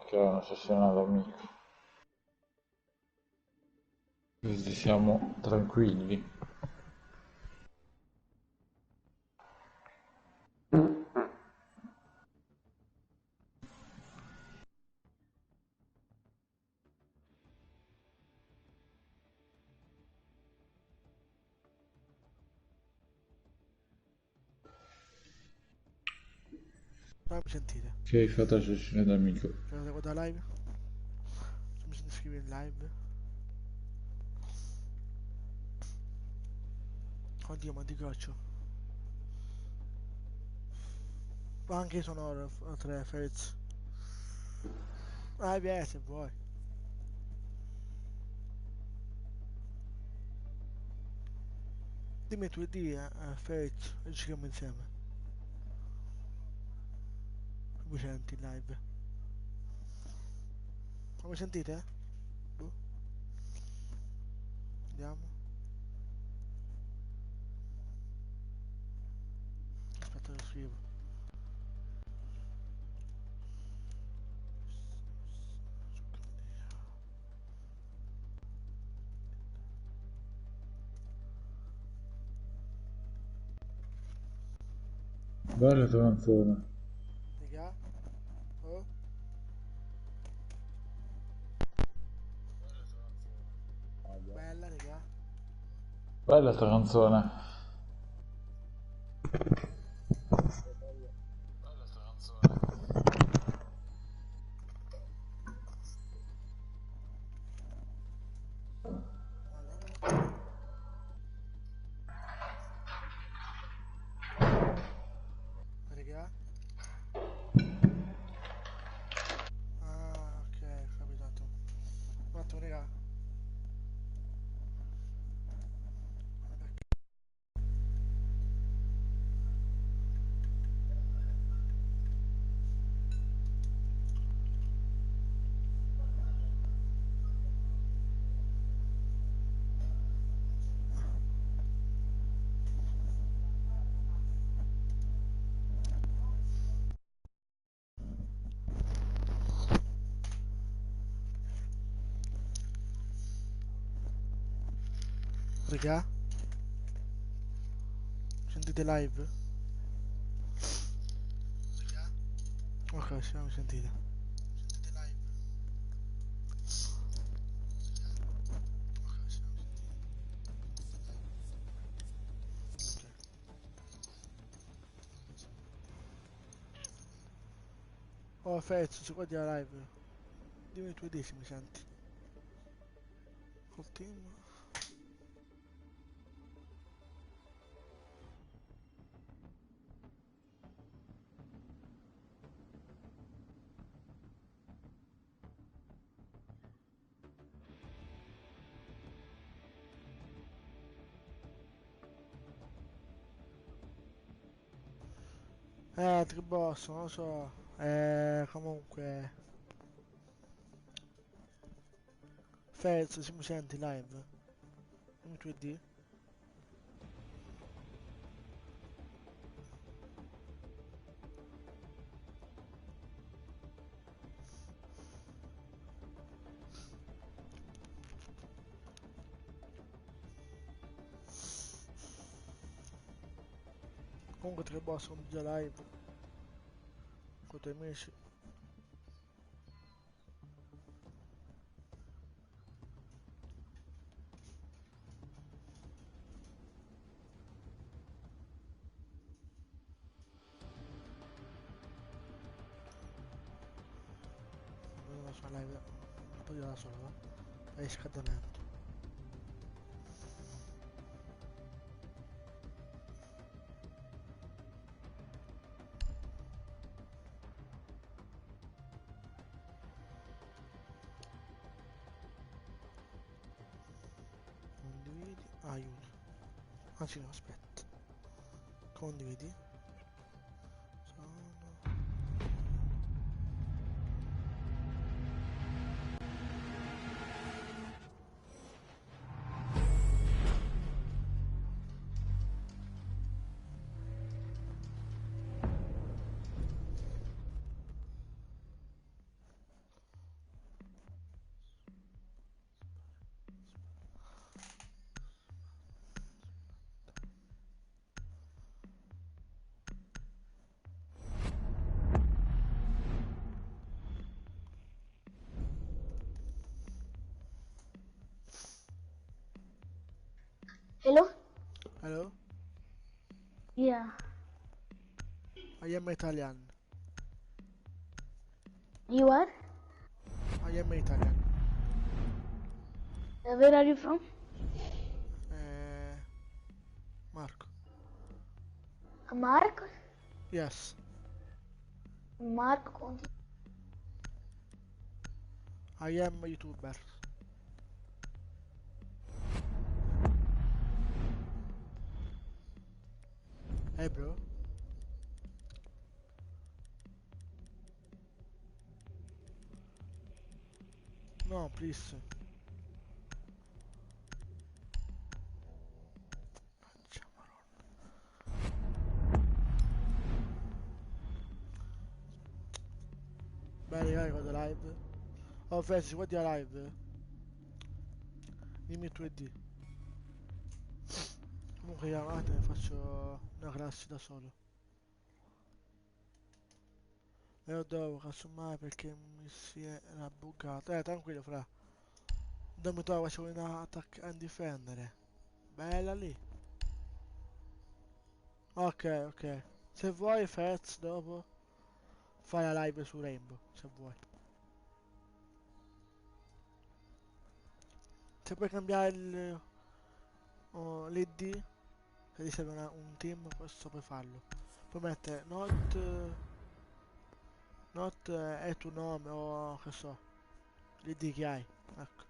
che è una sessione ad amico, così siamo tranquilli. Poi mi sentite? Che hai fatto la sessione ad amico? Cioè, devo da live? Mi sentite scrivere in live? Oddio, ma di coccio. Ma anche io sono 3 Fez. Ah, via se vuoi. Dimmi tu di Fez e giochiamo insieme. Mi senti in live? Ma mi sentite? Boh, vediamo. Aspetta, lo scrivo. Bella tua canzone. Raga? Oh, bella, raga. Bella tua canzone. Allora, raga? Ah, ok, ho capito. Un attimo, raga. Raga? Sentite live? Ok, siamo sentite. Sentite live? Oh, Fez, si guardi la live. Dimmi tu di se mi senti. Col team. Triboss, non lo so. Comunque. Fez, se mi senti live? Dimmi tu di. Comunque Triboss, un video live. Con i tuoi amici. Vedo la sua live. Un po' da solo, va? È riscaldamento. Condividi. Aiuto. Anzi no, aspetta. Condividi. Sono... Hello? Hello? Yeah. I am Italian. You are? I am Italian. Where are you from? Marco. Mark? Yes. Mark Conti. I am a YouTuber. Hey bro. No, please. Bene, vai, vado live. Oh, Fes, guardi la live. Dimmi tu e di. Comunque chiamate e faccio una classe da solo. E lo devo casomai perché mi si era buggato. Tranquillo, fra. Non mi trovo, facevo una attack a difendere. Bella lì. Ok, ok. Se vuoi, Fez, dopo fai la live su Rainbow, se vuoi. Se puoi cambiare l'ID, se ti serve un team, questo puoi farlo. Puoi mettere not è il tuo nome o che so, l'ID che hai. Ecco.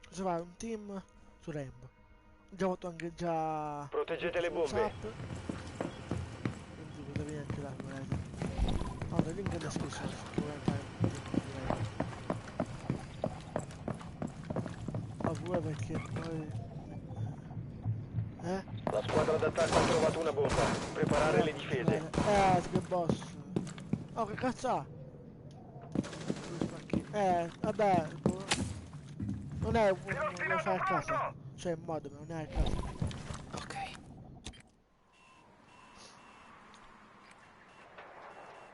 Cosa fai? Un team su Rainbow. Ho già fatto anche già Proteggete le su bombe. WhatsApp, quindi potevi anche là, volete. Allora, il link è in descrizione se vuoi fare un team su Rainbow. Oppure perché poi... La squadra d'attacco ha trovato una bomba. Preparare le difese. Che boss. Oh, che cazzo ha? Vabbè, boh. Non è lo fai a casa. Cioè, in modo, ma non è a casa. Ok.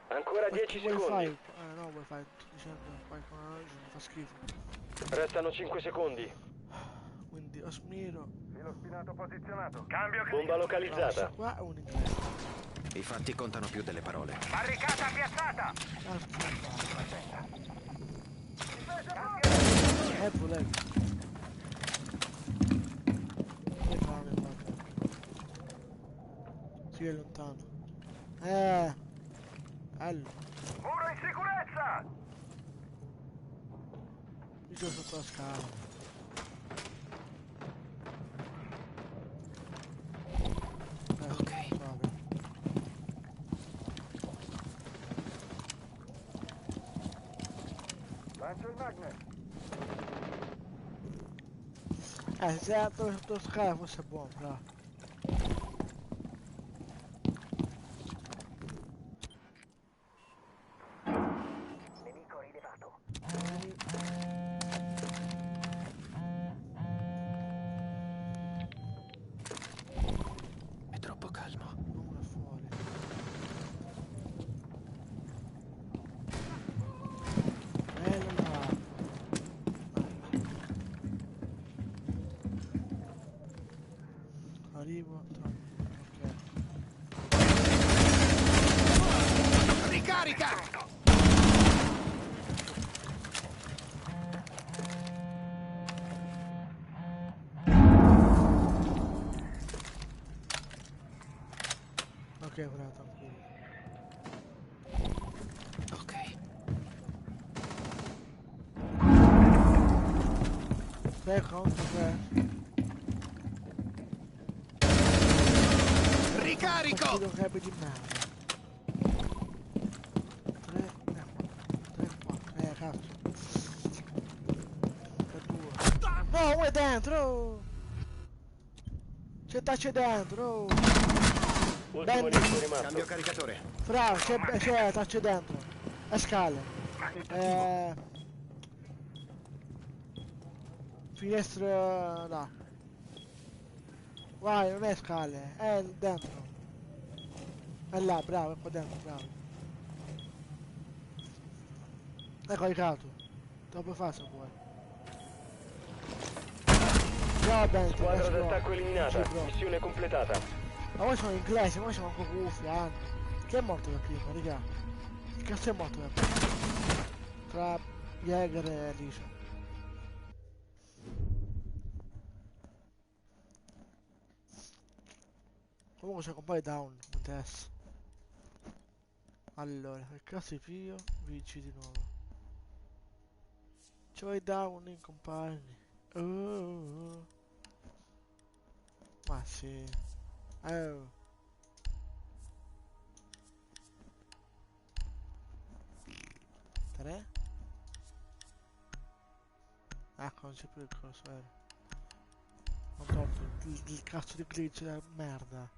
Ancora 10 Vuoi secondi. fai? No, vuoi fai, sto dicendo, fai con una logica, fa schifo. Restano 5 secondi. Quindi, Osmiro, Filo spinato posizionato. Cambio bomba questo localizzata. qua è un inglese. I fatti contano più delle parole. Barricata piazzata. Volevo. Che cane, guarda. Si è lontano. Bello. Muro in sicurezza. Io sono sotto la scala. Ok. Vabbè. Lancio il magnet. Se altro sotto la scala fosse buono, però. Nemico rilevato. È troppo calmo. Uno è fuori. Bello là. Arrivo tra... Ok. Ricarica! Ok, bravo, tranquillo. Ok. Sei contro te? Ricarico! Partito che di merda. 3, 4, cazzo. Che due. No, uno è dentro! C'è dentro! Ultimo Bene. nemico rimasto. Cambio caricatore. Fra, c'è dentro. A scale. Finestra là. Vai, non è scale, è dentro. È là, bravo, è qua dentro, bravo. Hai caricato. Te lo puoi fare se vuoi. Va bene, ti Squadra lascio qua. d'attacco eliminata. Sì, bro. Missione completata. Ma voi sono inglesi, voi siamo ancora gufi, hanno. Chi è morto da prima, raga? Che cazzo è morto da prima? Tra Jäger e Alice. Comunque c'è un po' di down, non interessa. Allora, che cazzo di figlio? Vici di nuovo. C'ho i down in compagni. Ma sì. Oh. Tre? Ecco, non c'è più il crosshair. Ho tolto il cazzo di glitch da merda.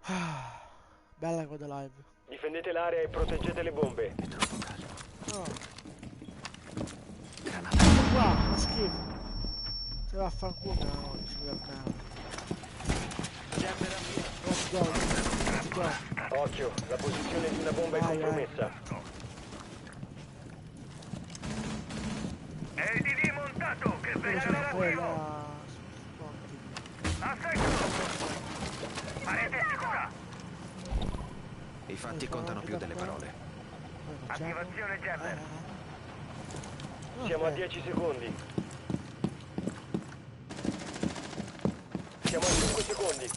Ah, bella quella live. Difendete l'area e proteggete le bombe. È troppo calmo. No, Granata. qua, fa schifo. Se va a fanculo, no, ci vuole merda. Let's go, let's go. Occhio, la posizione di una bomba è Vai, compromessa. EDD montato, che Quello ve c'è la una seguo. quella... A secco. Parete sicura. I fatti contano più delle parole. Attivazione jammer. Siamo a 10 secondi. Siamo a 5 secondi.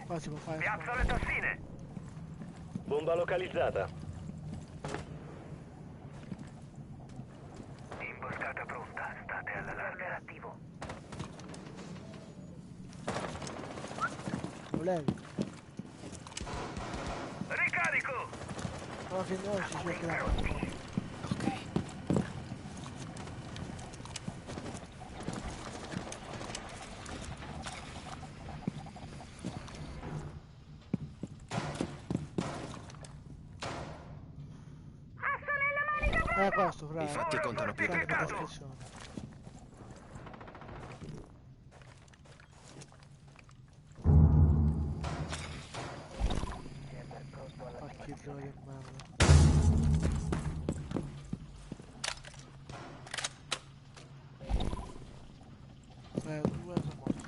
Qua si può fare... Piazzo le tossine. Bomba localizzata. Imboscata pronta, state alla larga. Attivo. Lo levi. Ricarico. Però che noi ci cercherà. Ok. Questo, fra. I fatti contano più delle Guarda la parole. descrizione. Pacchino di merda. Due sono morti.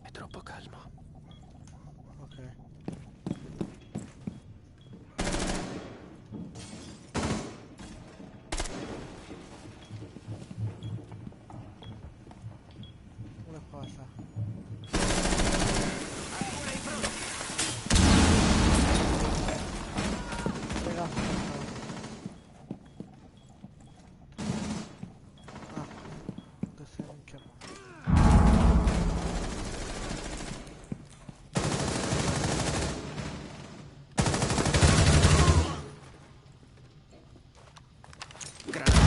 È troppo calmo. Ok. Una cosa. Ragazzi, ah, adesso minchia. Granata.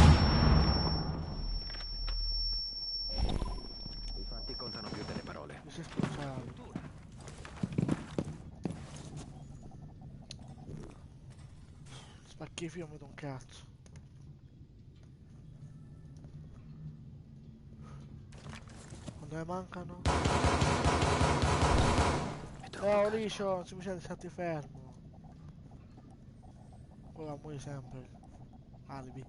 I fatti contano più delle parole. Mi sei spacciato. Spacchi io mi do un cazzo. Quando ne mancano? È troppo calmo. Liscio, non si mi sente stati fermo. Ora muori sempre. Alibi.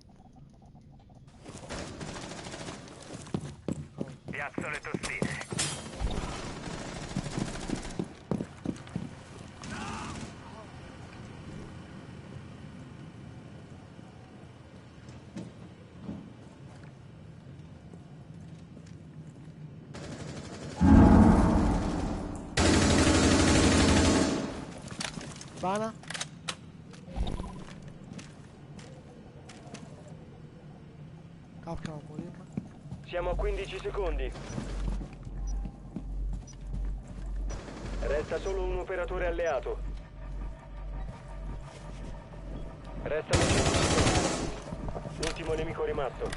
Piazzo le tossine. Bana? Capca non morire. Siamo a 15 secondi. Resta solo un operatore alleato. Restano 5 secondi. L'ultimo nemico rimasto.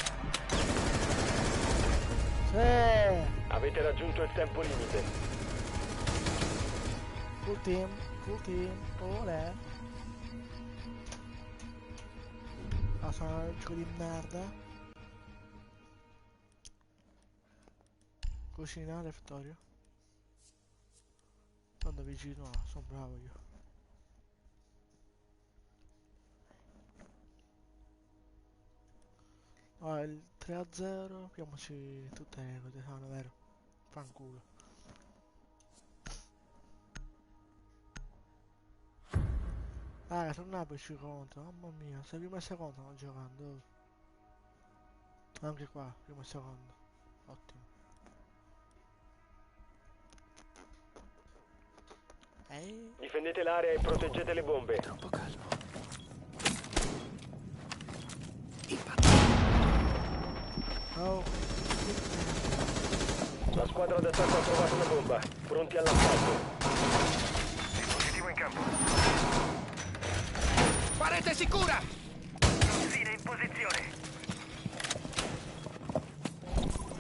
Sì! Avete raggiunto il tempo limite. Full team, olè. Ah, sono un gioco di merda. Cucina, refettorio. Quando vicino, ah, sono bravo io. Ah, il 3-0, apriamoci tutte le cose sane, vero? Fanculo. Sono Napoli ci conto, mamma mia, sei prima e seconda stanno giocando. Anche qua, prima e seconda. Ottimo. Ehi? Difendete l'area e proteggete le bombe. Troppo calmo. Oh. La squadra d'attacco ha trovato una bomba. Pronti all'assalto. Dispositivo in campo. Parete sicura! Tossine in posizione.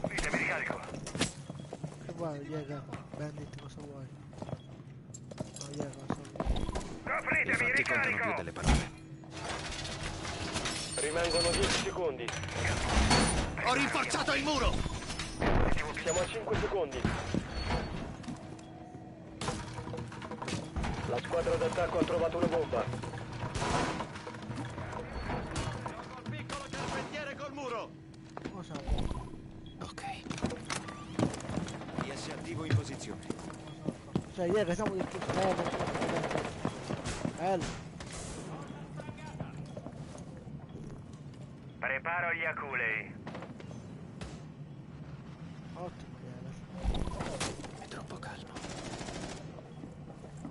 Vite, mi ricarico. Che vuoi, Diego? Bandit, cosa vuoi? No, Diego, cosa vuoi? I Copritemi, fatti contano più ricarico. delle parole. Rimangono 10 secondi. Ho rinforzato il muro! Siamo a 5 secondi. La squadra d'attacco ha trovato una bomba. Piccolo carpentiere col muro! Cosa? Ok. IS attivo in posizione. Cioè, Diego, siamo di più. Bello. Preparo gli aculei. Ottimo, Diego. È troppo calmo.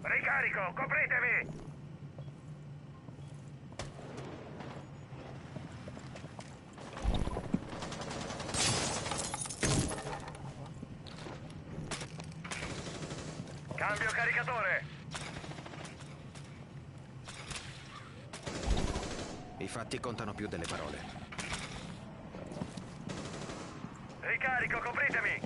Ricarico, copritemi. Cambio caricatore. I fatti contano più delle parole. Ricarico, copritemi.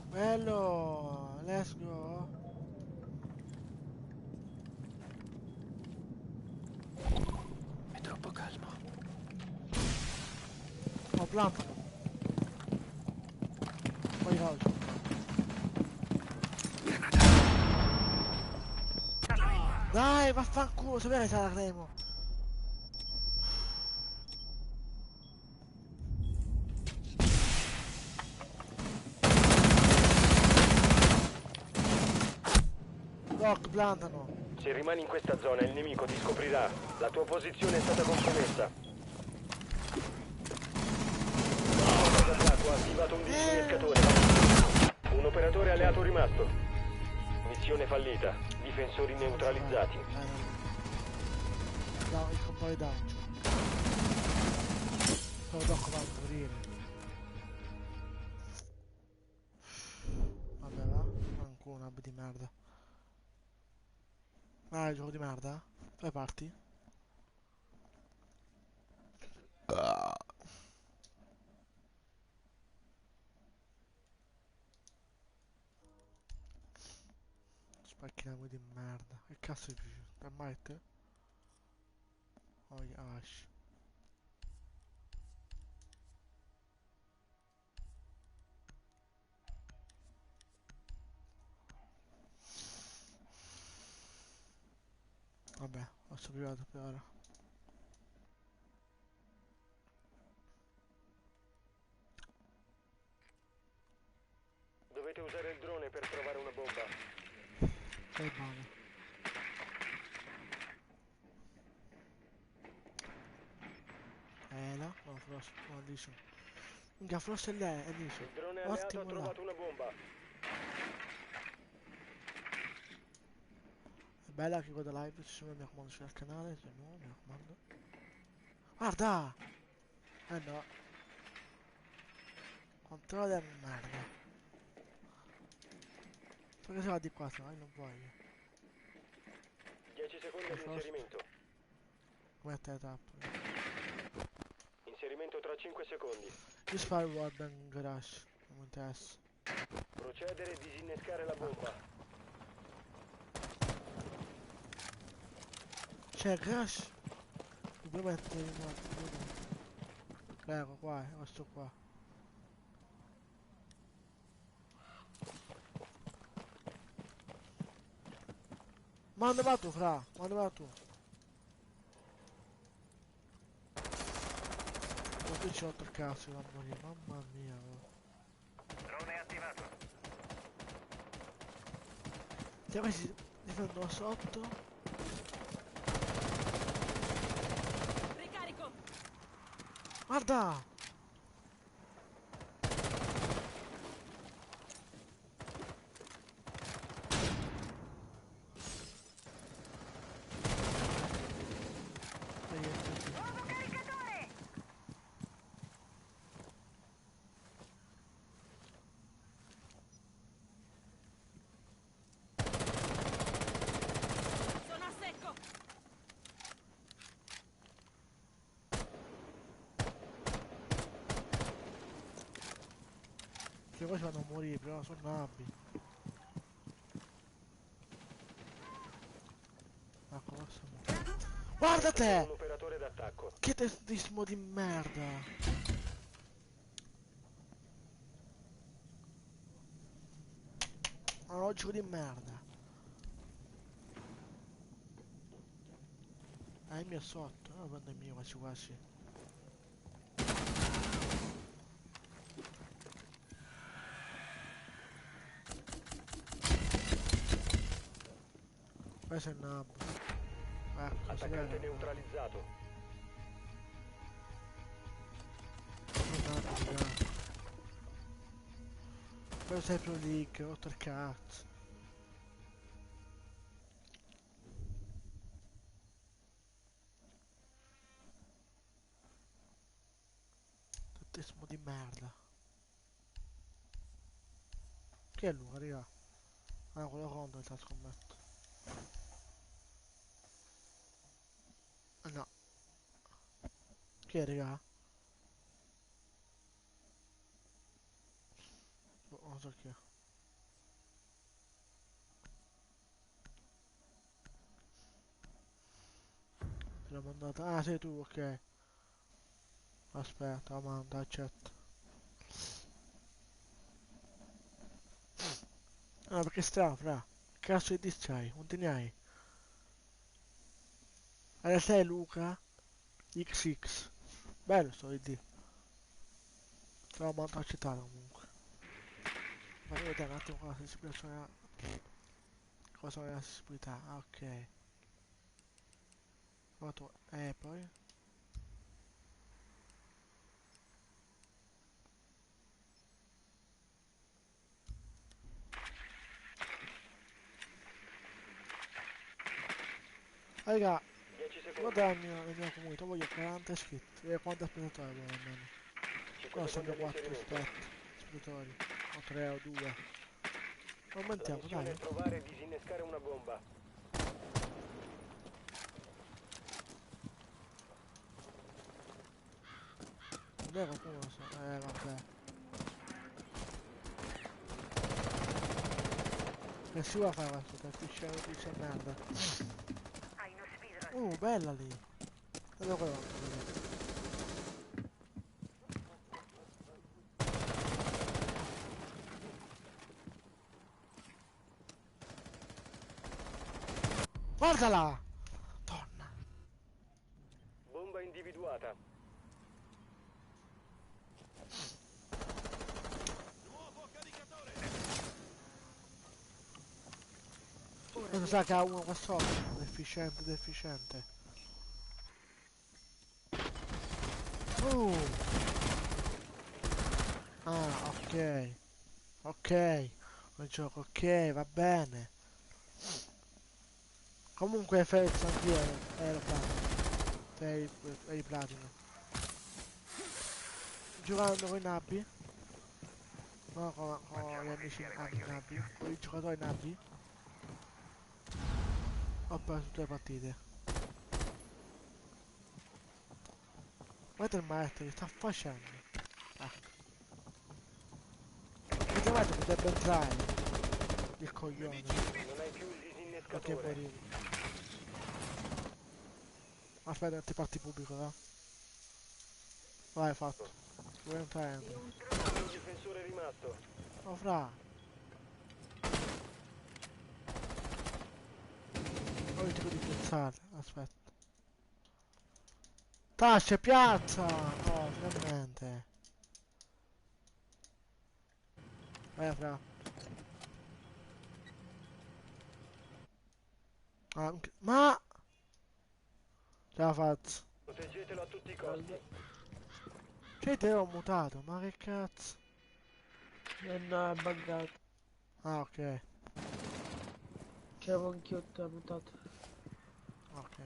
Bello. Let's go. È troppo calmo. Oh, plantano. Poi calcio. Dai, vaffanculo, sapeva che c'era la Cremo. Doc, plantano. Se rimani in questa zona il nemico ti scoprirà. La tua posizione è stata compromessa. La squadra d'attacco ha attivato un disinnescatore. Un operatore alleato rimasto. Missione fallita. Difensori neutralizzati. No, il compagno d'ancio. Però Doc va a morire. Vabbè, va. Ancora una di merda. Ah, il gioco di merda? Fai parti? Spacchiamo di merda. Che cazzo è più? È Might? Oh, Ash. Vabbè, ho privato per ora. Dovete usare il drone per trovare una bomba. Fai bene. No? No, Frost, no, Alice. Minchia, Frost è lei, è Alice. Il drone alleato ha Ottimo là. trovato una bomba. È bella che guarda live, ci sono mi raccomando sul canale, se no mi raccomando. Guarda! No. Controllo di merda. Perché se va di qua, se no io non voglio. 10 secondi Frost. all'inserimento. Come a te tappo. Inserimento tra 5 secondi. Io sparo il wallbang garage, non mi interessa. Procedere e disinnescare la bomba. C'è Crash? Dobbiamo mettere in modo. Prego, qua, questo qua. Ma dove va tu, fra? Ma dove va tu? Ma qui c'ho il cazzo da morire, mamma mia. Drone attivato. Ti avessi difendo sotto? Ricarico! Guarda! Nuovo caricatore! Sono a secco! Che poi ci vanno a morire, però sono nabbi. Ecco, questo. Guarda Un te! operatore d'attacco. Che testismo di merda! Un logico di merda. Il mio è sotto, non prendo il mio quasi quasi. Questo è il nabbo. Ecco, si Attaccante vede. neutralizzato. Il nabbo, ragazzi. Poi sei pro league, rotto il cazzo. Testismo di merda. Chi è Luca, raga? Ah, quello contro il scommetto. Ah no. Chi è, raga? Non so chi è. Te l'ho mandata. Ah, sei tu, ok. Aspetta, manda, accetto. Ah, perché strano, fra. Che cazzo di disc c'hai? Quanti ne hai? Allora sei Luca XX. Bello sto ID. Te l'ho mandato accettato comunque. Fammi vedere un attimo cosa sensibilità. Cosa è la sensibilità? Ah, ok. Fatto. Poi. Raga, 10 secondi. guarda la mia comunità, voglio 40 iscritti e 40 spettatori voglio almeno. 5 Qua sono secondi 4 all'inserimento. spettatori. O 3 o 2. La Aumentiamo, missione dai. è trovare e disinnescare una bomba. Non è qualcuno, vabbè. Che si vuole fare questo? Per dice merda. Hai uno speedrun. Bella lì. Guarda quello. Guardala! Donna. Bomba individuata. Cosa sa che ha uno qua sopra? Deficiente, deficiente. Ah, ok. Ok. Il gioco, ok, va bene. Comunque Felix anch'io lo fatto. Per il platino. Giocando con i nabbi? No, con gli amici nabbi. Con i giocatori nabbi. Ho perso tutte le partite. Guarda il maestro che sta facendo. Ecco. Perché il maestro potrebbe entrare. Il coglione. Non hai più il Perché disinnescatore. morire. Aspetta, ti parti pubblico, no? Vai, fatto. Dove entri? Un difensore rimasto. Oh, fra. Poi tipo di piazzare. Aspetta. Tasce, piazza! Oh, finalmente. Vai, fra. Ma... Ce la faccio. Proteggetelo a tutti i costi. Cioè, te l'ho mutato, ma che cazzo? No, è buggato. Ah, ok. C'avevo anch'io te mutato. Ok.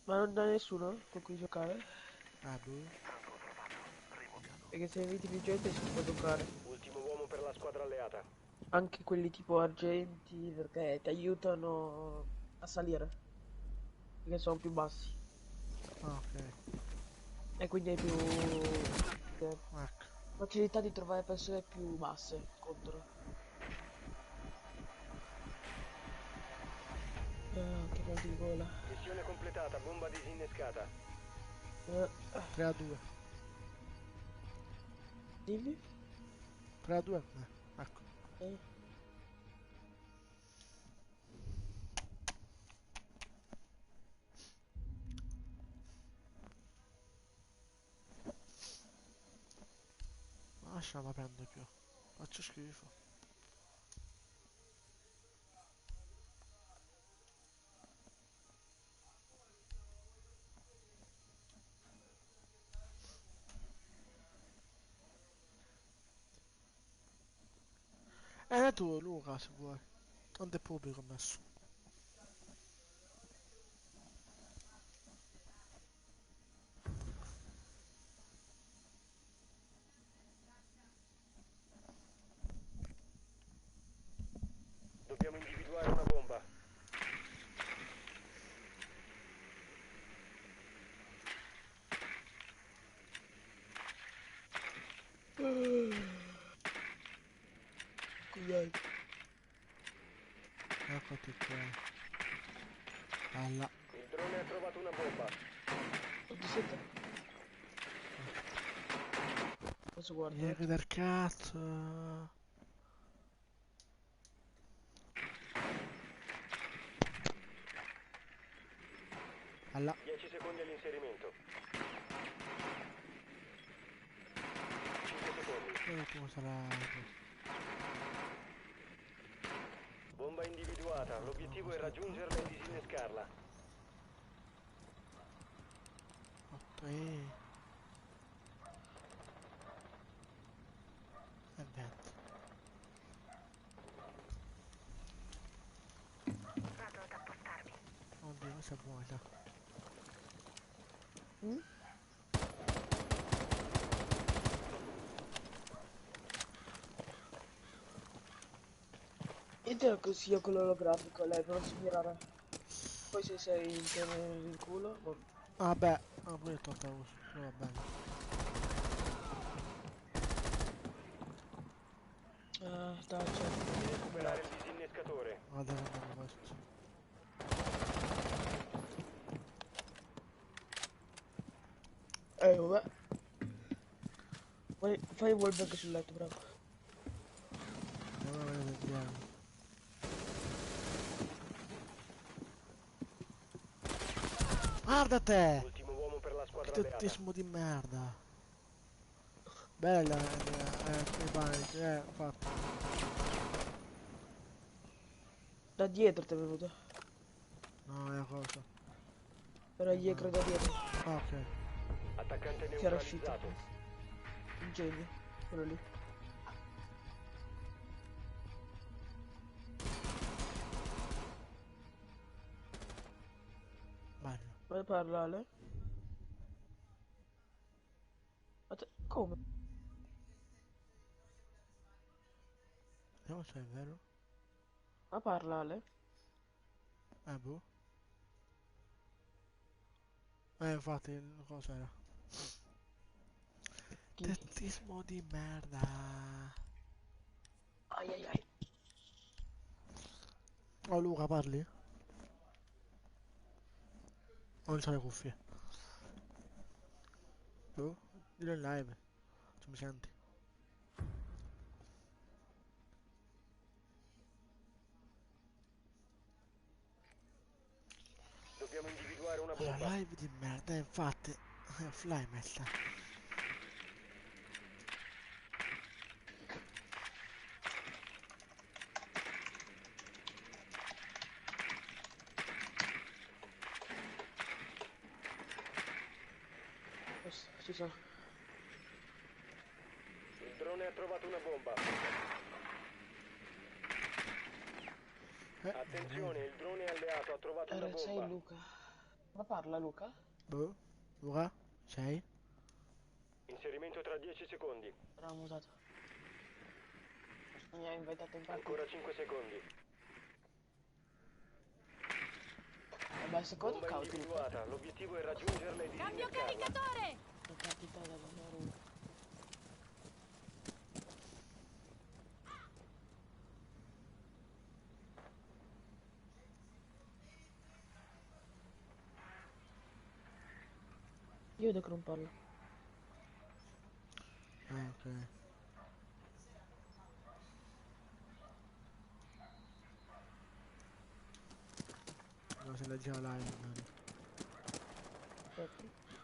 Ma non da nessuno con cui giocare? Ah, boh. Perché se inviti più gente si può giocare. Ultimo uomo per la squadra alleata. Anche quelli tipo argenti perché ti aiutano a salire. Perché sono più bassi. Ah, ok. E quindi hai più Ecco. facilità di trovare persone più basse contro. Che mal di gola. Missione completata, bomba disinnescata. 3 a 2. Dimmi? 3 a 2? Ecco. Eh. Lasciala prendere più. Faccio schifo. Tu Luca se vuoi. Tanto è pubblico ho messo. Dobbiamo individuare una bomba. Scusate. Eccoti qua. Alla. Il drone ha trovato una bomba. Quanti siete? Posso guardare? Niente del cazzo. Alla. 10 secondi all'inserimento. 5 secondi. L'ultimo sarà... Bomba individuata. L'obiettivo è raggiungerla e disinnescarla. 8 e... E 20. Vado ad appostarmi. Oddio, questa è buona. Io te lo consiglio con l'olografico, lei per non mirare. Poi se sei in culo, boh. Vabbè, pure il torta uso. Però va bene. Dai, c'è. Recuperare il disinnescatore. Vado a prendere questo. Vabbè. Fai il wallbang sul letto, bravo. Andiamo a vedere il diavolo. Guarda te! Ultimo uomo per la Che squadra alleata. tettismo di merda. Bella, i panici, fatto. Da dietro ti è venuto. No, è una cosa. Era dietro da dietro. Ah, ok. Attaccante Che era uscito. neutralizzato. Un genio. Quello lì. Bello. Vuoi parlare? Come? Vediamo se è vero. Ma parlare? Boh. Infatti, cos'era? Chi? Tettismo di merda. Ai ai ai. Oh, Luca, parli? Non c'ho le cuffie. Tu? Dillo in live. Se mi senti. Dobbiamo individuare una bomba. La live di merda, infatti. È offline messa. Ci sono. Il drone ha trovato una bomba. Attenzione, il drone alleato ha trovato una R6 bomba. Luca. Ma parla Luca? Boh. Luca? Sei? Inserimento tra 10 secondi. Era mutato. Mi ha invitato in partita. Ancora 5 secondi. Vabbè, secondo Bomba cauti Luca. individuata. L'obiettivo è raggiungerla e Cambio disinnescarla. caricatore! È partita dalla Luca. Io vedo che non parlo. Ah, ok. No, se legge la live, man. Aspetta.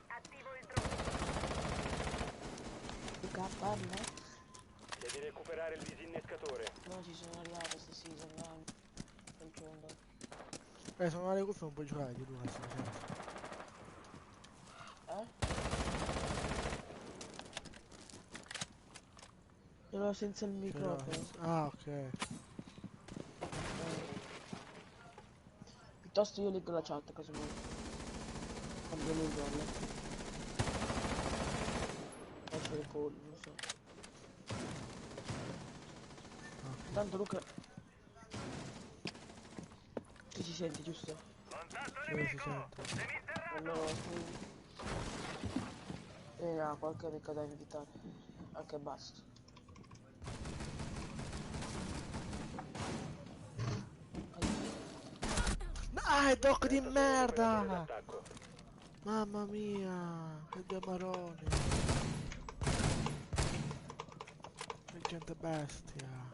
Attivo il drone. Luca parla? Devi recuperare il disinnescatore. No, ci sono arrivato sta season, dai. Non ci andare. Sono le cuffie, non puoi giocare di Luca, se mi senti. Ce l'ho senza il Ce l'ho. microfono. Ah, ok. Piuttosto io leggo la chat, cosa vuoi. Quando non giorno. Faccio le call, non so. Tanto Luca... Tu ci senti, giusto? Contatto Sì, si nemico! sente. Seminterrato! Allora, ha qualche amico da invitare. Anche basta. Ah, è doc di 30 secondi per aprire merda! l'attacco. Mamma mia, che due maroni. Che gente bestia.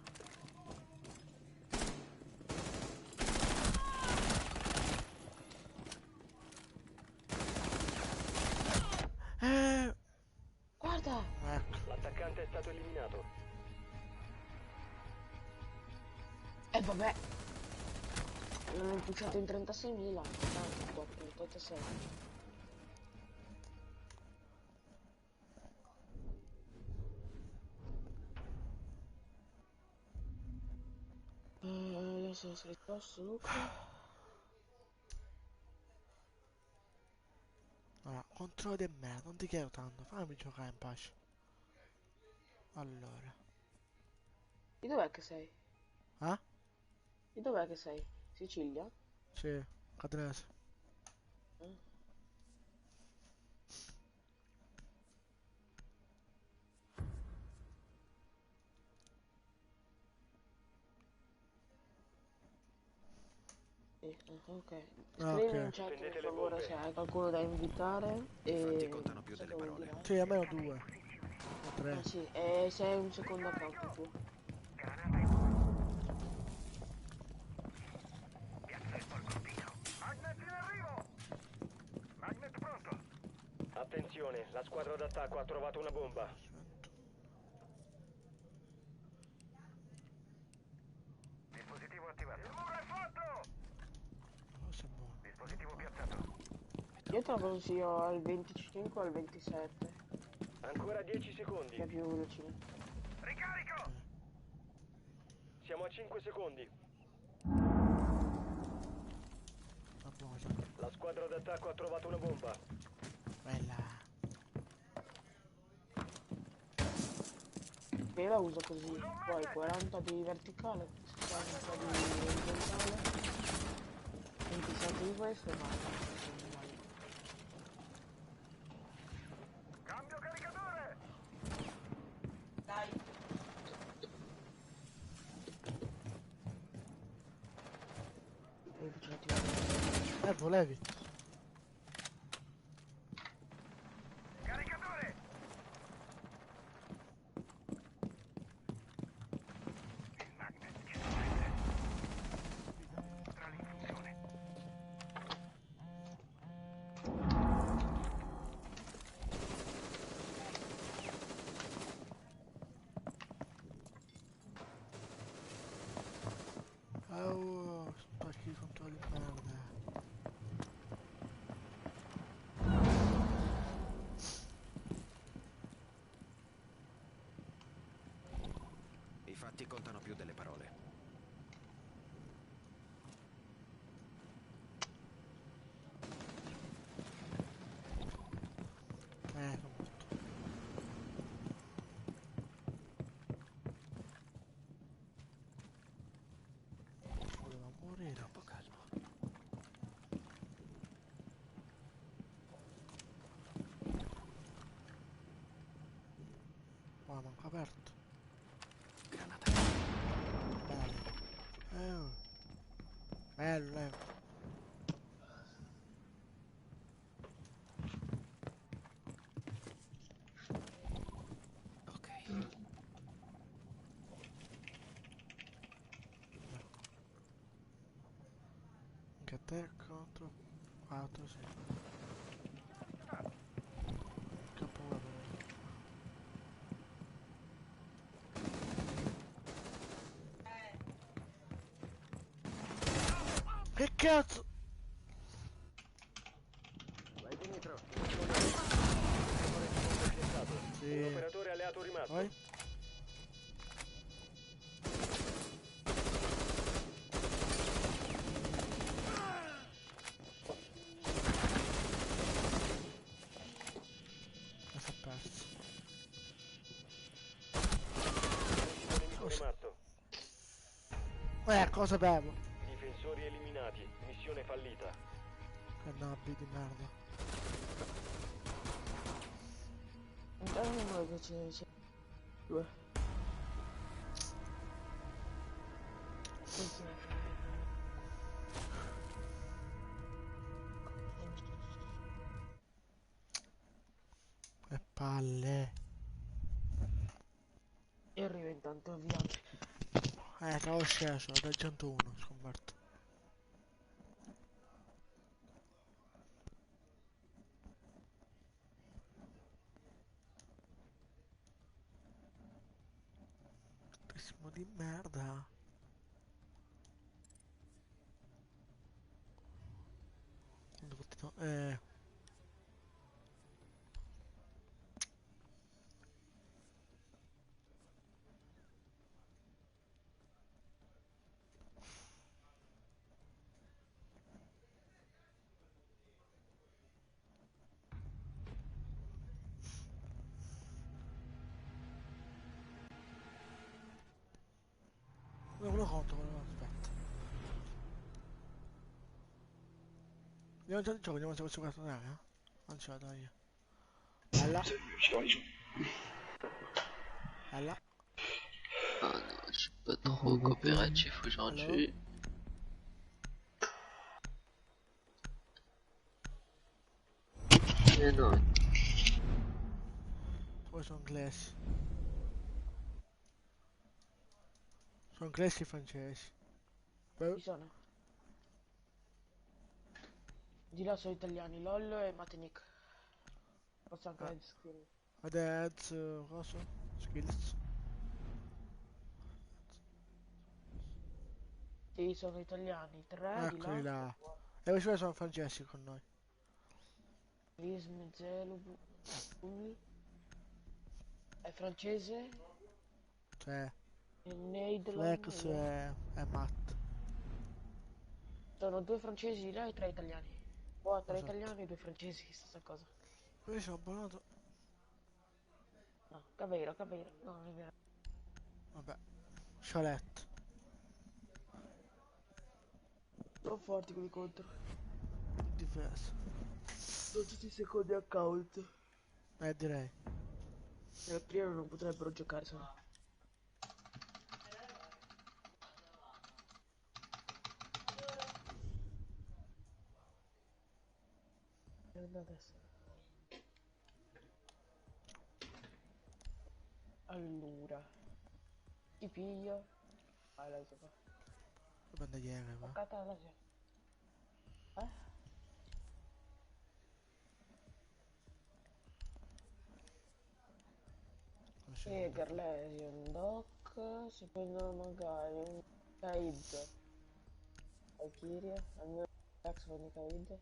Guarda! Ecco. L'attaccante è stato eliminato. E vabbè! L'hanno impulsato in 36.000. Tanto, 486. Adesso sono riposto Luca. Ah, controllo di merda, non ti chiedo tanto, fammi giocare in pace. Allora. Di dov'è che sei? Ah? Di dov'è che sei? Sicilia? Sì, Catanese. Ok. Ah, Scrivi in ok. chat Prendete per le favore bombe. se hai qualcuno da invitare I fatti e... contano più sai delle che vuol parole. dire? Sì, almeno due. O tre. Ah sì, e se hai un secondo account tu. Granata in... Piazza il porcospino. Magnet in arrivo! Magnet pronto! Attenzione, la squadra d'attacco ha trovato una bomba. Dispositivo attivato. Il muro è fatto! Questo è buono. Dispositivo piazzato. Io te lo consiglio al 25 o al 27, Ancora 10 secondi. che è più veloce. Ricarico! Siamo a 5 secondi. Ah, buono. La squadra d'attacco ha trovato una bomba. Bella. Io la uso così, poi 40 di verticale, 60 di orizzontale, 27 di questo e basta. Cambio caricatore! Dai! E faccio attivare. Volevi? fatti contano più delle parole. Sono morto. Voleva morire. Troppo calmo. Ma manca aperto. Granata. Bello. Bello. Ok. Anche a te contro 4, sì. Che paura però. Che cazzo? Vai Dimitro. Un Sì. operatore alleato rimasto. Vai. E si è perso. Nemico rimasto. Cosa bevo? Difensori eliminati. Missione fallita. Che nabbi di merda. Intanto non vuoi che c'è due. Così. Che palle. E arrivo intanto via. Stavo sceso, da 101, scomparto. Pessimo di merda. Quando continuo... Non lo conto, però aspetta. Andiamo già di gioco, andiamo a questo cartonare, eh? Non ce la do io. Bella. Bella. Ah non, je suis pas trop coopératif aujourd'hui. Mais non, Poi sono inglesi. Sono inglesi e francesi. Chi sono? Di là sono italiani, LOL e Matenik. Posso anche scrivere. Adesso, cosa? Skills. Sì, sono italiani, tre di Eccoli là. là. E questi sono francesi con noi. Ism, Zelo, Bull. È francese. Cioè, E Nederland. Flex e Matt. Sono due francesi di là e tre italiani. Oh, tre Esatto. italiani e due francesi, stessa cosa. Qui sono abbonato. No, Caveiro, Caveiro. No, non è vero. Vabbè. Chalet. Sono forti quelli contro. Difesa. Sono tutti i secondi account. Direi. Nel primo non potrebbero giocare, sono. Adesso. Allora. Ti piglio. Vai, la so. Bandigliere, va. Toccata la gente. Jäger, Lesion, Doc, secondo magari un Kaid. Valkyria, almeno Rex con i Kaid.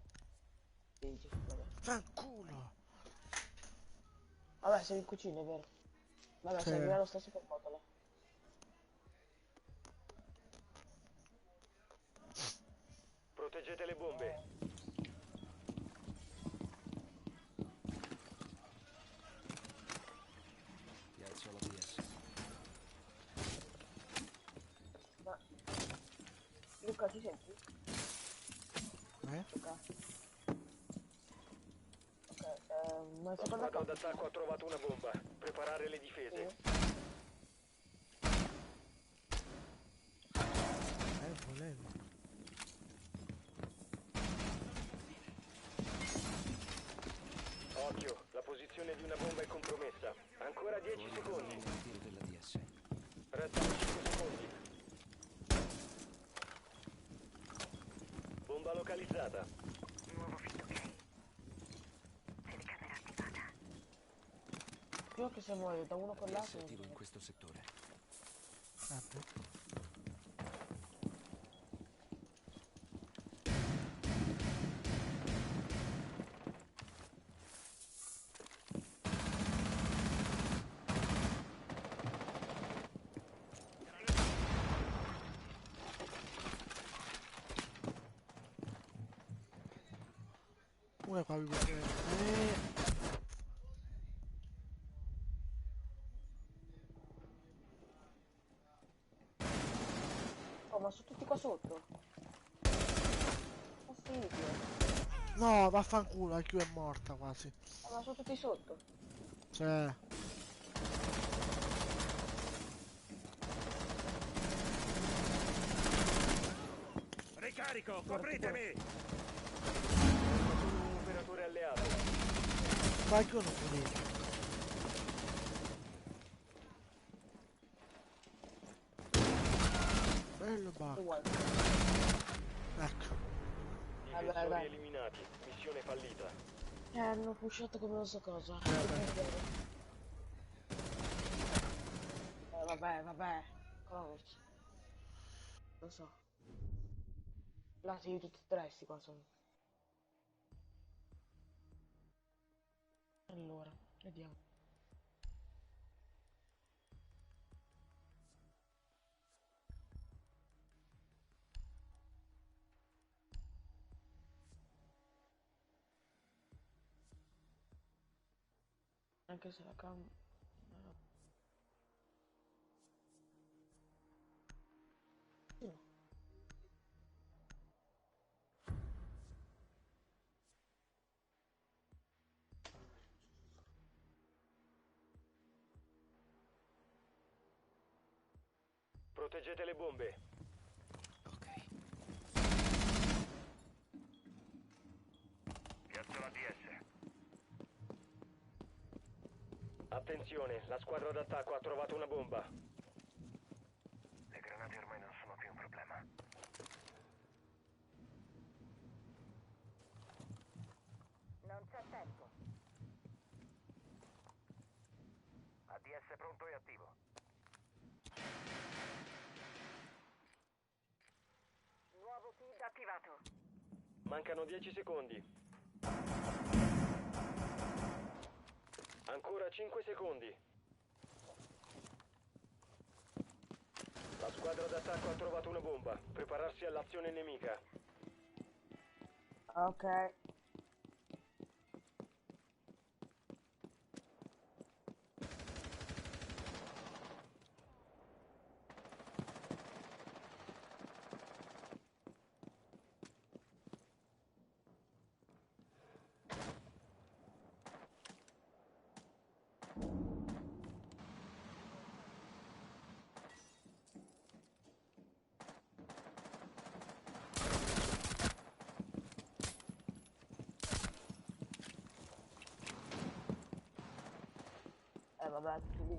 Dici, vabbè. Fanculo! Vabbè, sei in cucina, è vero. Vabbè, Sì. servirà lo stesso per botola. Proteggete le bombe. Piazzo l'ABS. Ma... Luca, ti senti? Luca. Ok, ma La seconda squadra cosa... d'attacco ha trovato una bomba. Preparare le difese. Volevo. Occhio, la posizione di una bomba è compromessa. Ancora 10 secondi. Il tiro dell'ADS. Restano 5 secondi. Bomba localizzata. Nuovo fit ok. Telecamera attivata. Io che se muoio da uno con ADS l'altro... attivo in questo settore. Uno è qua vi Oh, ma sono tutti qua sotto. Fastidio. No, vaffanculo, IQ è morta quasi. Ma sono tutti sotto. Cioè, Ricarico, copritemi! Un operatore alleato. ma IQ non finito. Bello Tu bacco. vuoi? Ecco. Difensori dai. eliminati. Missione fallita. Hanno pushato come non so cosa. Vabbè. Conosci. Lo so. Lati di tutti e tre sti qua sono. Allora, vediamo. Anche se la cam... No. Proteggete le bombe. Ok. Piazzo l'ADS. Attenzione, la squadra d'attacco ha trovato una bomba. Le granate ormai non sono più un problema. Non c'è tempo. ADS pronto e attivo. Nuovo feed attivato. Mancano 10 secondi. Ancora 5 secondi. La squadra d'attacco ha trovato una bomba. Prepararsi all'azione nemica. Ok. Vabbè, tutti lì.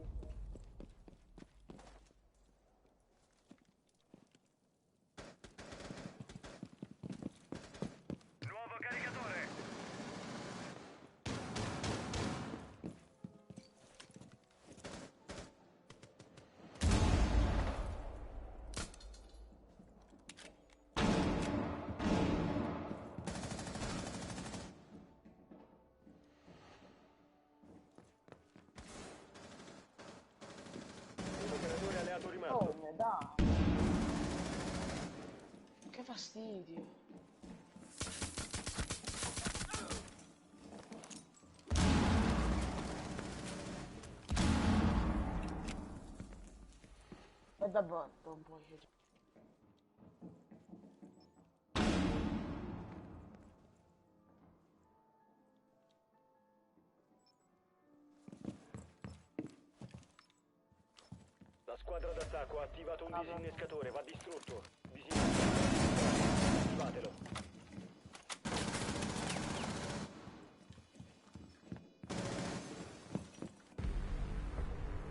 Nuovo caricatore! Un operatore alleato rimasto. Oh, ne dà. Che fastidio. da botto un po'. La squadra d'attacco ha attivato un disinnescatore, va distrutto. Disinnescatore. Attivatelo.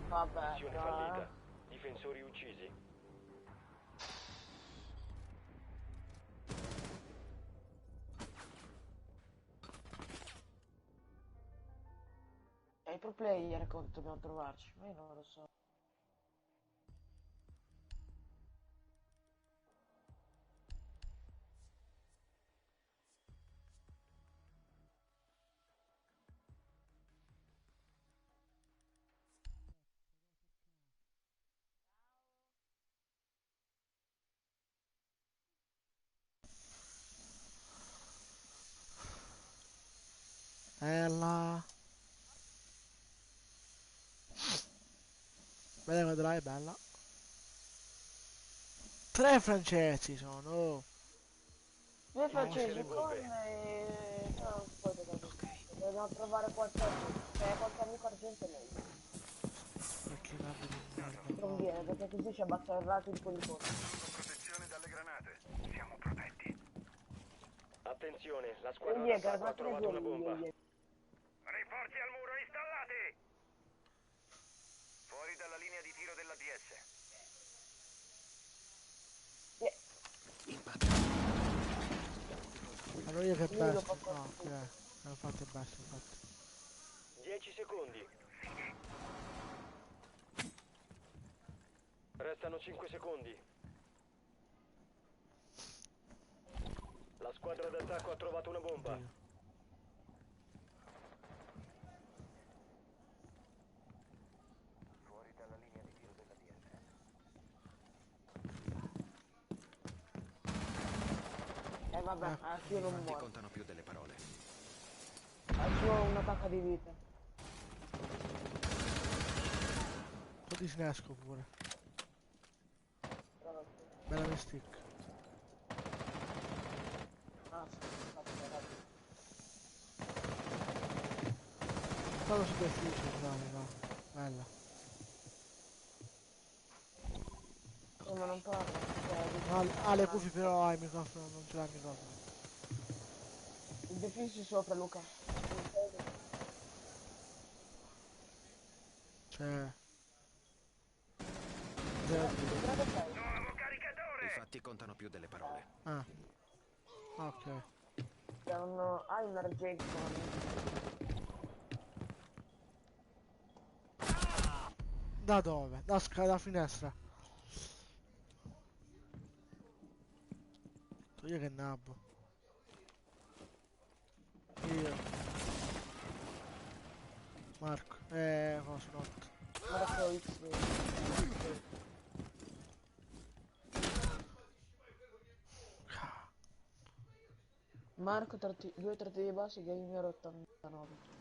Vabbè, Missione fallita. Difensori uccisi. è i pro player che dobbiamo trovarci, ma io non lo so. Bella. Bella, vedrai, bella. 3 francesi sono. Oh. Due francesi le con bombe. no, non si può giocare così. Dobbiamo trovare qualche amico. Se è qualche amico argento è meglio. Perché cambio di merda. Non viene, perché così ci abbassa il rating di quelli fuori. Protezione dalle granate. Siamo protetti. Attenzione, la squadra Quindi è d'attacco ha granate trovato una fuori. bomba. Rinforzi al muro installati. Fuori dalla linea di tiro della DS. Impatto. Allora io che Io lo best. faccio No, tutto. che è? Hanno fatto il best, infatti. 10 secondi. Restano 5 secondi. La squadra d'attacco ha trovato una bomba. Oddio. Fuori dalla linea di tiro della DS. Vabbè, anche io I non fatti muoio. contano più delle parole. Ha solo una pacca di vita. Poi disinnesco pure. Bella mi stick. Ah, sì, infatti. Fallo superficie, dai, no. Bella. Ma non parla. Le cuffie però hai il microfono, non ce l'ha il microfono. Il deficit sopra, Luca. Cioè... Nuovo caricatore. I fatti contano più delle parole. Ah. Ok. Hai un argento. Da dove? Da finestra. Io che nabbo. Io. Marco. Cosa notte. Marco X. Marco 2 tratti di base, gamer 89.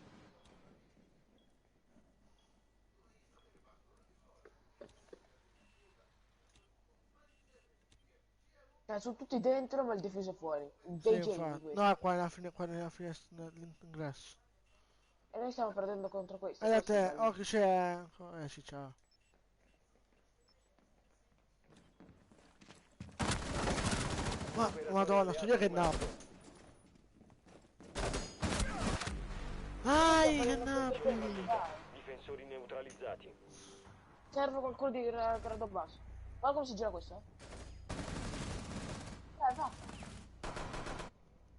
Sono tutti dentro ma il difeso è fuori. Sì, Dei geni infatti. questi. No, qua nella finestra, nell'ingresso. E noi stiamo perdendo contro questi. E da Questo è te, bello. oh che c'è... sì, ciao. Ma, madonna, sto io che nabbo. Che nabbi! Difensori neutralizzati. Serve qualcuno di grado basso. Guarda come si gira questo, va.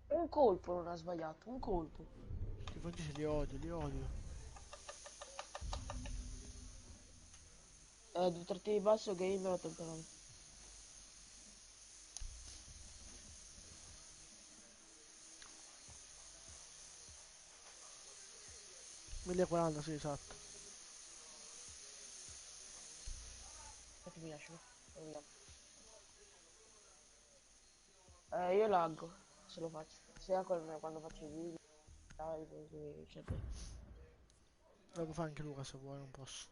Un colpo non ha sbagliato, un colpo. Che francesi li odio, li odio. 2 tratti di basso, gamer 89. Mille 40, sì, esatto. Aspetta, mi lascio. Proviamo. Io laggo, se lo faccio. Sia quando faccio i video, live, eccetera. Lo può fare anche Luca se vuoi, non posso.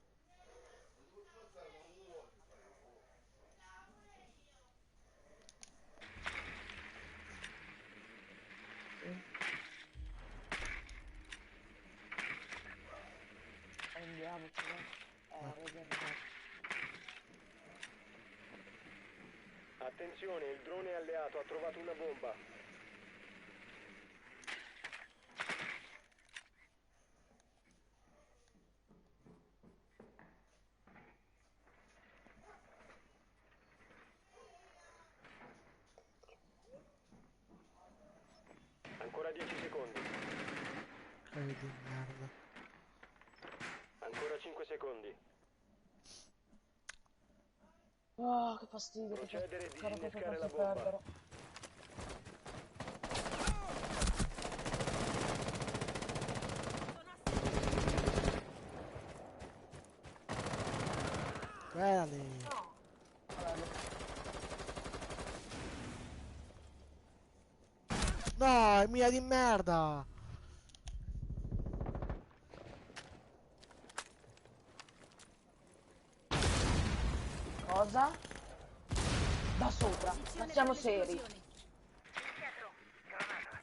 Ricordiamoci, riservato. Attenzione, il drone alleato ha trovato una bomba. Ancora 10 secondi. Che di merda. Ancora 5 secondi. Oh, che fastidio. Procedere e Che caraco disinnescare la faccio bomba. perdere. Bella lì. No. Vabbè, No, è mia di merda. cosa? Da sopra. Ma siamo seri. Indietro. Granata.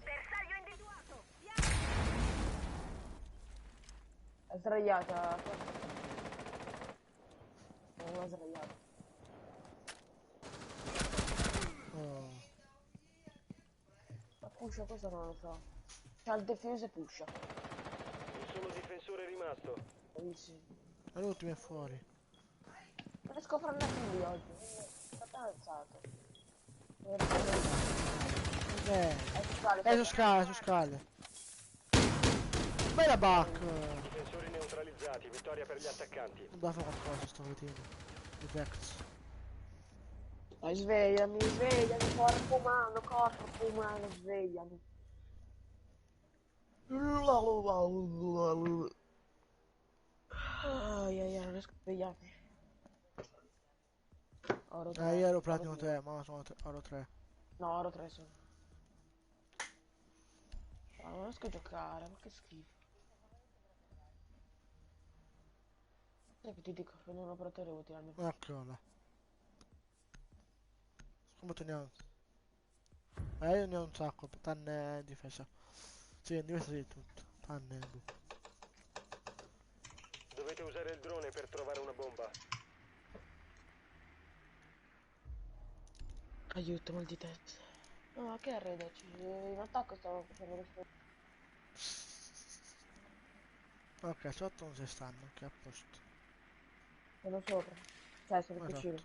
Bersaglio individuato. È sdraiata. Non è sdraiata. Oh. Ma pusha, questo non lo so. C'ha il defuse e pusha. Un solo difensore rimasto. Bellissimo. E l'ultimo è fuori. Non riesco a fare una kill oggi. State alzato. È su scale, su scale. Bella back. Difensori neutralizzati, vittoria per gli attaccanti. Non da fare qualcosa sto cretino. I Vex. Dai, svegliami, svegliami, corpo umano, svegliami. Ai ai ai, non riesco a svegliarmi. Oro 3. Io ero platino 3, ma sono oro 3. No, oro 3 sono. Ah, non riesco a giocare, ma che schifo. Sai che ti dico, prendo un operatore utile almeno. Eccola. Come teniamo? Io ne ho un sacco, tranne difesa. Sì, in difesa di tutto. Tranne Dovete usare il drone per trovare una bomba. Aiuto, mal di testa. No, che arredaci? In attacco stavo facendo lo stesso. Ok, sotto non si stanno, che a posto. Sono sopra. Cioè, sono Esatto. vicino.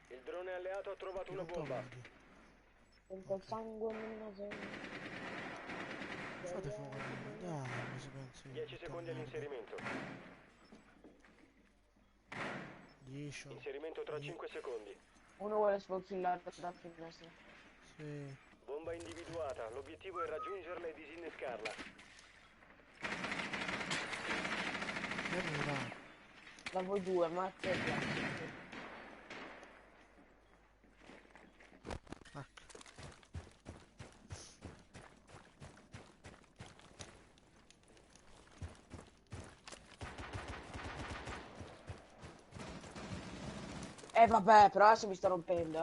Il drone alleato ha trovato una bomba. Sento il sangue nel naso. Fate fuoco, dai, mi si pensa. 10 secondi all'inserimento. 10. Inserimento tra 5 secondi. Uno vuole sfocillare da finestra. Sì. Bomba individuata, l'obiettivo è raggiungerla e disinnescarla. Mira. Da voi due, ma che Ecco. vabbè, però adesso mi sta rompendo,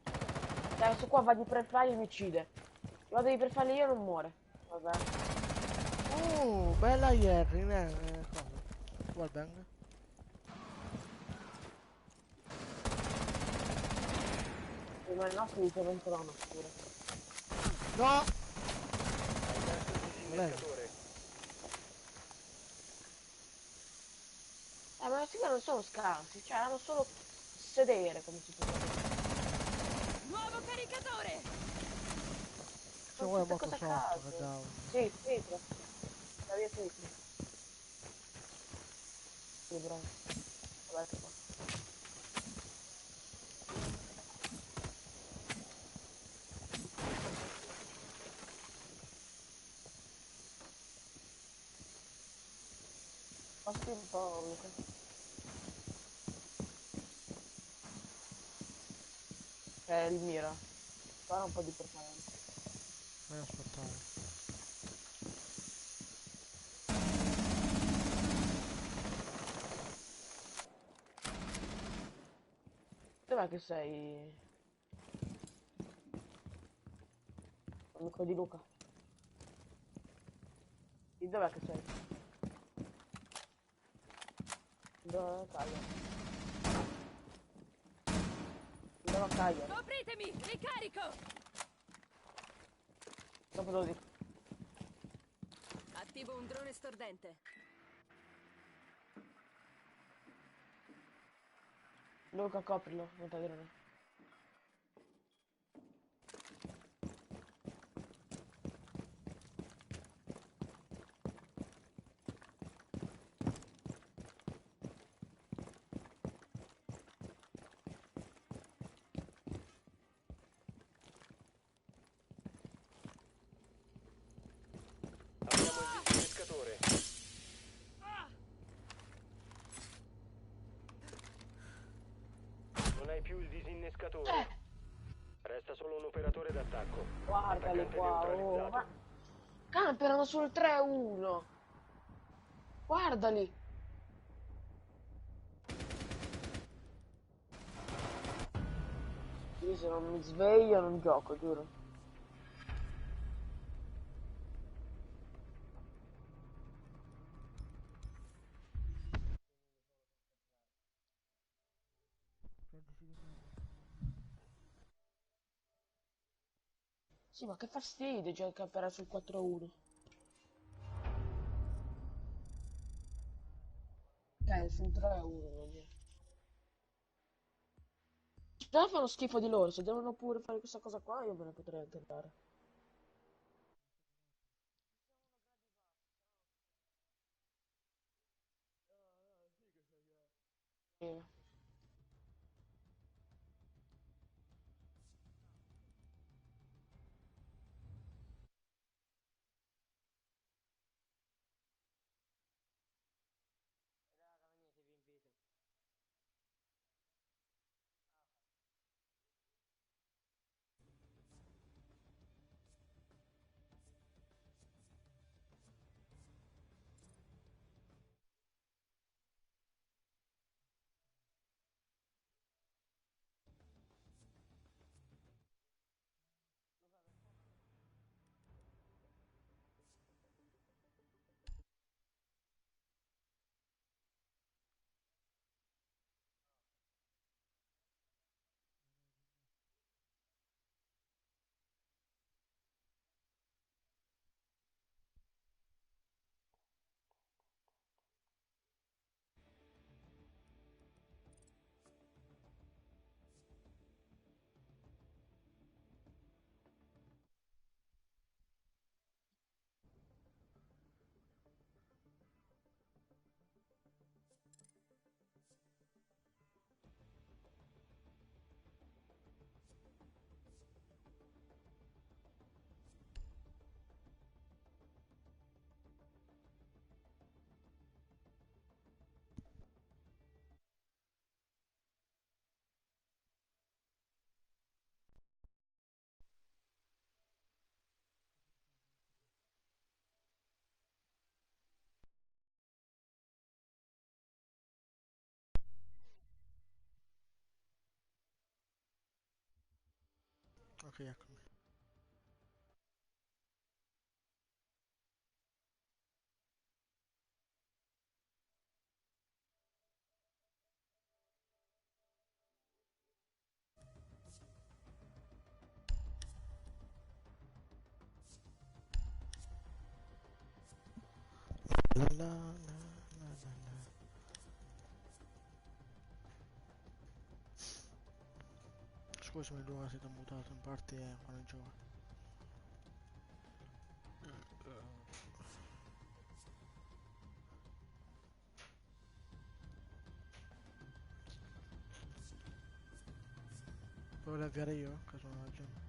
Dai, questo qua va di prefire e mi uccide. Vado di prefire io non muore. Vabbè. Bella Jerry, cosa? Wallbang. Ma il nostro dice ventono pure. No! Disinnescatore. Ma questi qua non sono scarsi, cioè hanno solo sedere, come si può dire. Nuovo caricatore! Se vuoi molto cosa sotto, caso. che down. Sì, sinistra. La via sinistra. Sì, bravo. Vabbè, che qua. Passi un po', Luca. Il mira. Fare un po' di preparamento. Aspettare. Dov'è che sei? amico di Luca. E dov'è che sei? Dove Cagliari? Dove Cagliari? Copritemi! Ricarico! Dopo te lo dico. Attivo un drone stordente. Luca, coprilo, montagrone. Abbiamo il disinnescatore. Non hai più il disinnescatore. Resta solo un operatore d'attacco. Guardali Attaccante qua, oh, neutralizzato. ma... Camperano sul 3-1. Guardali. Io se non mi sveglio non gioco, giuro. Sì, ma che fastidio giocare sul 4-1. Sul 3-1, non è. Già fanno schifo di loro, se devono pure fare questa cosa qua io me ne potrei anche andare. Sì. Ok, eccomi. La la la la la la. Scusami Luca se ti ho mutato, in parte quando gioco. Provo ad avviare io, caso non aggiungo.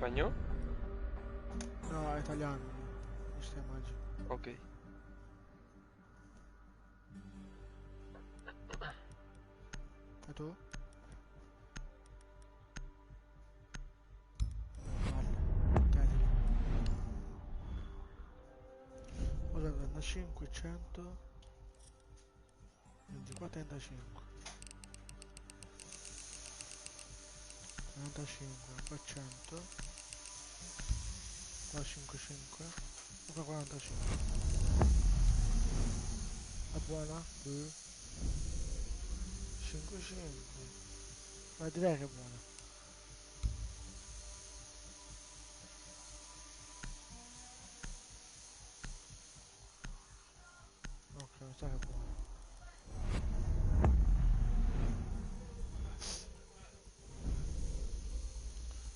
Spagnolo? No, è italiano. Mi stai immagino. Ok. E tu? Vale, 35, 100, 24, 35, 45, qua 100, qua 55, qua 45. È buona? 5, 5. Ma direi che è buona. Ok, mi sa che è buona.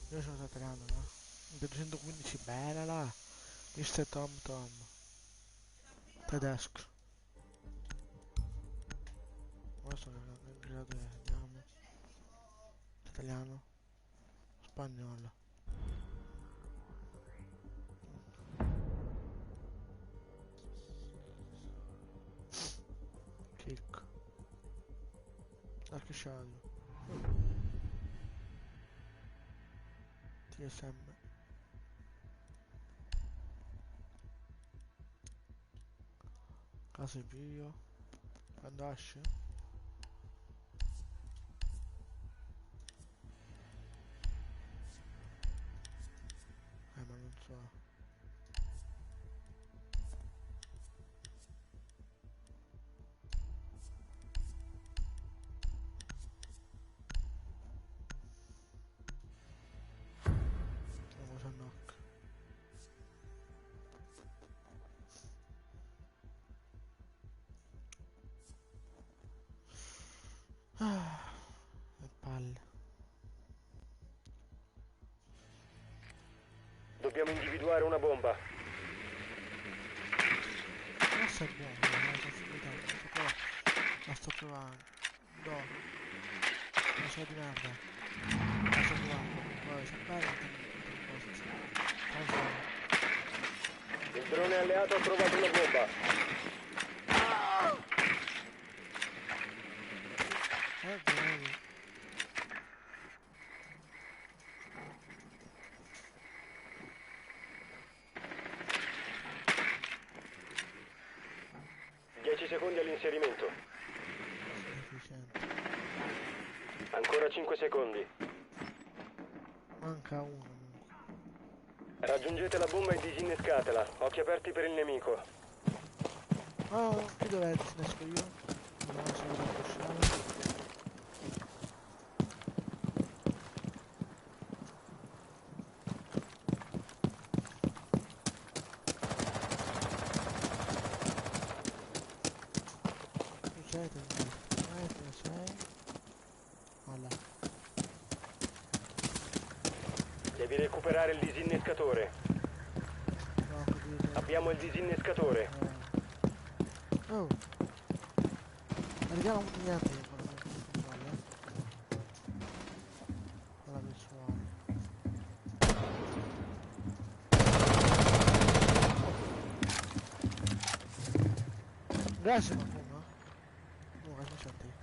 Io sono stato italiano, no? 215, bella là. Mr. Tom Tom. Tedesco. Ora sto nel grado di andiamo. Italiano. Spagnolo. Kick. Dark Shadow. TSM. Casa video. Bandash. Ma non so. Cosa knock. Ah, che palle. Dobbiamo individuare una bomba. Questa è buona, la sto provando. No. Non so di merda. La sto provando. Poi sapere Il drone alleato ha trovato una bomba. Vedi. 10 secondi all'inserimento. Ancora 5 secondi. Manca uno. Raggiungete la bomba e disinnescatela. Occhi aperti per il nemico. Oh, qui dov'è? Disinnesco io? Non so dove pushare. Devi recuperare il disinnescatore. Abbiamo il disinnescatore. Oh. Arriviamo a niente con la visuale. Con la visuale. Grazie qualcuno. Oh, che mi senti?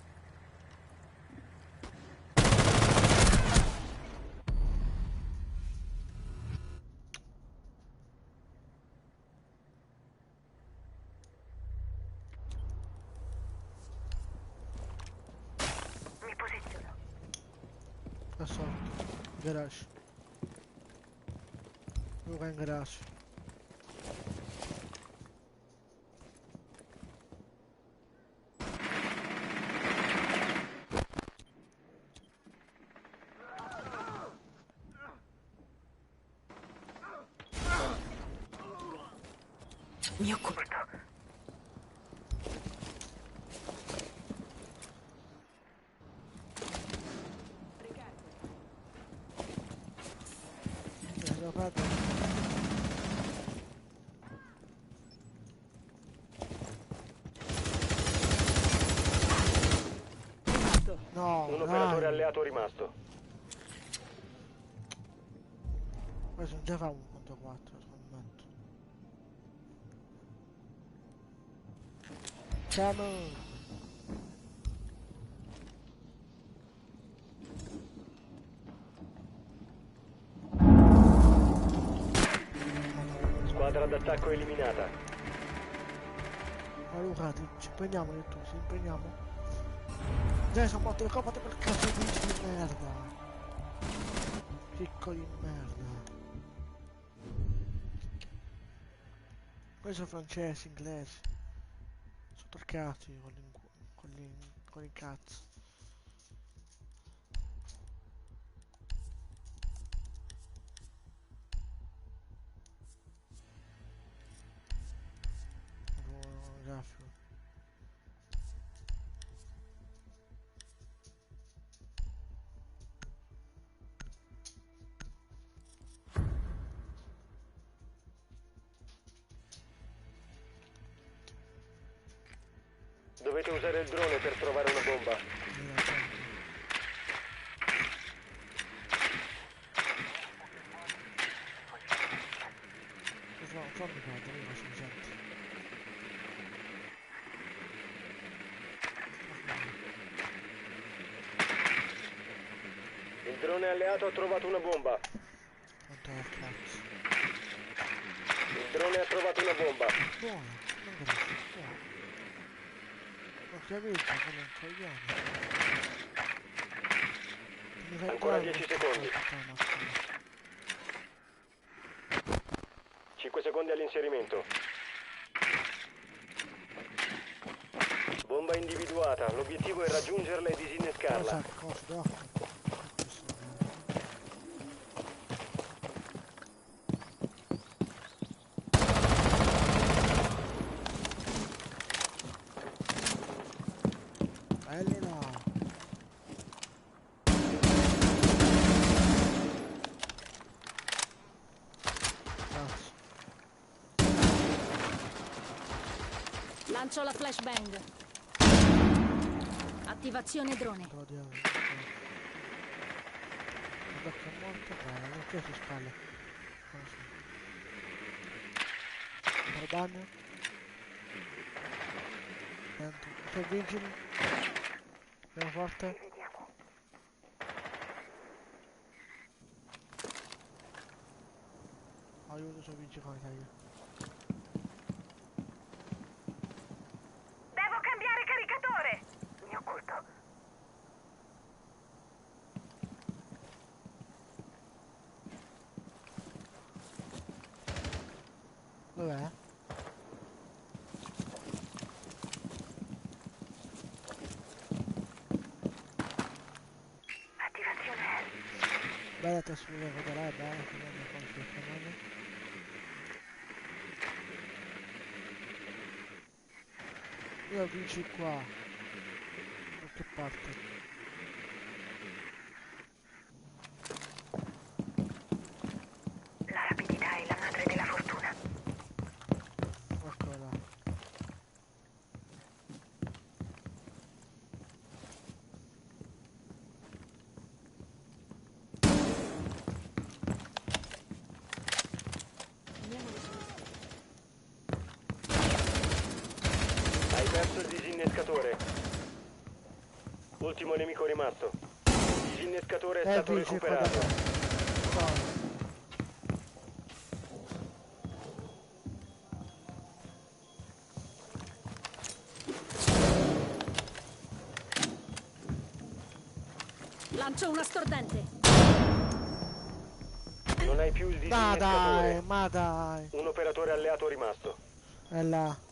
Assolto. Garage. Luca in garage. Mi occupo. No, un operatore alleato rimasto. Questo non già fa 1.4, scommetto. Siamo... Squadra d'attacco eliminata. Ma Luca, ci impegniamo io e tu, ci impegniamo. Già sono morto le coppate per cazzo di merda. Piccoli di merda. Questi sono francesi, inglesi. Sono toccati con i cazzo. Grafico. Dovete usare il drone per trovare una bomba. Fammi guardare, io faccio senti. Il drone alleato ha trovato una bomba. Quanto è cazzo? Il drone ha trovato una bomba. Buono, non grazie, buono. Ho capito, come un coglione. Mi fai Ancora cuore 10 questo secondi. puttana, scusa. 5 secondi all'inserimento. Bomba individuata. L'obiettivo è raggiungerla e disinnescarla. Cosa, cosa, d'occhio. Belli là. Cazzo. Lancio la flashbang. Attivazione drone. Te lo dico. L'occhio è morto, bene, non che si spalle. Per bagno. Sento. Sei vigili. Andiamo forte. Aiuto, sono vigili con io. Devo cambiare caricatore! Mi occulto. Dov'è? Attivazione. Bella testura, vedrai, è bella, che non mi conosco il fenomeno. Io vinci qua. Da che parte? La rapidità è la madre della fortuna. Eccola là. Hai perso il disinnescatore. Ultimo nemico rimasto. Il disinnescatore è stato vinci qua da recuperato. me. Ciao. Lancio una stordente. Non hai più il Ma dai, disinnescatore. ma dai. Un operatore alleato rimasto. È là.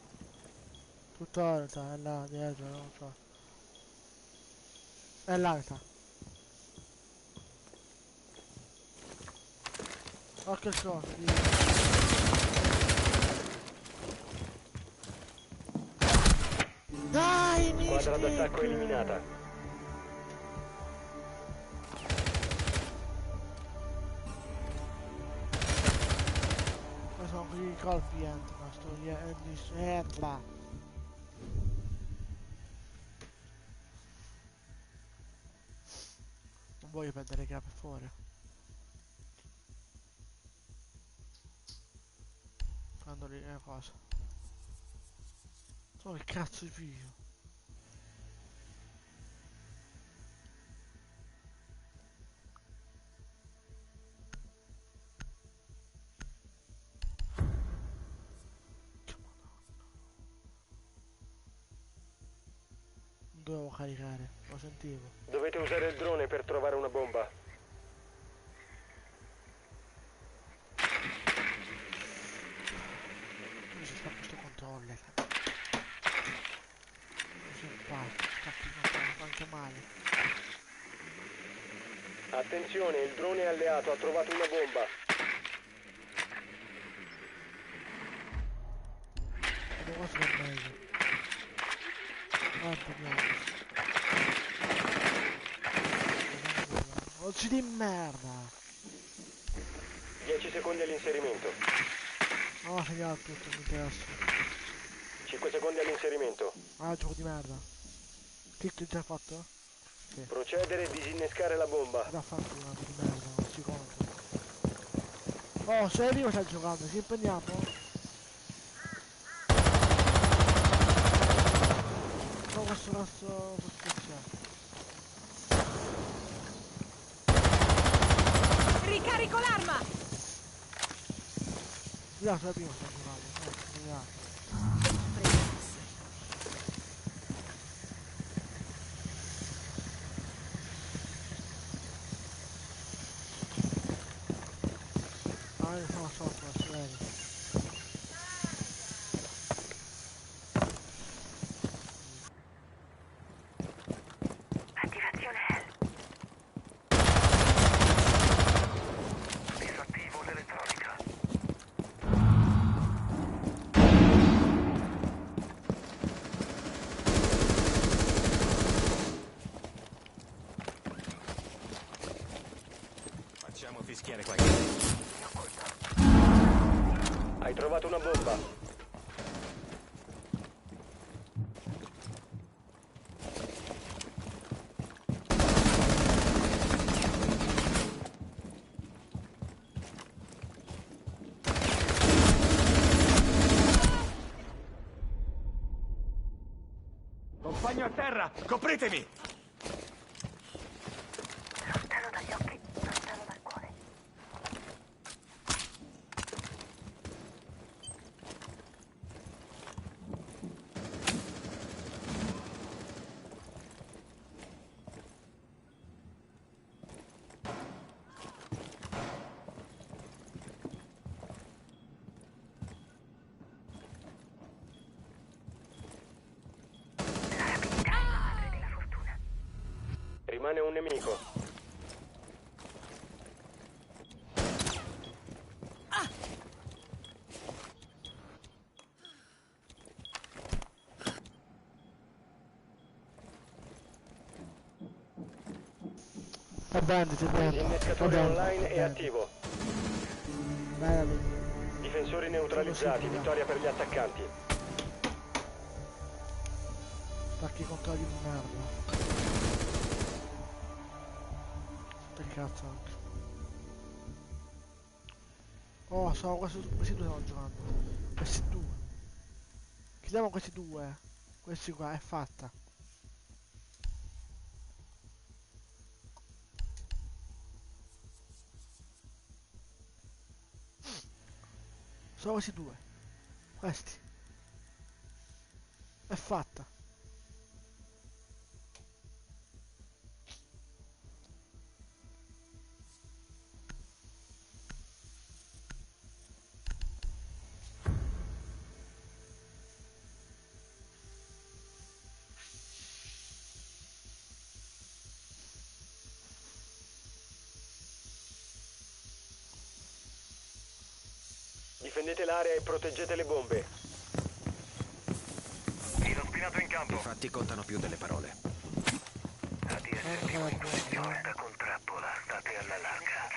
Tutt'ora sta, è là, dietro, non so. È là che sta. Oh che cosa, dai, mi Squadra d'attacco eliminata. Ma sono così colpi entro, ma sto di là. Non voglio perdere capo fuori. Quando lì è cosa. So che cazzo di figlio. Non dovevo caricare, lo sentivo. Dovete usare il drone per trovare una bomba. Come si fa questo controller? Così parte, scappi il controller, fa anche male. Attenzione, il drone alleato ha trovato una bomba. Vedo quasi per meglio. Guarda, vediamo. Oggi di merda! 10 secondi all'inserimento. No, segnala tutto, mi interessa. 5 secondi all'inserimento. Ah, gioco di merda. Tic già fatto? Sì. Procedere e disinnescare la bomba. Già fatto una di merda, non si conta. Oh, serio stai giocando? Ci impegniamo? No, questo cazzo scherziamo. Ricarico l'arma! Scusa, la prima sto giocando. Scusa. Ah, io sono sopra, si vede. Attivazione Hell. Disattivo l'elettronica. Facciamo fischiare qualche... Hai trovato una bomba. Compagno a terra, copritemi! Lontano dagli occhi, lontano dal cuore. La rapidità è la madre della fortuna. Rimane un nemico. È bandito, è bandito. L'innescatore online è attivo. Bello. Difensori neutralizzati. Vittoria per gli attaccanti. Attacchi controlli di merda. Per cazzo anche. Oh, sono questi due stanno giocando. Questi due. Chiudiamo questi due. Questi qua, è fatta. Sono questi due. Questi. È fatta. Difendete l'area e proteggete le bombe. Filo spinato in campo. I fatti contano più delle parole. ADS in posizione da contrappola. State alla larga.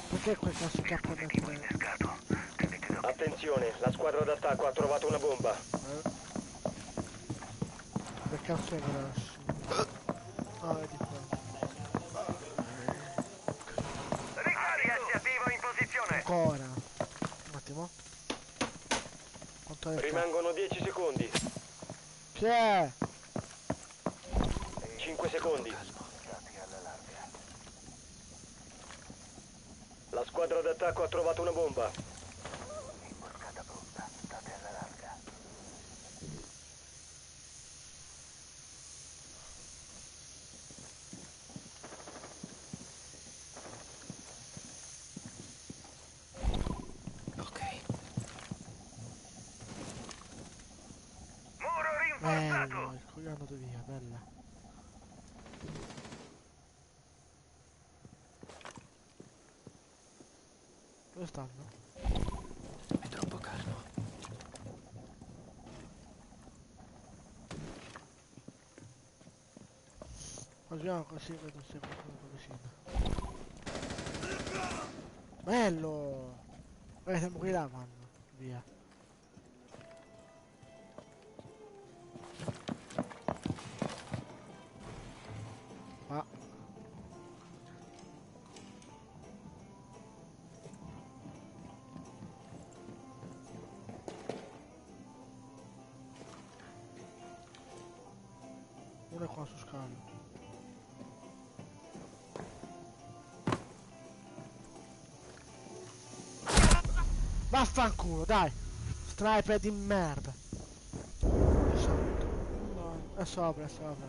Perché quel cazzo che ha Dispositivo innescato. Tenete d'occhio. Attenzione, la squadra d'attacco ha trovato una bomba. Che cazzo è grasso? Ah, vedi qua. ADS attivo in posizione. ancora. Un attimo. Quanto è? Rimangono 10 secondi. Chi è? 5 secondi. La squadra d'attacco ha trovato una bomba. Ok. Muro rinforzato. Bello, il coglione è andato via, bella. Dove stanno? È troppo calmo. Facciamo così, vedo se qualcuno vicino. Bello! Siamo qui là, vanno. Via. Ah. Uno è qua su scala. Vaffanculo, dai! Sniper di merda! È sotto. No, è sopra, è sopra.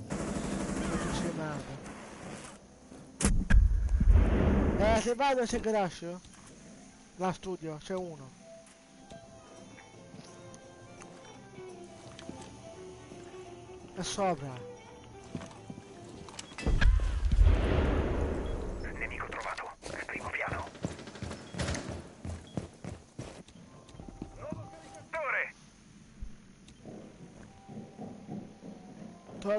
Non si merda. Se vai dove c'è il garage? Là studio, c'è uno. È sopra. Nemico trovato. Primo piano. Torre.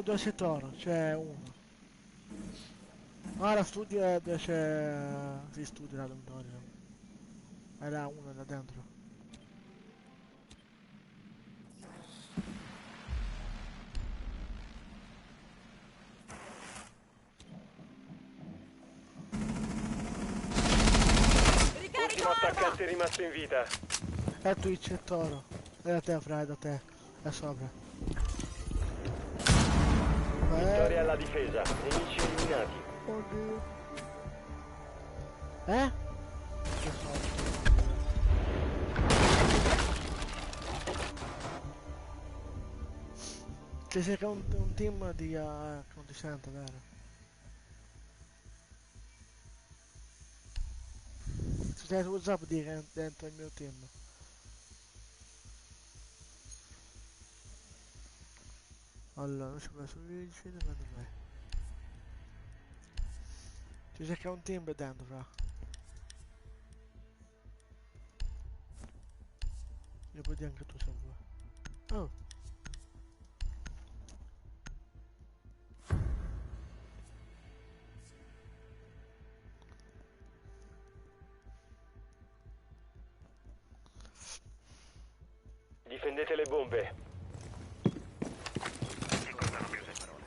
Dove c'è Toro? C'è uno. Ah, la studio è dove c'è... Si studia la dormitorio. È là uno, là dentro. Ultimo attaccante rimasto in vita. È Twitch, è Toro. È da te, Fra, è da te. È sopra. Vittoria alla difesa. Nemici eliminati. Oddio. Che so. Ci sei che un team di... che non ti sente, vero? Ci sei su WhatsApp di che è dentro il mio team. Allora, non si può su vicino, ma dov'è? Ci sei che un team dentro, fra. Io puoi dire anche tu se vuoi. Oh. Difendete le bombe. Ci contano più le parole.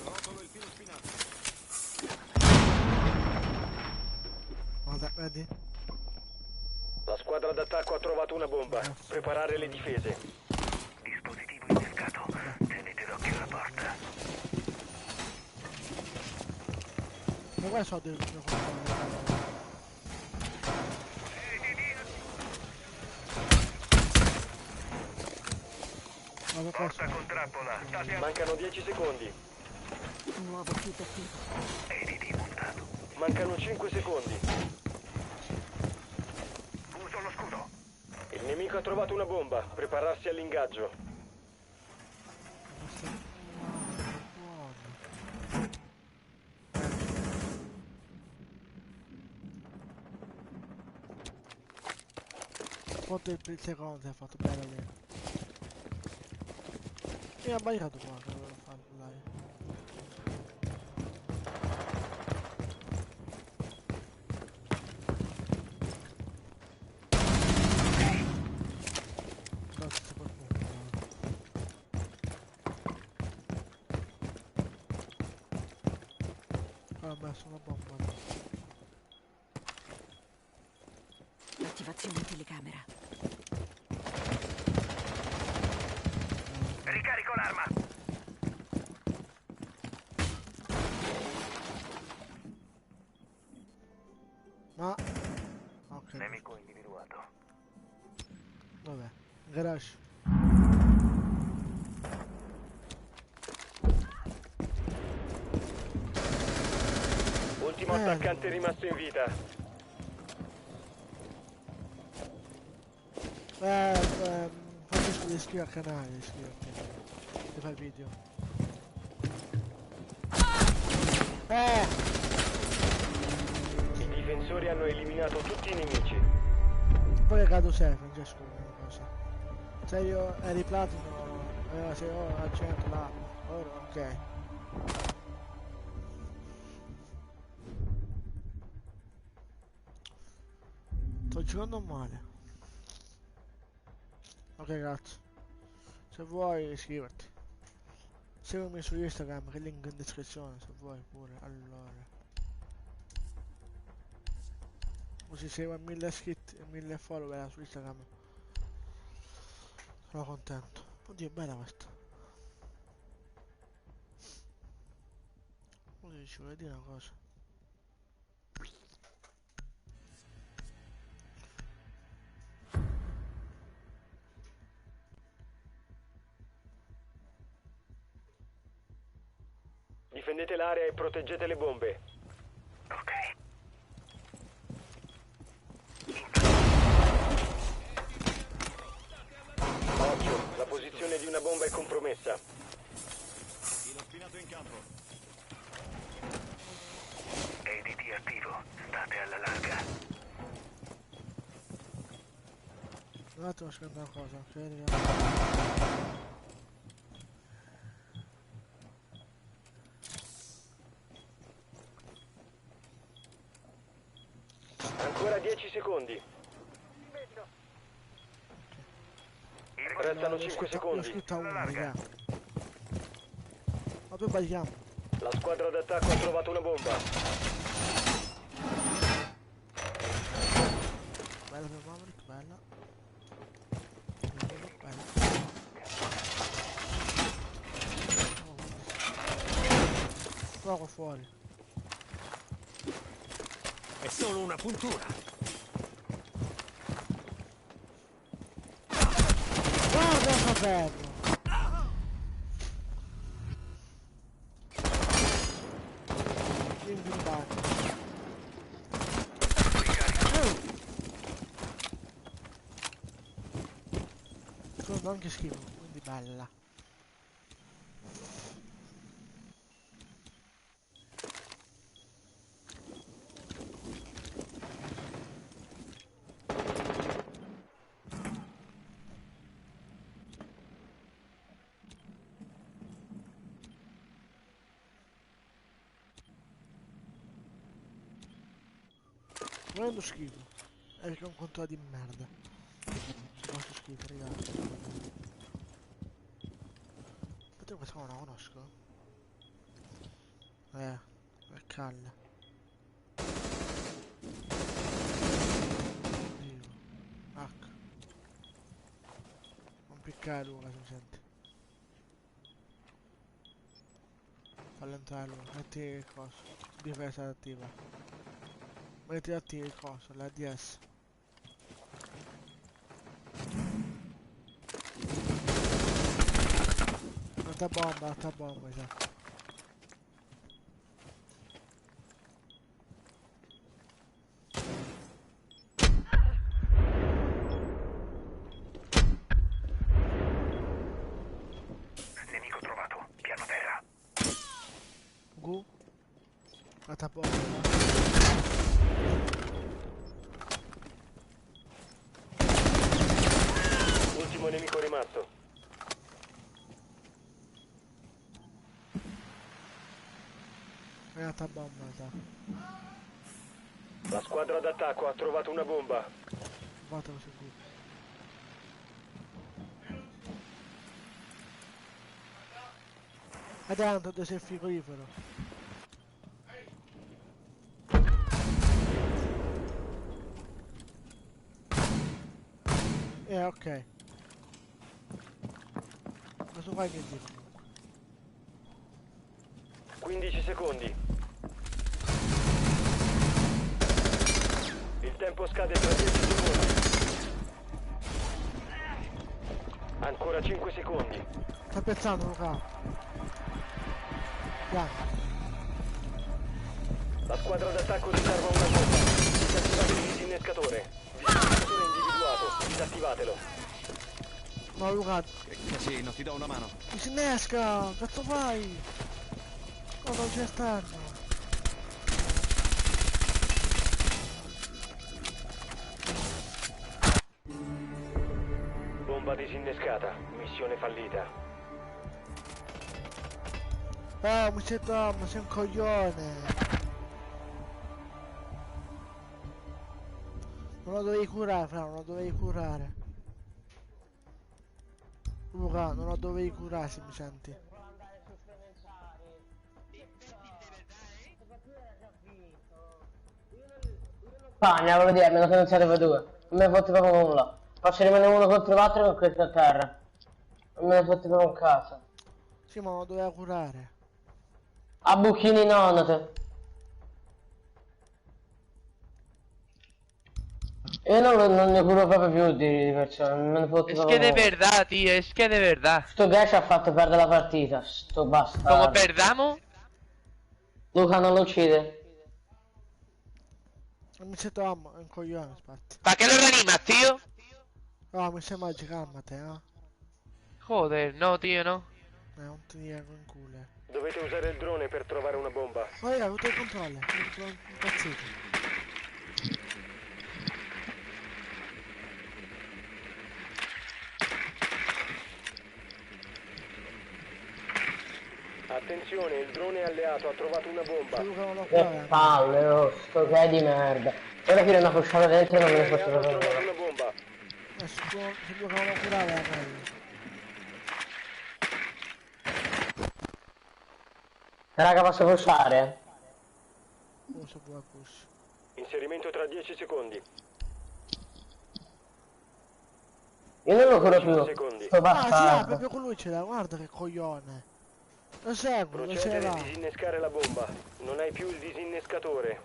Rotolo il filo spinato. Guarda, vedi? La squadra d'attacco ha trovato una bomba. Preparare le difese. Dispositivo innescato. Tenete d'occhio alla porta. Ma qua so del mio compagno. Guarda qua Porta con trappola. State a... Mancano 10 secondi. Nuovo kit qui. Editi montato. Mancano 5 secondi. Uso lo scudo. Il nemico ha trovato una bomba. Prepararsi all'ingaggio. Quanto il secondo ha fatto bene lì. Mi ha sbagliato qua che dovevo farlo, dai. Grazie qualcuno. Ha messo una bomba. No. Attivazione telecamera. Ricarico l'arma. Ma... Ok. Nemico individuato. Vabbè. Garage. Ultimo attaccante rimasto in vita. Fammi iscriverti al canale, iscriverti. Ti fai il video. I difensori hanno eliminato tutti i nemici. Poi è cado safe, non c'è scusa una cosa. Se io eri platino, se io accento là, ora ok. Sto giocando male. Ok, grazie. Se vuoi iscriverti. Seguimi su Instagram, che link in descrizione se vuoi pure. Allora. Così segui a 1000 iscritti e 1000 follower su Instagram. Sono contento. Oddio, è bella questa. Oddio, ci voglio dire una cosa. Difendete l'area e proteggete le bombe. Ok. Occhio, la posizione di una bomba è compromessa. ADT attivo. State alla larga. Un attimo, scrivo una cosa, ok ragazzi. Ancora 10 secondi. Restano 5 L'ho secondi. scritto a 1, raga. Ma poi sbagliamo. La squadra d'attacco ha trovato una bomba. Bella per Maverick, bella. Bella. Fuoco fuori. È solo una puntura. Guarda saperlo! Quindi in bagno. Sono anche schifo, quindi bella. Non è uno schifo, è perché è un controllo di merda. Se faccio schifo, ragazzi. Aspetta, questa qua non la conosco. È Calle. Dio. H. Non piccare Luca, se mi senti. Fallo entrare Luca, metti il coso. Difesa attiva. Metti attivo il coso, la DS. Altra bomba, esatto. Nemico trovato. Piano terra. Gu. Altra bomba. Ultimo nemico rimasto. È altra bomba, esatto. La squadra d'attacco ha trovato una bomba. Fatelo su Gu. E tanto, sei il frigorifero. Ok. Questo qua è che dico. 15 secondi. Il tempo scade tra 10 secondi. Ancora 5 secondi. Sta pensando Luca. Piano. La squadra d'attacco riserva una bomba. Disattivate il disinnescatore. Disinnescatore individuato. Disattivatelo. No Luca, Che casino, ti do una mano. ti si innesca! Cazzo fai? No, non c'è esterno. Bomba disinnescata. Missione fallita. Mi sei Tom, sei un coglione. Non lo dovevi curare, Fra, non lo dovevi curare. Luca, non lo dovevi curare se mi senti. Spagna, volevo dire, almeno che non siete voi due. Non me ne fotte proprio nulla. Faccio rimanere uno contro l'altro con questo a terra. Non me ne fotte proprio un cazzo. Sì, ma non lo doveva curare. A buchini non te. Non ne curo proprio più di perciò, non me ne fotte Es proprio que de nulla. verdad, tío, es que de verdad. Sto Gash ha fatto perdere la partita, sto bastardo. Como perdamos, Luca non lo uccide. Mi sei Tom, è un coglione, aspetta. ¿para qué lo reanimas, tío? No, mi sembra calmate, eh. Joder, no, tío, no. Non ti dire in culo. Dovete usare il drone per trovare una bomba. Ma io ho avuto il controllo, sono impazzito. Attenzione, il drone alleato ha trovato una bomba. Luca non lo Che curare. palle, oh, sto che di merda. Ora fine una pushata dentro e non me ne fotte Alleato ha proprio trovato nulla. una bomba. Se Luca non lo curare è meglio. Raga, posso pushare? Uso pure push. Inserimento tra 10 secondi. Io non lo curo 5 più. secondi. Sto Ah, sì, ah, bastardo. proprio con lui ce l'ha, guarda che coglione. Lo seguo, lo ce Procedere l'ha. a disinnescare la bomba. Non hai più il disinnescatore.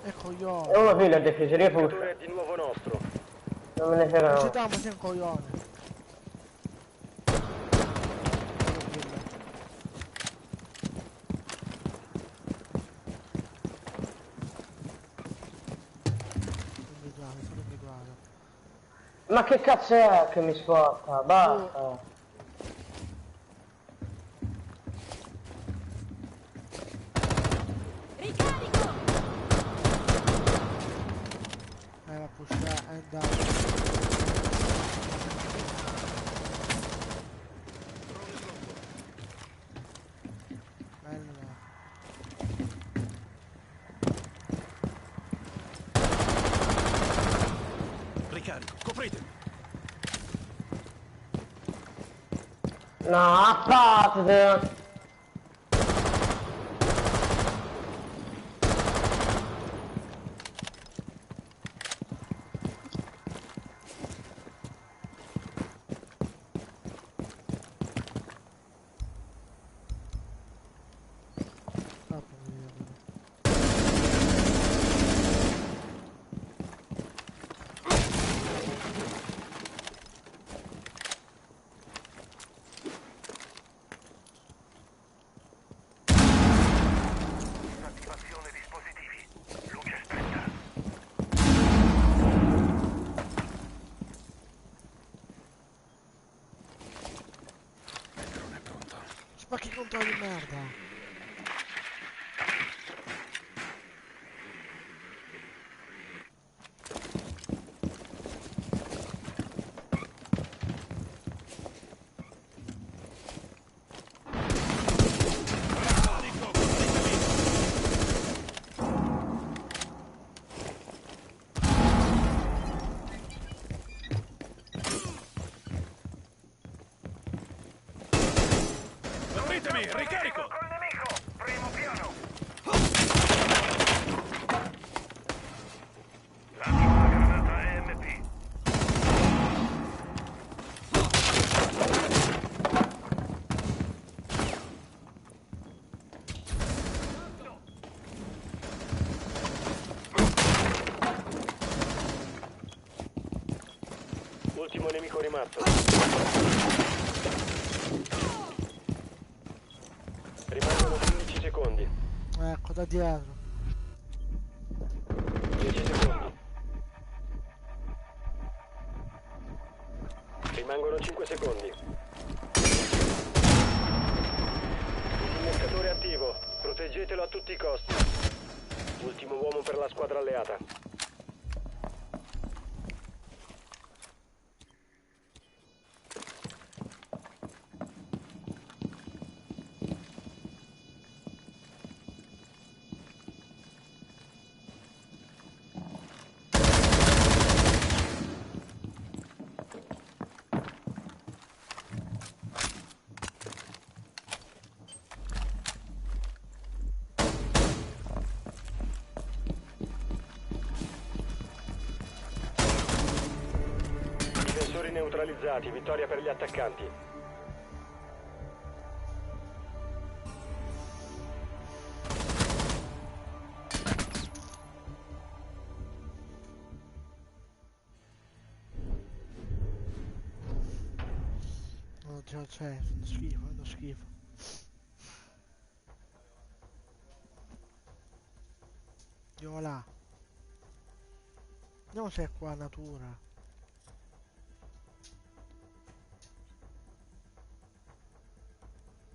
È E coglione. uno figlio il difficile, io Il push. disinnescatore è di nuovo nostro. Non me ne frega Mi sei no. Tom, sei un coglione. Individuale, solo individuale. Ma che cazzo è che mi spotta? Basta. La pushare e andare. Bella. Ricarico, copritemi. No, a parte. Troppo meglio. Disattivazione dispositivi. Luce spenta. Non è pronto. Spacchi contro di merda. Copritemi, ricarico. Contro il nemico. Ultimo nemico rimasto. Rimangono 15 secondi. Ecco, da dietro. 10 secondi. Rimangono 5 secondi. Disinnescatore attivo. Proteggetelo a tutti i costi. Ultimo uomo per la squadra alleata. Difensori neutralizzati, vittoria per gli attaccanti. No, già c'è, fanno schifo, fanno schifo. Andiamo là. Vediamo se è qua natura.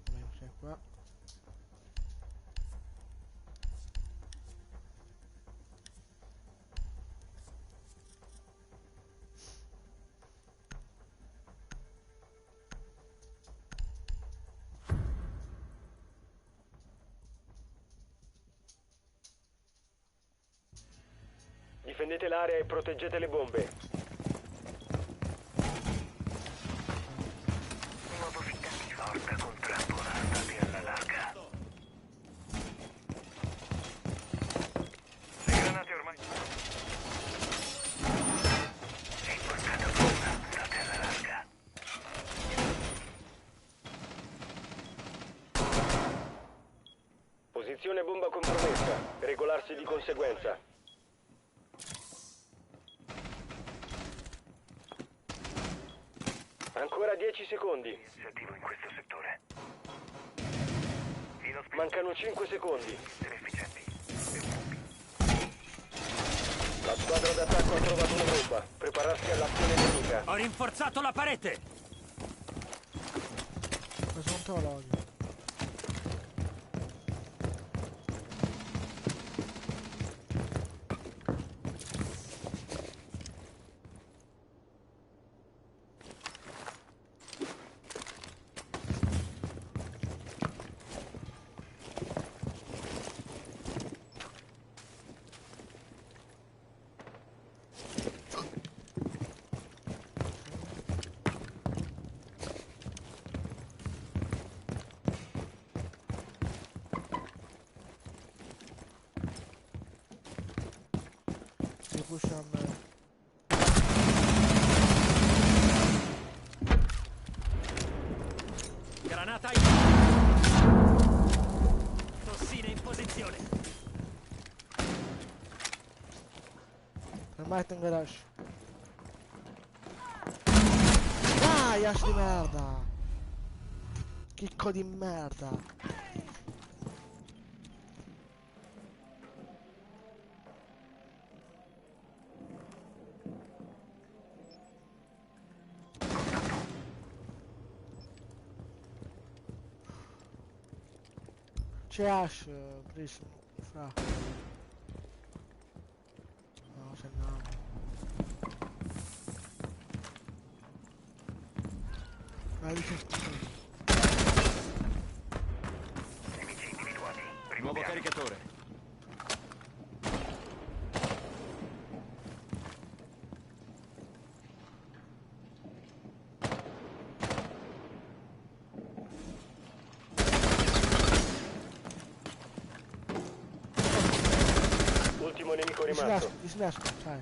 Vediamo se è qua. Difendete l'area e proteggete le bombe. Nuovo fittati. Forza con trappola, andate alla larga. Le granate ormai. È impostato bomba, andate alla larga. Posizione bomba compromessa. Regolarsi di conseguenza. Ancora 10 secondi. Iniziativo in questo settore. Mancano 5 secondi. Essere efficienti. La squadra d'attacco ha trovato una bomba. Prepararsi all'azione nemica. Ho rinforzato la parete! Questo non te lo odio. Si pusha a me. Granata in... Tossine in posizione. Fermate in garage. Dai, Ash di merda! Chicco di merda! C'è Ash, Prism, fra. No, se no. Vai, dice. Nemici individuati. Primo Nuovo piano. caricatore. Ultimo nemico rimasto. Disnasco, sai.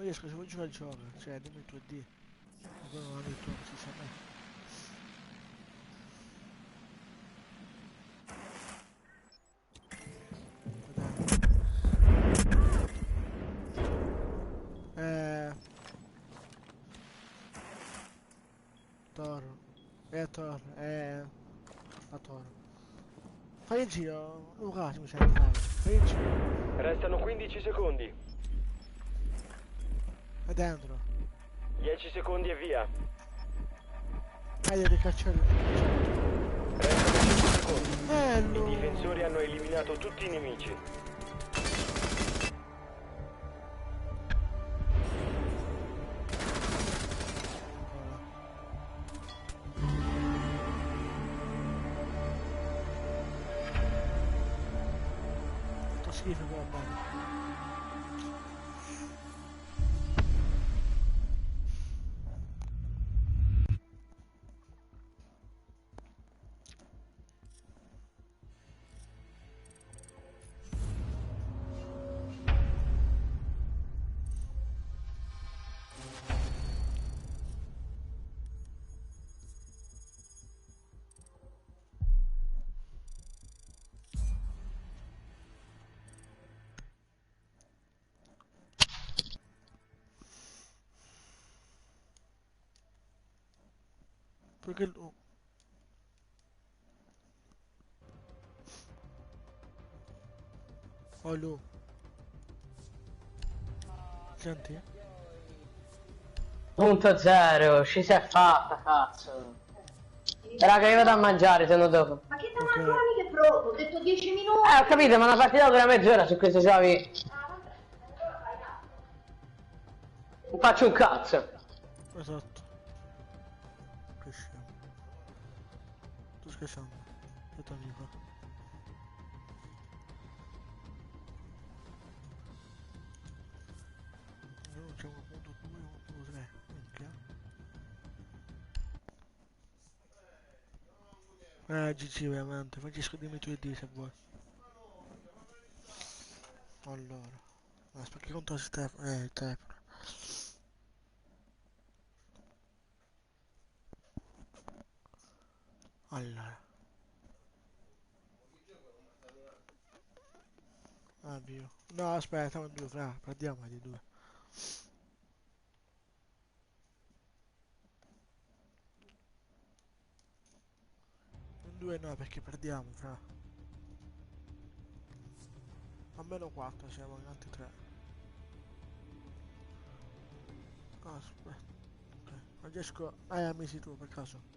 riesco, se vuoi giocare gioca, cioè dimmi il tuo D. Ma poi non ho detto così sa me. Toro. Toro, la Toro. Fai il giro, Luca, mi senti, dai. Fai il giro. Restano 15 secondi. È dentro. 10 secondi e via. Che cacciare. Restano 5 secondi. Bello! I difensori hanno eliminato tutti i nemici. Fatto schifo però bello. Perché lui... Oh lui. Senti? Punto zero, ci si è fatta, cazzo. Raga, io vado a mangiare, se no dopo. Ma che da mangiare che pronto? Ho detto 10 minuti. Ho capito, ma una partita dura mezz'ora su questi giochi. Non faccio un cazzo. Esatto. Che scemo. Sto scherzando. Aspetta amico. Noi c'è 1.2, 1.3. Minchia. GG veramente. Francesco dimmi tu e di se vuoi. Allora. Aspetta che conto Stefano. Il telefono. Allora. Avvio. No, aspetta, siamo in due, fra. Perdiamo di due. In due no, perché perdiamo, fra. Almeno 4 siamo in altri 3. Aspetta. Ok. Francesco, hai amici tu per caso?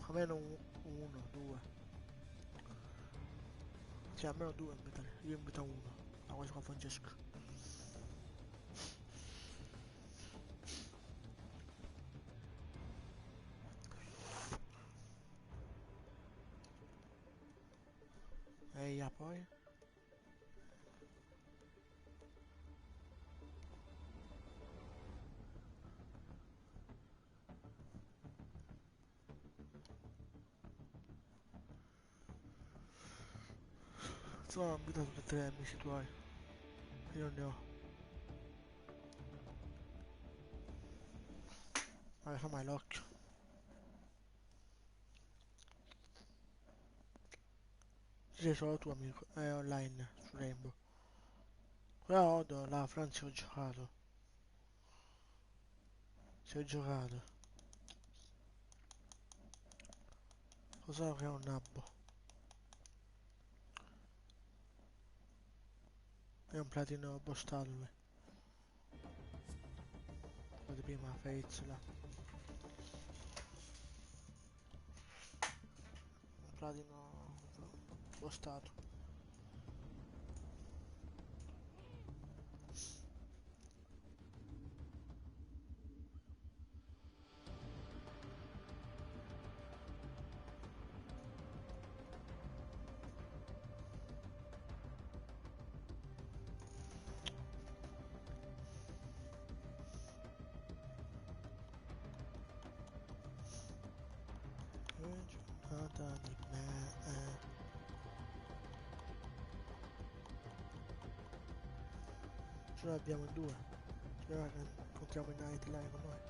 Almeno uno, due. Sì, almeno due invitare. Io invito uno. La cosa con Francesco. E ja poi? Sono invitato tutti e tre amici tuoi. Io ne ho. Vabbè, fammi l'occhio. Sì, sei solo tuo amico. È online, su Rainbow. Quella Odo, la Francia ho giocato. Ci ho giocato. Cosa che è un nabbo? È un platino postato lui. Quello di prima, Fates là. Un platino postato. Giornata di me. Ce l'abbiamo in due. Cioè, incontriamo i Knight là con noi.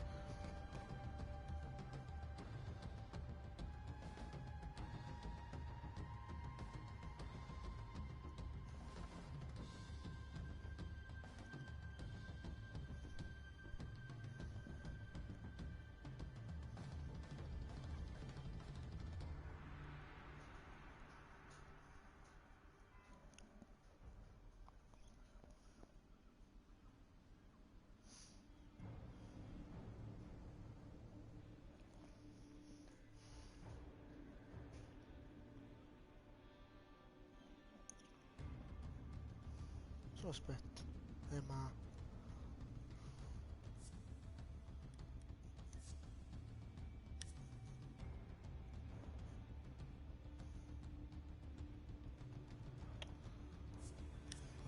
Solo aspetta. Ma...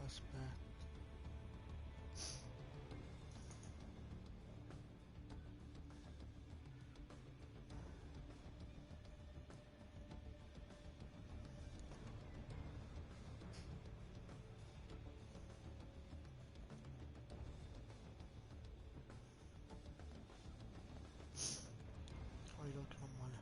Aspetta. Ho gli occhi non male.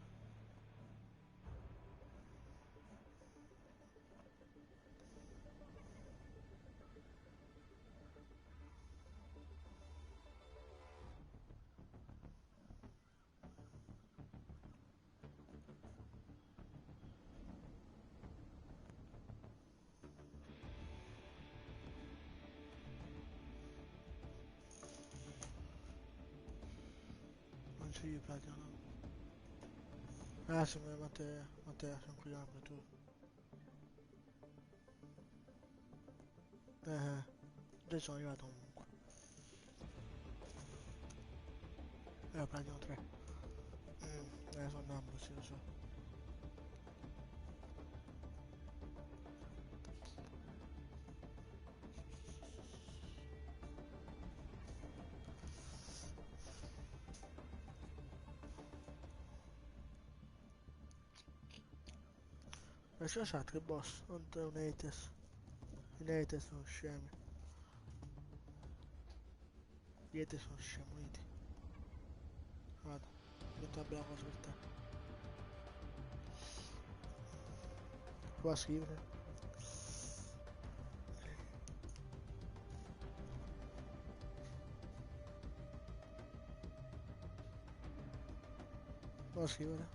Non c'è io platino, no? Sì, Matteo, sono qui apri tu. Già sono arrivato comunque. Platino 3. Sono nambolo, sì, lo so. Lascia chat che boss, non è un haters. I haters sono scemi. Gli haters sono scemuniti. Vado, metto la bella cosa per te. Qua scrivere. Qua scrivere.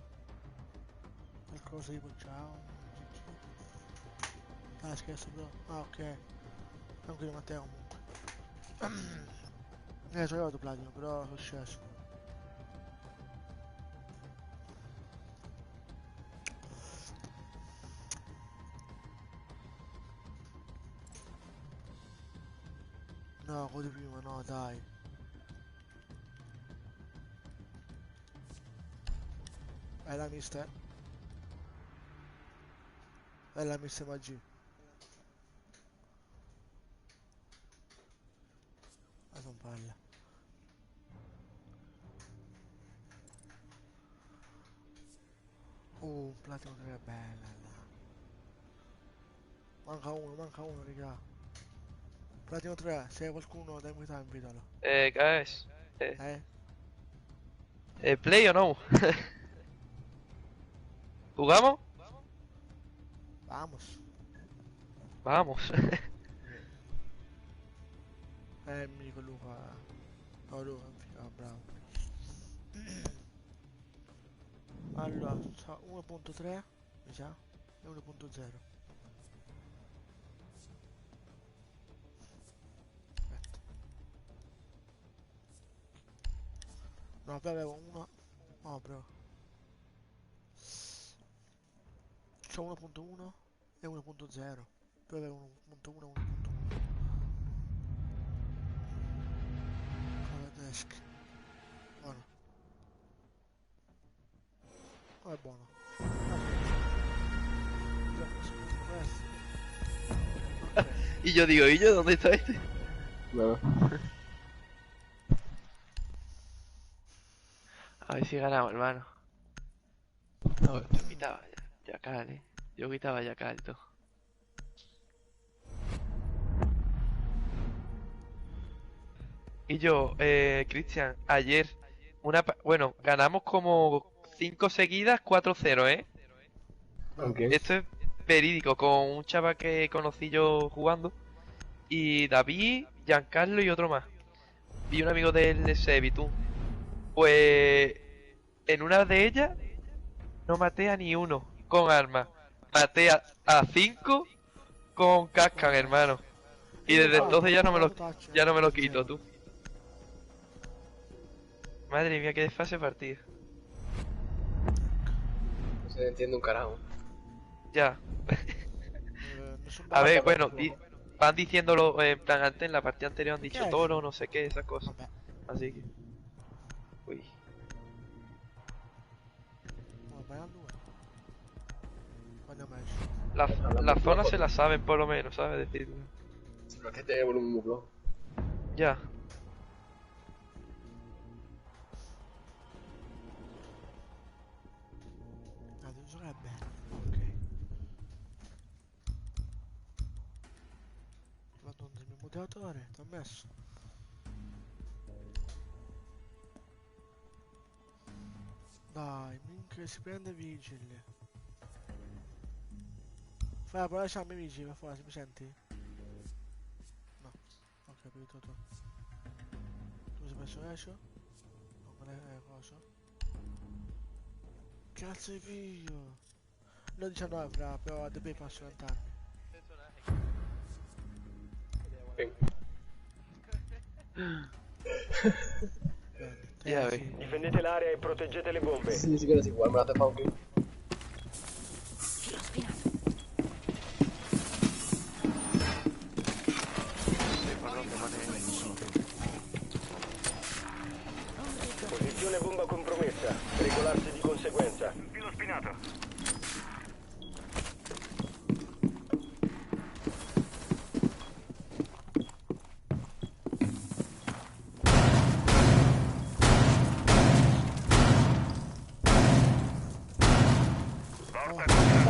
Qualcosa tipo ciao. Ah, scherzo bro. Ah, ok. Tranquillo Matteo comunque. Sono arrivato platino, però sono sceso. No, quello di prima, no, dai. Bella mister. Bella mister Maggi. Ma non parla. Platino 3 è bella là. Manca uno, raga. Platino 3, se hai qualcuno da invitare, invitalo. Guys. ¿Play o no? ¿Jugamos? Vamos. Vamos. Mi dico Luca. No, Luca, bravo. Allora, 1.3, mi sa, e 1.0. Aspetta. No, poi avevo uno. Oh, bro. C'ho 1.1 e 1.0. Poi avevo 1.1 e 1.1. Cover desk. Buono. Oh, è buono. Y yo digo, ¿y yo dónde está este? Claro. A ver si ganamos, hermano. No, yo quitaba ya acá, Yo quitaba ya acá y todo. Y yo, Cristian, ayer, bueno, ganamos como 5 seguidas, 4-0, ¿eh? Okay. Esto es verídico, con un chaval que conocí yo jugando. Y David, Giancarlo y otro más. Y un amigo de él de Sebi, tú. Pues en una de ellas no maté a ni uno con armas. Maté a 5 con cascan, hermano. Y desde entonces ya no me lo quito, tú. Madre mía, qué desfase partida. No se entiende un carajo. Ya. A ver, bueno, van diciéndolo en plan antes, en la partida anterior han dicho toro, no sé qué, esas cosas. Así que... Uy. La zona se la saben por lo menos, ¿sabes? Decir... Pero es que tiene volumen muy flojo. Ya. Moderatore, t'ho messo. Dai, minchia si prende vigile. Fai poi lasciarmi vigile, forse mi senti? No, ho capito tu. Tu sei messo escio? Non me ne cosa? Cazzo di figlio! Non 19 fra, però deve passare 20 anni. Ya ves. Difendete l'area e proteggete le bombe. Sí, ni siquiera es igual, me la hace funky. Posizione bomba compromessa. Regolarsi di conseguenza. Filo spinato.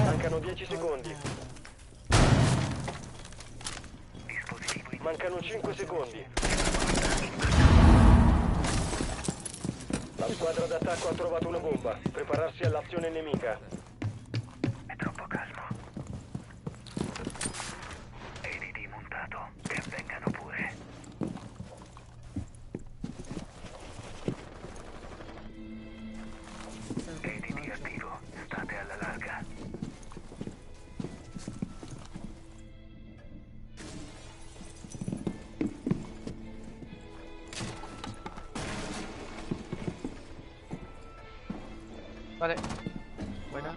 Mancano 10 secondi. Mancano 5 secondi. La squadra d'attacco ha trovato una bomba. Prepararsi all'azione nemica. È troppo calmo. ADD montato. Che vengano pure. ADD attivo. State alla larga. Vale. Buena.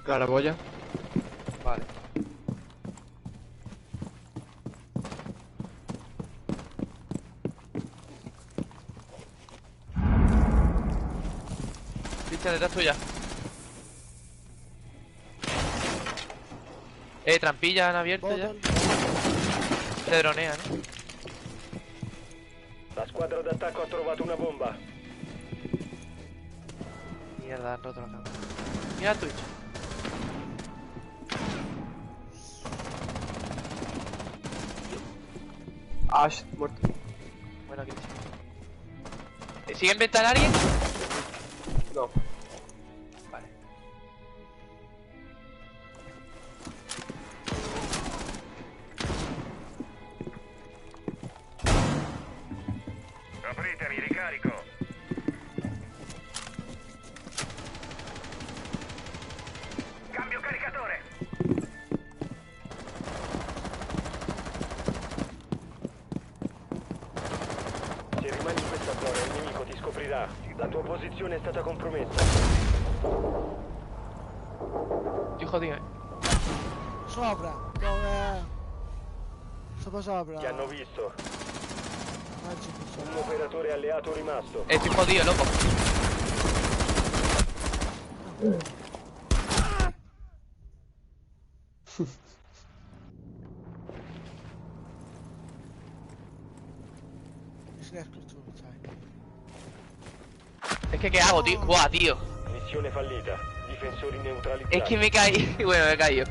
Claraboya. Vale. Cristian, detrás tuya. Trampilla han abierto ya. Se dronean, ¿eh? La squadra d'attacco ha trovato una bomba. Mierda, han roto la cámara. Mira el Twitch. Ash, muerto. Buena, Cristian. ¿Sigue en ventana alguien? No. Vale. Apritemi, ricarico. Cambio caricatore. Se rimani in questa zona il nemico ti scoprirà. La tua posizione è stata compromessa. Hijo de... Sopra! Dove? Sopra. Ti hanno visto. Oggi mi sono... Un operatore alleato rimasto. Estoy jodido, loco. Es que, ¿qué hago, tío? Buah, tío. Missione fallita. Difensori neutralizzati. Es que me caí. Bueno, me caí yo.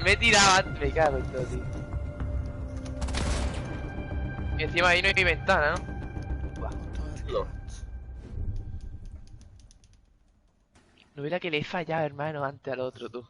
Me tiraba. Me cago en todo, tío. Y encima ahí no hay ventana, ¿no? No. No era que le he fallado, hermano, antes al otro, tú.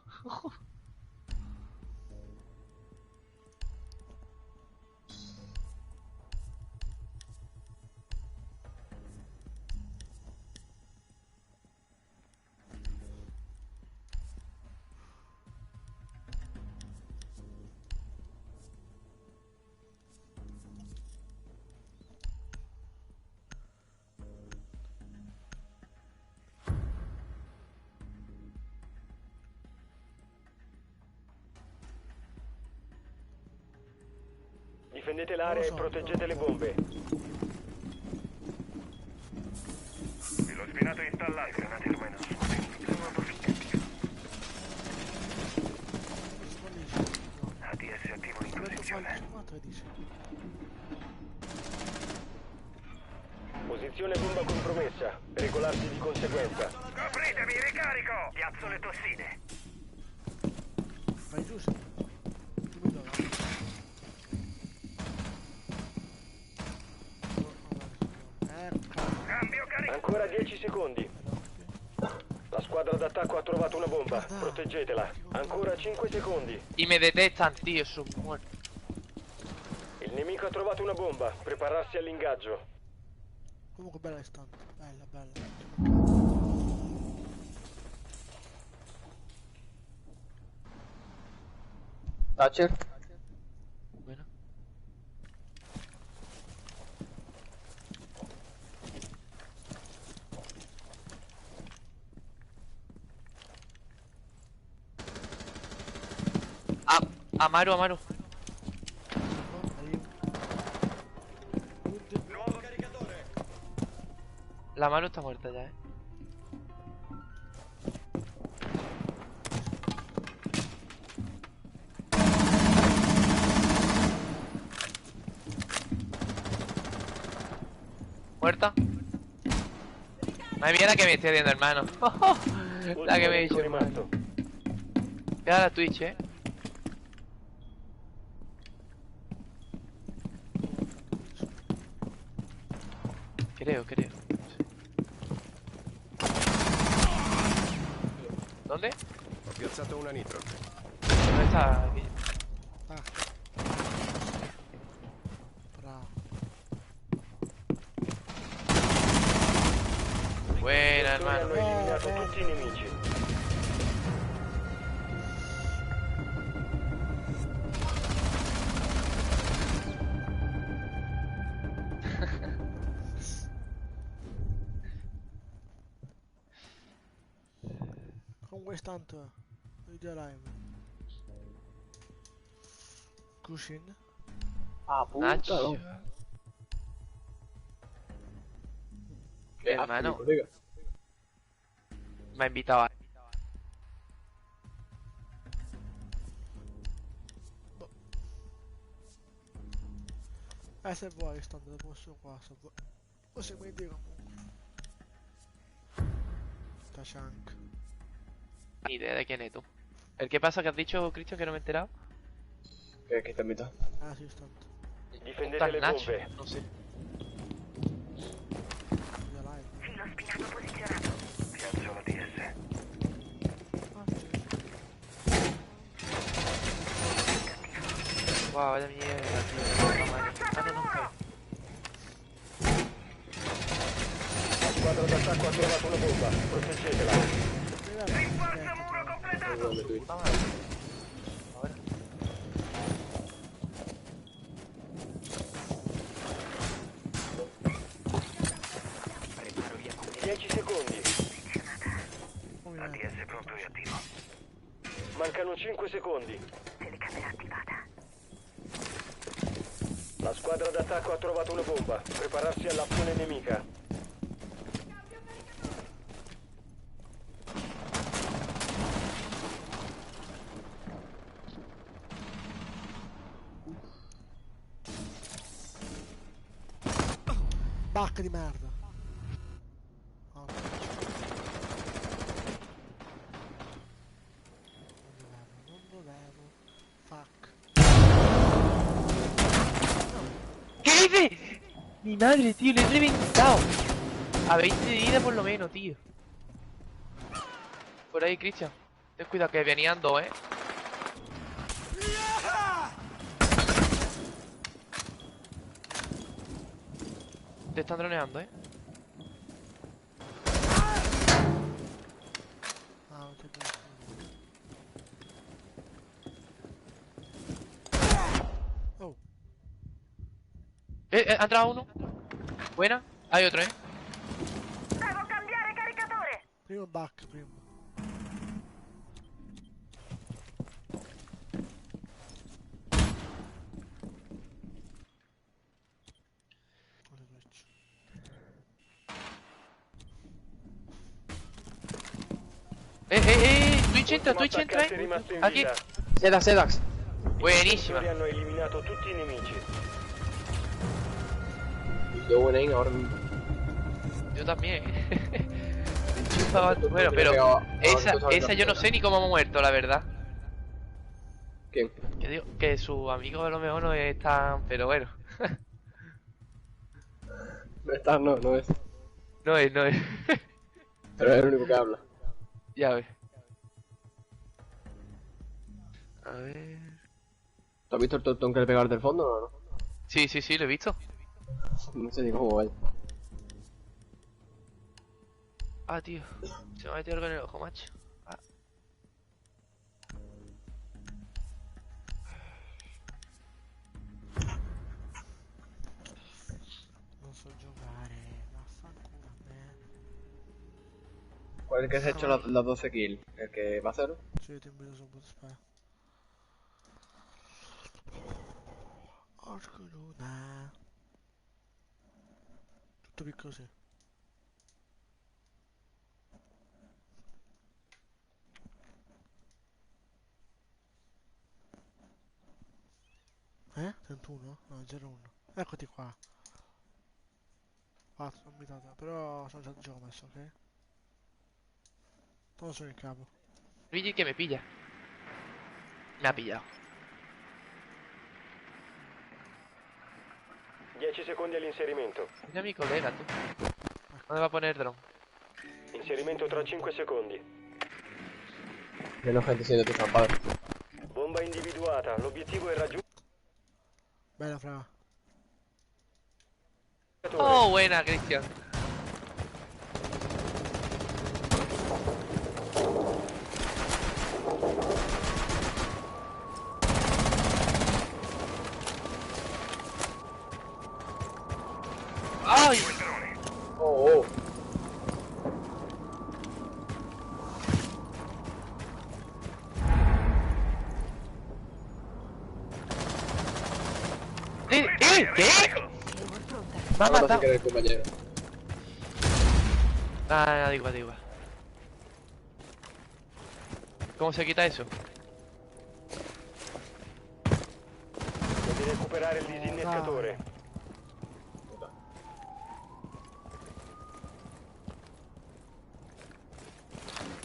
Difendete l'area e proteggete le bombe. Lo spinato installato. Granate almeno. ATS attivo in posizione. Posizione bomba compromessa. Regolarsi di conseguenza. Apritevi, ricarico! Piazzo le tossine. Vai giusto. Ancora 10 secondi. La squadra d'attacco ha trovato una bomba. Proteggetela. Ancora 5 secondi. Y me detectan, tío, sono muerto. Il nemico ha trovato una bomba. Prepararsi all'ingaggio. Comunque bella istante. Bella, bella. Thatcher. Bueno. Amaru, Amaru. Nuovo caricatore. La Amaru está muerta ya, ¿Muerta? Madre mía la que me estoy haciendo, hermano. La que me he dicho, hermano. Queda la Twitch, Creo. ¿Dónde? Ho piazzato una nitro. ¿Dónde está? Aquí. Bravo. Buena, hermano. Hanno eliminato tutti i nemici. Comunque tanto video live. Cushion. Ah, Nach. puta, no. Hermano. Colega. Me ha invitado a... Se vuoi stando da posto qua, se vuoi. O se mi dico comunque. Tashank. Ni idea de quién es tú. ¿El qué pasa que has dicho, Cristian, que no me he enterado? ¿Qué está en mitad? Ah, sì, stanto. Difendete le Nach? bombe. No sé. Video live. Filo spinato posizionato. Piazzo l'ATS. Ah, sì. Wow, vaya mierda, tío. Ah, no. La squadra d'attacco ha trovato una bomba. Proteggetela. Rinforzo muro completato. Puta madre. Ahora. 10 secondi. ATS pronto e attivo. Mancano 5 secondi. Telecamera attivata. La squadra d'attacco ha trovato una bomba. Prepararsi all'azione nemica. Bacca di merda. ¿Qué dices? Mi madre, tío, le he reventado. A 20 de vida por lo menos, tío. Por ahí, Cristian. Ten cuidado que venían dos, Te están droneando, Ah, no te puedo. Oh. Ha entrado uno. Buena. Hay otro, Devo cambiare caricatore. Primo back, primo. Twitch entra, Aquí. Sedax. Buenísima. Hanno eliminato tutti i nemici. Yo buena aim ahora mismo. Yo también. Bueno, pero esa yo no sé ni cómo ha muerto, la verdad. ¿Quién? Que digo, que su amigo a lo mejor no es tan... Pero bueno. No está, no es. No es. Pero es el único que habla. Ya ves. A ver... ¿Tú has visto el tontón que le pegaron del fondo o no? Sí, lo he visto. No sé ni cómo va. Ah, tío. Se me ha metido algo en el ojo, macho. Ah. Non so giocare, vaffanculo a me. ¿Cuál es el que se ha hecho las 12 kills? ¿El que va a cero? Sì, ti invito subito, aspetta. Porca luna. Tutto più così. Eh? 31? No, 01. Eccoti qua. 4, non mi date, però sono già gioco messo, ok? Non sono in capo. Luigi que me pilla. Me ha pillado. 10 secondi all'inserimento. Mira mi colega, tú. ¿Dónde va a poner drone? Inserimento tra 5 secondi. Menos gente siendo tu padre. Bomba individuata. L'obiettivo è raggiungere. Bella, fra. Oh, buena, Cristian. ¡Ay! Oh. ¿Qué? Me ha Ahora matado. sí que eres compañero. Ah, da igual. ¿Cómo se quita eso? Devi recuperare il disinnescatore.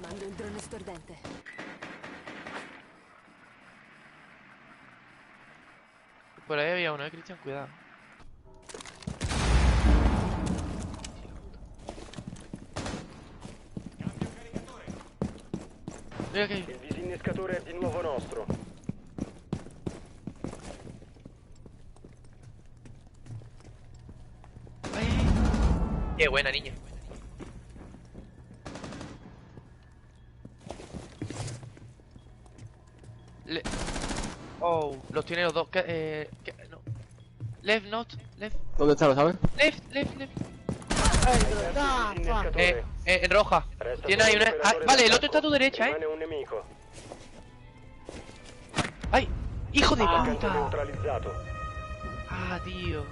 Mando il drone stordente. Por ahí había uno, Cristian, cuidado. Mira que... Il disinnescatore è di nuovo nostro. Qué buena niña. Oh, los tiene los dos. No. Left, not, left. ¿Dónde está, lo sabes? Left. Disinnescatore. En roja. Resta Tiene ahí solo una. un Ah, operatore vale, el d'attacco. otro está a tu derecha, Rimane un nemico. ¡Ay! ¡Hijo de Attaccante puta! neutralizzato. Ah, tío.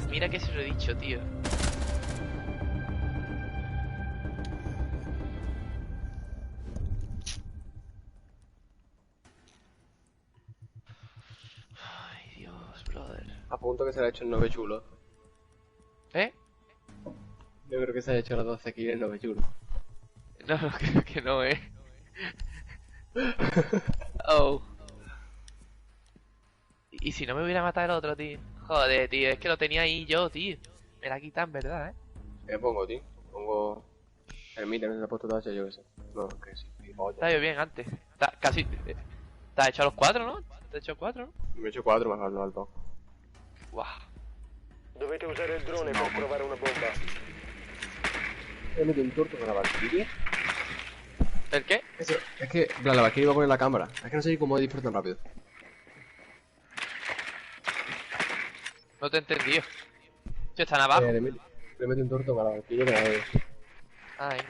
Mira que se lo he dicho, tío. Ay, Dios, brother. A punto que se le ha hecho el 9 chulo. ¿Eh? Yo creo que se ha hecho las 12 kills el 9 chulo. No, creo que no, Oh. Y si no me hubiera matado el otro, tío. Joder, tío, es que lo tenía ahí yo, tío. Me la quitan, ¿verdad, ¿Qué pongo, tío? Pongo... El Mitter se ha puesto tacha, yo qué sé. No, que sí. Está yo bien antes. Casi... Te has hecho a los 4, ¿no? Te has hecho 4, ¿no? Me he hecho 4 más al alto. Guau. Dovete usare il drone per trovare una bomba. He metido un torto con la Valkyrie. ¿El qué? Es que, en plan, la Valkyrie iba a poner la cámara. Es que no sé cómo disparar tan rápido. No te he entendido. ¿Qué están abajo? Le metí un torto con la Valkyrie que la veo. Ah, venga.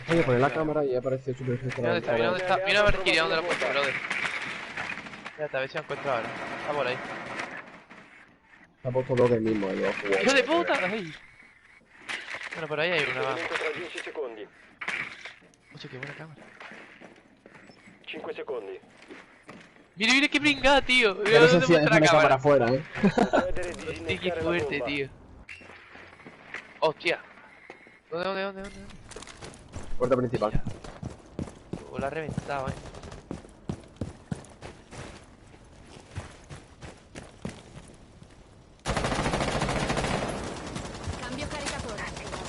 Voy a poner la cámara y aparece súper cerca. Mira dónde está, mira dónde está. Mira a ver Valkyrie, ¿dónde la he puesto, brother? Espérate, a ver si la encuentro ahora. Está por ahí. Se ha puesto bloque el mismo, yo. ¡Hijo de puta! ¡Ay! Bueno, por ahí hay una más. Tra 10 secondi. Oye, qué buena cámara. 5 secondi. Mira, mira qué pringada, tío. Mira Pero eso dónde sí es muestra una la cámara cámara. afuera, Hostia, qué fuerte, tío. Hostia. ¿Dónde? Puerta principal. Oh, la ha reventado, Cambio caricatore.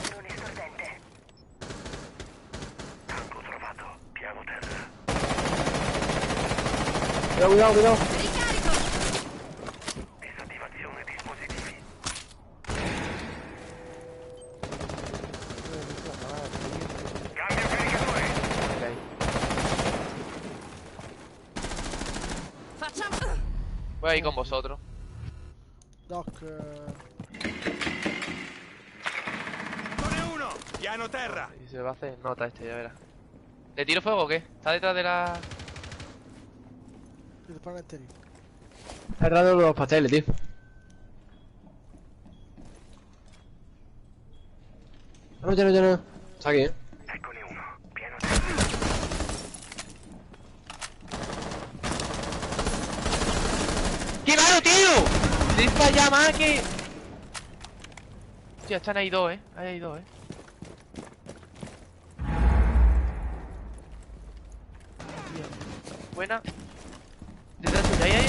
Drone stordente. Tango trovato. Piano terra. Cuidado. Ricarico. Disattivazione dispositivi. Cambio caricatore. Facciamo. Voy ahí con vosotros. Doc, Zone 1. Piano terra. Y se va a hacer nota este, ya verás. ¿Le tiro fuego o qué? ¿Está detrás de la...? principalmente lì. È raro los pasteles, tío. No, ya no. Está aquí, Eccone uno. Piano terra. ¡Qué malo, tío! ¡Dispara ya más que...! Hostia, están ahí dos, Ahí hay dos, Buena. Detrás tuya, ahí.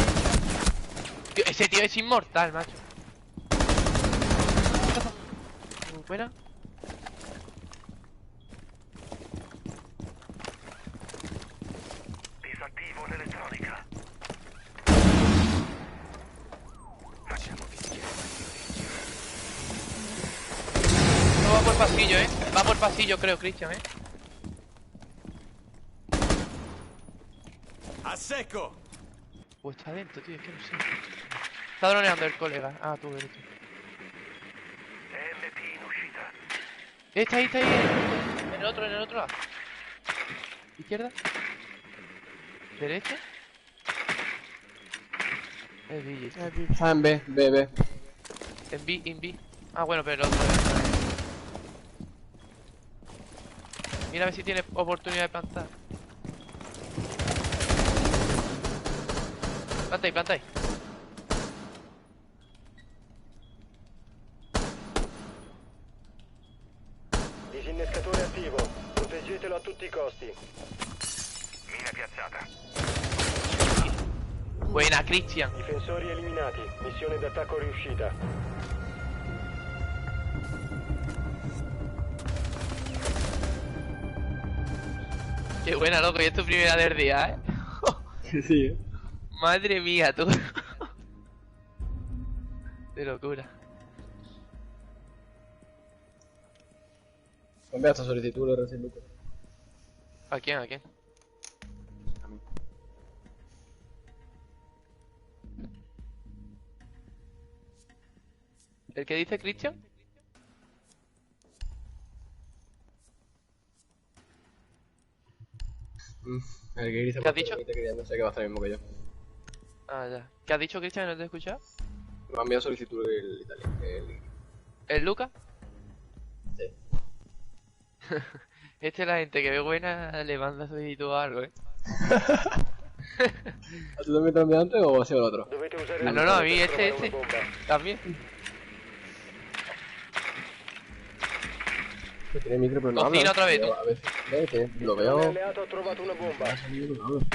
Tío, ese tío es inmortal, macho. Buena. Disattivo l'elettronica. No va por pasillo, Va por pasillo, creo, Christian, A secco. O está dentro, tío, es que no sé. Está droneando el colega. Ah, tú, eres tú. EMP in uscita. Está ahí. En el otro lado. Izquierda. Derecha. Es B. Está en B. En B. Ah, bueno, pero el otro. Mira a ver si tiene oportunidad de plantar. Planta ahí. Disinnescatore attivo. Proteggetelo a tutti i costi. Mina piazzata. Buena, Christian. Difensori eliminati. Missione d'attacco riuscita. Qué buena, loco. Y es tu primera del día, Sí, Madre mía, tú. De locura. Envía esta solicitud de recién Lucas. ¿A quién? A mí. ¿El que dice Christian? El que dice ¿Qué has dicho? No sé que va a hacer lo mismo que yo. Ah, ya. ¿Qué has dicho, Christian? ¿No te he escuchado? Me ha enviado solicitud el italiano. ¿El Luca? Sí. Este es la gente que ve buena, le manda solicitud o algo, ¿A tú también te lo enviado antes o ha sido el otro? Dovete usare Ah, il no, drone a mí per trovare este. una bomba. También. Que tiene micro pero no habla. Cocina otra vez, tú. A veces, lo Un veo. alleato ha trovato una bomba. Ha salido y no habla.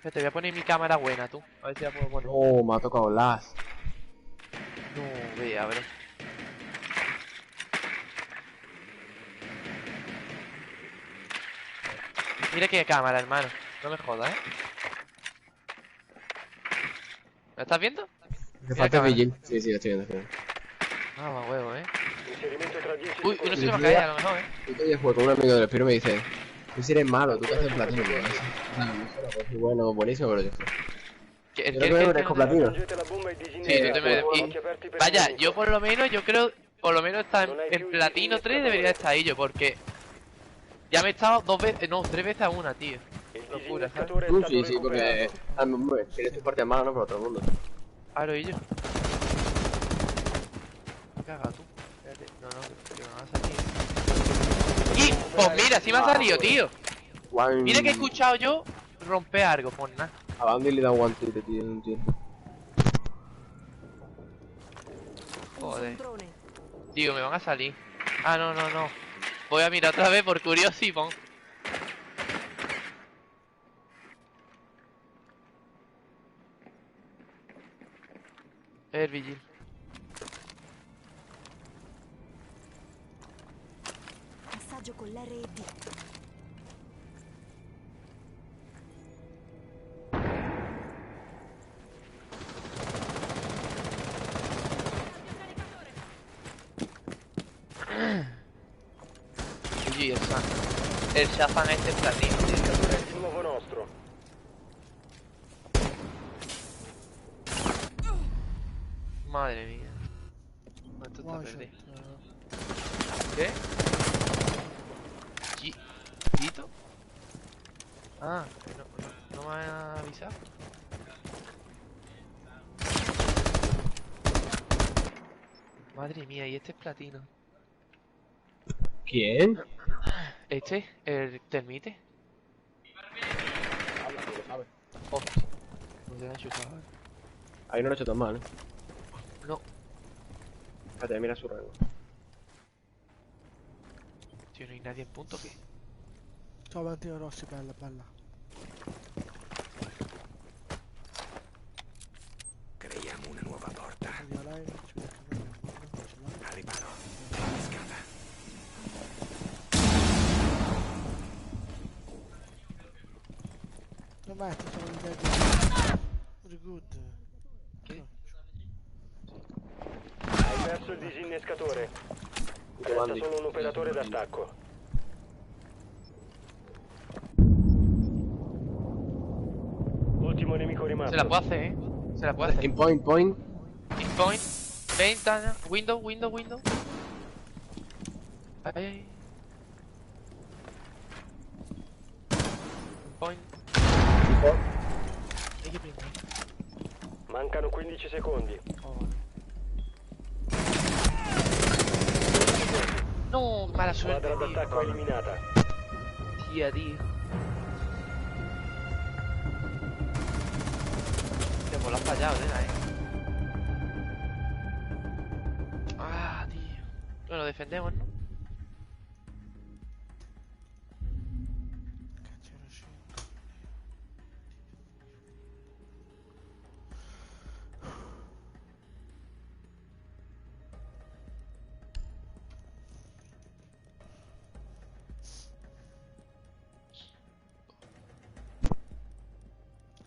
Te voy a poner mi cámara buena, tú. A ver si la puedo poner. No, me ha tocado las. No, ve, a ver. Mira qué cámara, hermano. No me jodas, ¿eh? ¿Me estás viendo? Te falta Vigil. Sí, sí, lo estoy viendo. Ah, más huevo, ¿eh? Inserimento tra 10 Uy, uno se me va a secondi. caer a lo mejor, ¿eh? Yo todavía juego con un amigo del Espiro y me dice: tú si eres malo, tú te haces platino. Y bueno, buenísimo, pero yo sé. ¿El Yo qué, creo que qué, merezco platino. Raggiungete la bomba e Sí, disintegrate. tú te mereces. Occhi aperti per Vaya, il nemico. yo por lo menos, yo creo, por lo menos está en platino 3 debería estar ahí yo, porque ya me he estado 2 veces, no, 3 veces a una, tío. Locura, ¿sabes? Tú sí, sí, porque tienes tu parte mala, ¿no? Pero todo el mundo. Claro, y yo. Me caga tú. Espérate, no, que me va a salir. Y, pues mira, sí me ha salido, tío. Mira que he escuchado yo romper algo, por nada. A Bandy le da un guantete, tío, no entiendo. Joder. Digo, me van a salir. Ah, no. Voy a mirar otra vez por curiosidad. El Vigil. Passaggio con l'R&D. Vigil, el Shazam este platino. L'indicatore è di nuovo nostro. Madre mía. Esto está One perdido. shot. ¿Qué? ¿Quito? Ah, no me ha avisado. Madre mía, y este es platino. ¿Quién? Este, el termite. Habla, tú lo sabes. Hostia. No se han chutado. Ahí no lo he hecho tan mal, ¿eh? No. Espérate, mira su rango. Tío, no hay nadie en punto, ¿qué? Ciao Valentino Rossi, bella, bella. Creiamo una nuova porta. Via lei, ci metto ce l'hai. Arrivano. Scava. Non metti solo il dead. Very good. Che? Hai perso il disinnescatore. Resta solo un operatore d'attacco. Ultimo nemico rimasto. Se la puedo hacer, ¿eh? Se la puedo hacer. In point. In point. Ventana. Window. Ahí. Point. Hay que prendere. Mancano 15 secondi. No, mala suerte, Squadra tío. d'attacco eliminata. Tía, tío. Pues lo has fallado, nena, Ah, tío. Bueno, defendemos, ¿no?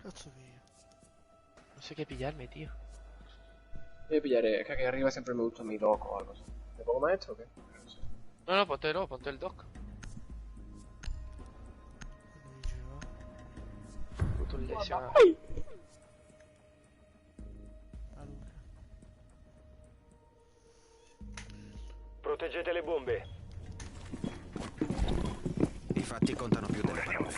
Cazzo mio. No sé qué pillarme, tío. Yo pillaré, es que aquí arriba siempre me gusta mi loco o algo así. ¿Me pongo más esto o qué? No, ponte el dock. Puto lesionado. Proteggete le bombe. I fatti contano più delle parole.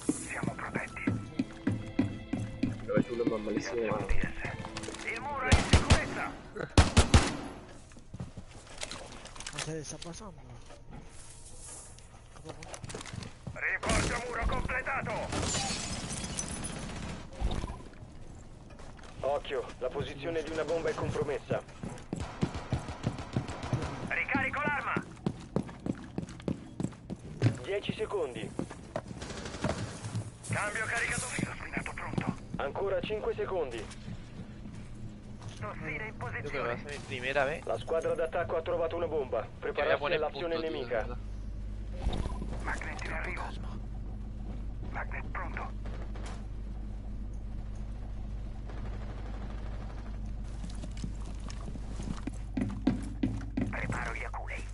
Siamo protetti. Dove tu lo malissimo. Il muro è in sicurezza. Ma se sta passando? Rinforzo muro completato. Occhio, la posizione di una bomba è compromessa. Ricarico l'arma. 10 secondi. Cambio caricato. Filo spinato pronto. Ancora 5 secondi. Tossina in Yo creo que va a posizione. ser mi primera vez. La squadra d'attacco ha trovato una bomba. Que voy a Prepararsi poner all'azione punto, tío, de nemica. verdad. Magnet in arrivo. Magnet pronto. Preparo gli aculei.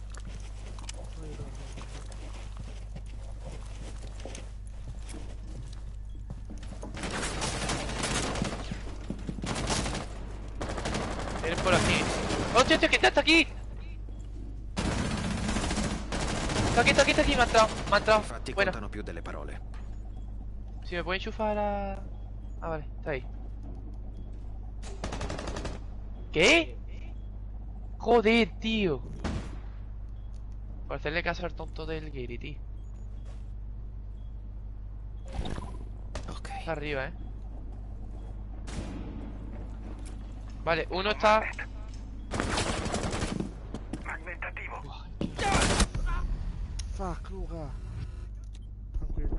Eres por aquí. ¡Hostia, tío, que está aquí! Está aquí, me ha entrado. I fatti Buena. contano più delle parole. Si me puede enchufar a... Ah, vale, está ahí. ¿Qué? Joder, tío. Por hacerle caso al tonto del Gary, tío. Ok. Está arriba, Vale, uno está... Magnet attivo. Fuck, Luca. Tranquillo.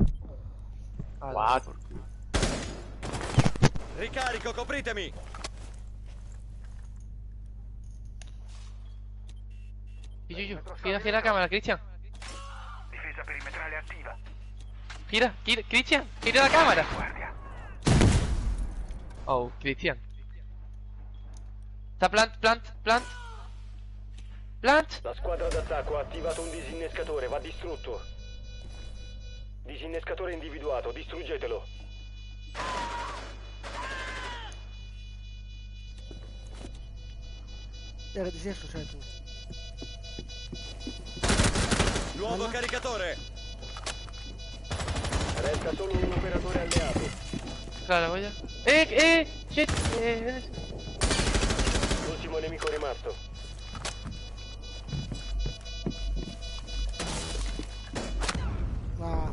What? Ricarico, copritemi! Gira la cámara, Cristian. Difesa perimetrale attiva. Gira, Cristian, gira la cámara. Guardia. Oh, Cristian. Está plant. La squadra d'attacco ha attivato un disinnescatore, va distrutto. Disinnescatore individuato, distruggetelo. Era di sinistra, sei tu. Nuovo caricatore! Resta solo un operatore alleato. Claro, voy a... Shit, L'ultimo nemico rimasto.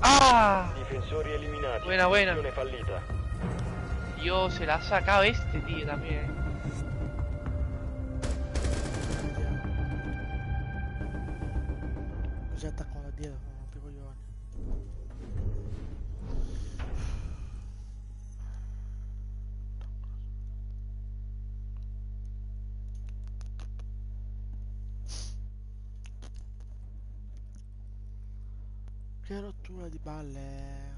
¡Ah! Difensori eliminati. Buena. Missione fallita. Dios, se la ha sacado este tío también. Così attaccano da dietro, non rompi i coglioni. Che rottura di balle.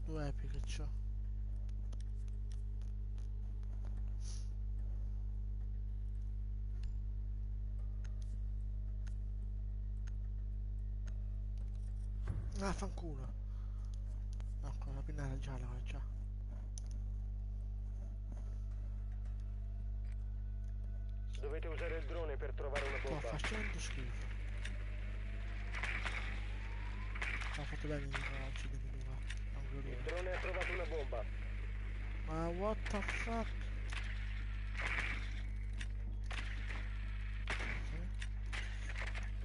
Due epic che c'ho. Ah, fanculo. No, con la pinna era gialla, quella già. Dovete usare il drone per trovare una Sto bomba. facendo schifo. Ha fatto bene di non uccidermi Luca. Il drone ha trovato una bomba. Ma what the fuck?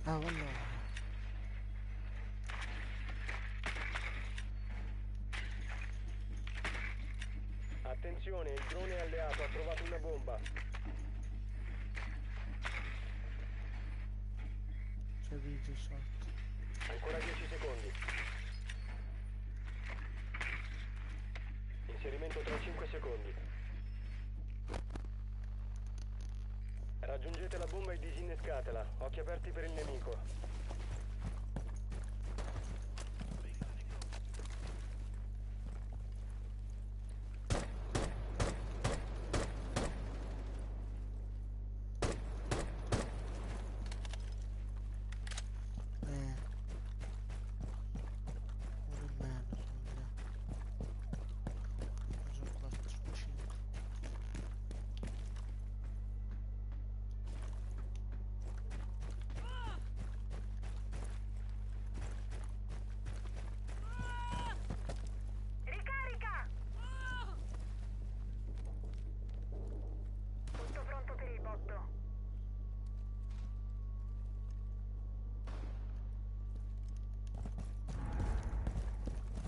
Ah, allora. Attenzione, il drone alleato ha trovato una bomba. C'è video sotto. Ancora 10 secondi. Inserimento tra 5 secondi. Raggiungete la bomba e disinnescatela. Occhi aperti per il nemico. Ricarica! Tutto pronto per il botto.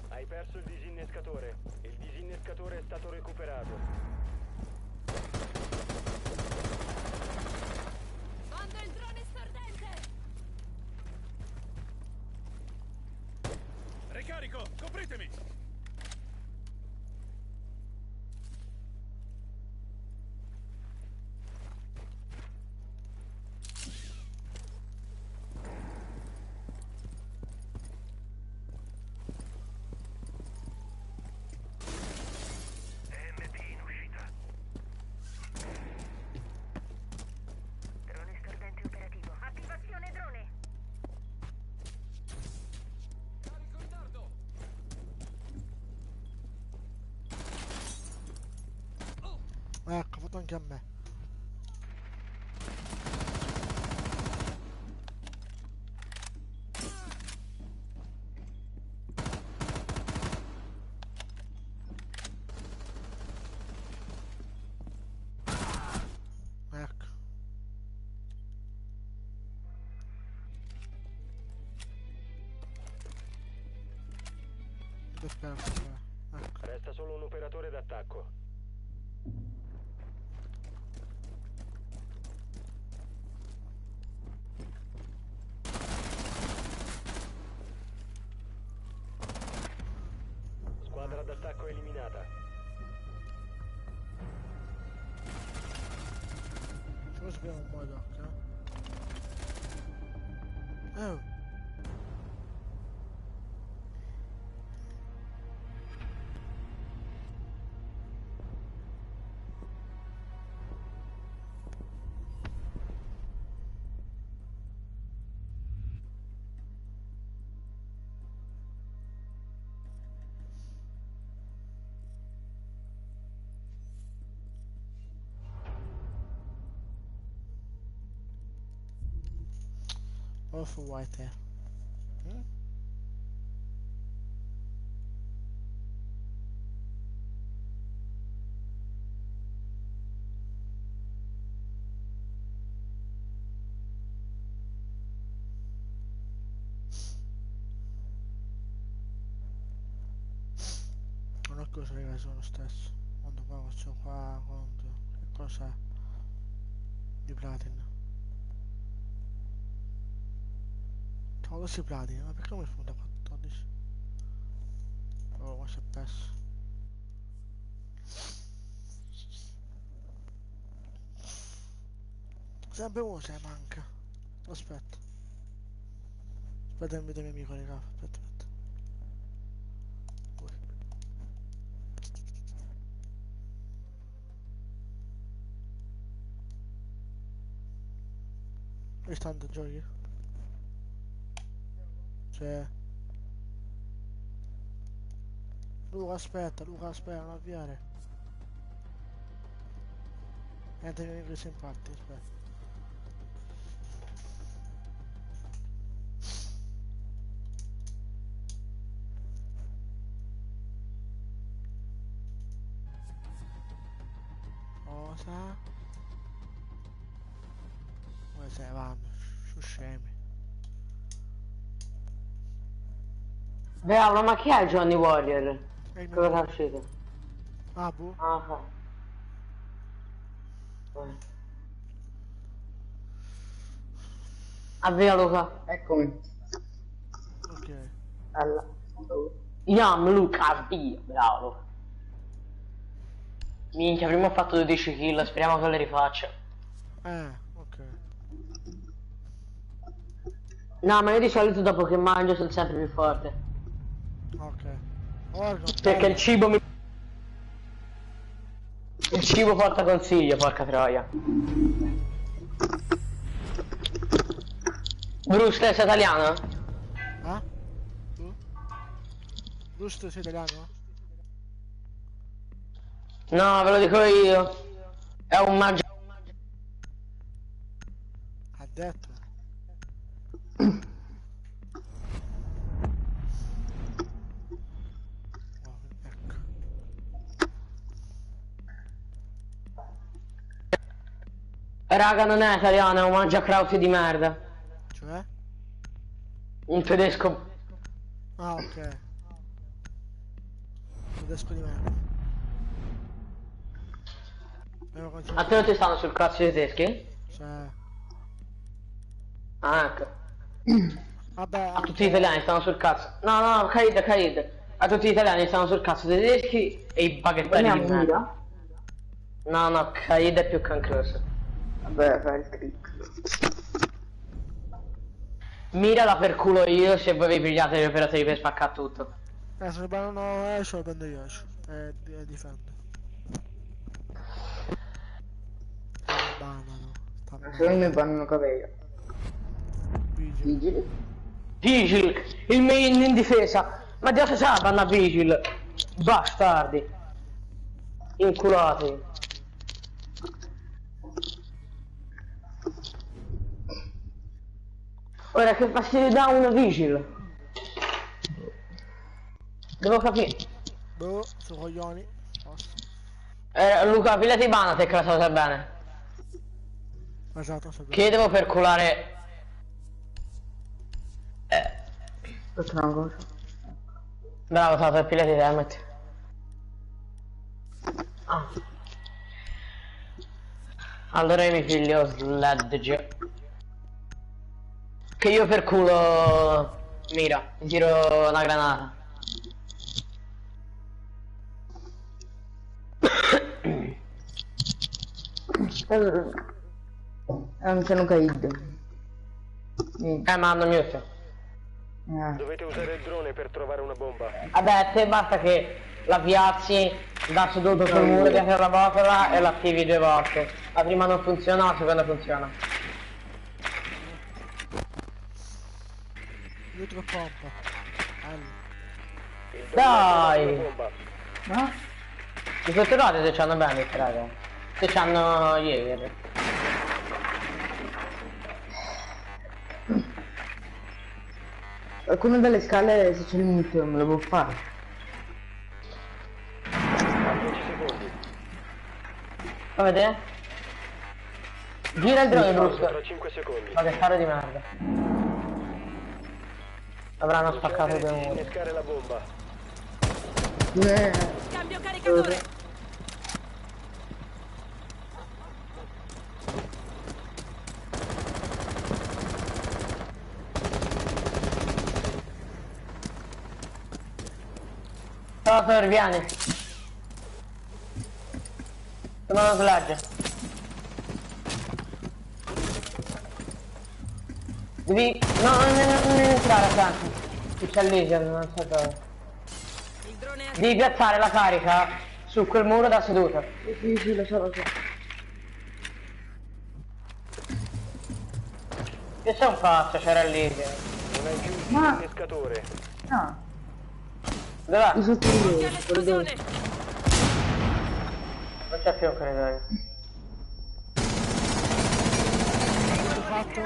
Hai perso il disinnescatore. Il disinnescatore è stato recuperato. Mando il drone stordente! Carico, copritemi! EMP in uscita. Drone stordente operativo. Attivazione drone. Ecco, fatto anche a me. Ecco. Ed è perso, ecco. Resta solo un operatore d'attacco. Squadra d'attacco eliminata. Ci abbiamo un modo, oh. Off white here. Non ho cosa ragazzi, sono lo stesso. Quando qua faccio qua, quando... Che cosa? Di platina. Quando si platina? Ma perché mi spunta 14? Oh, ma si è perso. Sempre uno se ne manca. Aspetta. Aspetta, invito i miei amici raga. Aspetta, aspetta. E tanto giochi? Cioè... Luca aspetta, non avviare. Niente che mi infatti, aspetta. Cosa? Come se ne vanno? Su scemi. Bravo, ma chi è Johnny Warrior? Cosa è uscito? Ah, boh. Ah, ok. Avvia Luca. Eccomi. Ok. Yam Luca, avvia. Bravo Luca. Minchia, prima ho fatto 12 kill, speriamo che le rifaccia. Ok. No, ma io di solito dopo che mangio sono sempre più forte. Ok. Orgo, Perché il cibo mi... Il cibo porta consiglio, porca troia. Bruce, sei italiano? Ah? Tu? Bruce, sei italiano? No, ve lo dico io. È un maggio. Ha detto. Raga, non è italiano, è un mangiacrauti di merda. Cioè? Un tedesco. Ah, ok. Tedesco di merda. A te non ti stanno sul cazzo i tedeschi? Sì. Ah, ecco. Vabbè, A tutti gli italiani stanno sul cazzo. No, no, Khalid. A tutti gli italiani stanno sul cazzo dei tedeschi e i baghettari di merda. No, no, Khalid è più cancroso. Vabbè, fai il trick. Mirala per culo io se voi vi pigliate gli operatori per spaccare tutto. Se ne banano Escio lo prendo io Escio. E difendo. Banano. Secondo me bannano Caveira. Vigili? Vigil, il main in difesa. Ma già si sa, vanno a Vigil. Bastardi. Inculati. Ora che fastidio dà una Vigil? Devo capire. Boh, su coglioni. Posso. Luca, pigliati Banatec, la so bene. Esatto, so bene. Che devo perculare? Questa è una cosa. Bravo, Tato, pigliati Helmet. Ah. Allora io mi piglio Sledge. Che io per culo mira, mi tiro una granata. Non sono caído. Ma hanno mute. Dovete usare il drone per trovare una bomba. Vabbè, te basta che la piazzi da seduto sul muro dietro la botola e l'attivi 2 volte. La prima non funziona, la seconda funziona. Dietro pompa. Dai! No? Mi controllate se c'hanno bandit, raga. Se c'hanno Jäger. Qualcuno delle scale se c'è il mute me lo può fare. 10 secondi. Fa vedere? Gira il drone, Tra Bruce. 5 secondi. Ma che fare di merda. Avranno spaccato 2 muri. Innescare la bomba. Cambio caricatore. Ciao Thor, vieni. Sono uno sludge. Devi... No, non entrare a tanto. Qui c'è Legion, non so dove. Devi piazzare la carica su quel muro da seduta. Sì, lo so. Che c'è un pazzo, c'era il Legion. Non hai più il innescatore. No. Dov'è? Io sotto il Non c'è più un corridoio. Fatto.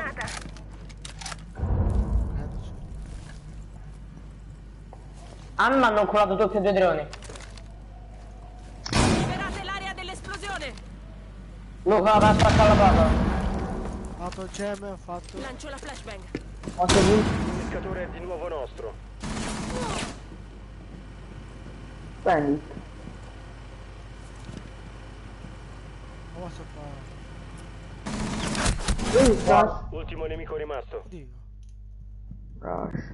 A me hanno culato tutti e 2 droni. Liberate l'area dell'esplosione. Luca, vai a spaccare la porta. Fatto il gem, ho fatto. Lancio la flashbang. L'innescatore è di nuovo nostro. Prendi. Come sto qua? Ultimo nemico rimasto. Dio. Rush.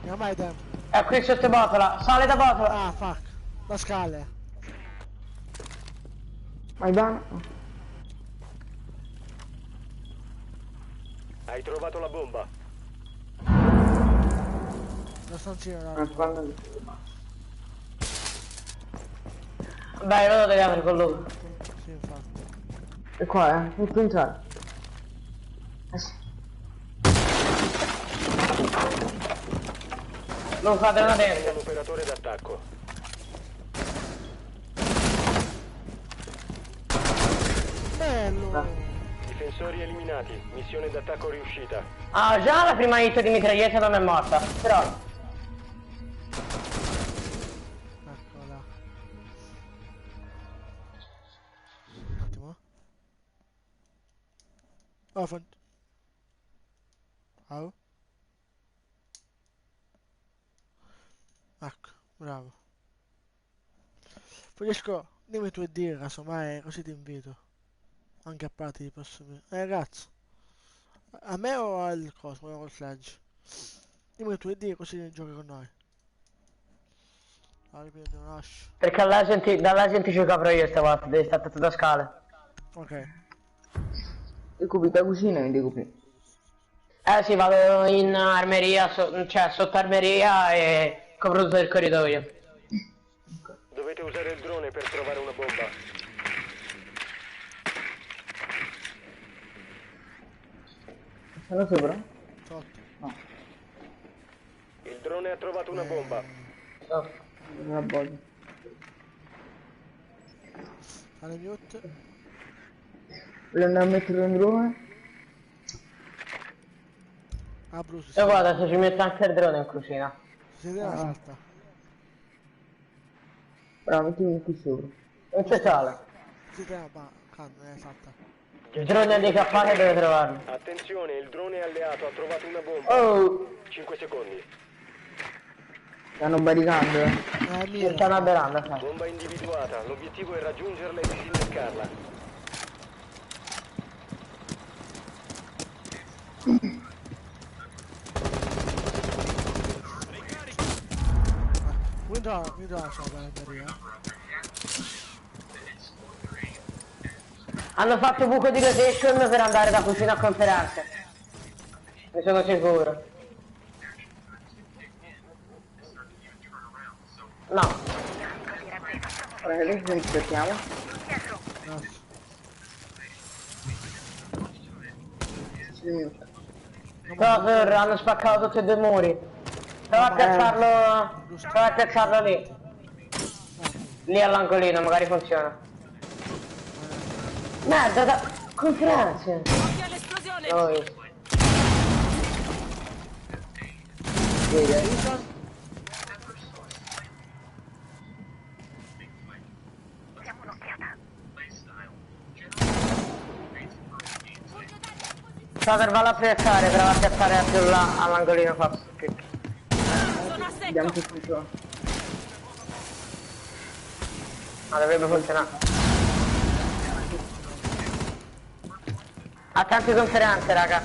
Non ha mai tempo. È qui sotto botola, sale da botola. Ah, fuck. La scala. Vai bene. Hai trovato la bomba. La stanzina là. Beh, io lo devi aprire con Luca. Sì, infatti. E qua, non puoi entrare. Sì. Non fate una dentro. Un operatore d'attacco. Bello. Difensori eliminati. Missione d'attacco riuscita. Ah, già la prima hit di mitraglietta non è morta. Però... Eccola. Un attimo. Oh, oh. Ecco, bravo. Francesco, dimmi tu e dire, casomai così ti invito. Anche a parte di prossimi. Ragazzi. A me o al Cosmo o al Sledge? Dimmi che tu ID così giochi con noi. Ah, ripeto, un rush. Perché dall'agente ci copro io stavolta, devi stare attento da scale. Ok. Decupi da cucina e decupi. Sì, vado in armeria, cioè sotto armeria e copro tutto il corridoio. Dovete usare il drone per trovare una bomba. Sono sopra? Sotto. No. Il drone ha trovato una bomba. Una bolla. Fare mute. Voglio andare a mettere un drone? Ah, Bruce. E guarda, adesso ci metto anche il drone in cucina. Si vede la salta. Bravo, mettimi qui sopra. Non c'è sale. Si vede la canna, è salta. Il drone handicappato deve trovarlo. Attenzione, il drone alleato ha trovato una bomba. Oh! 5 secondi. Stanno barricando, Ci stanno avverando, sai. Bomba individuata. L'obiettivo è raggiungerla e disinnescarla. Mi dà la galleria. Hanno fatto buco di rotation per andare da cucina a conferenze. Ne sono sicuro. No. Ora che ci aspettiamo? Cosa, hanno spaccato tutti e due i muri. Prova a piazzarlo lì. Lì all'angolino, magari funziona. Merda, da conferenze. Occhio all'esplosione. Non l'ho visto. Sta per a piazzare, prova a piazzare più là all'angolino qua. Sono a Vediamo secco. se funziona. Ma dovrebbe funzionare. Attenti conferenze, raga.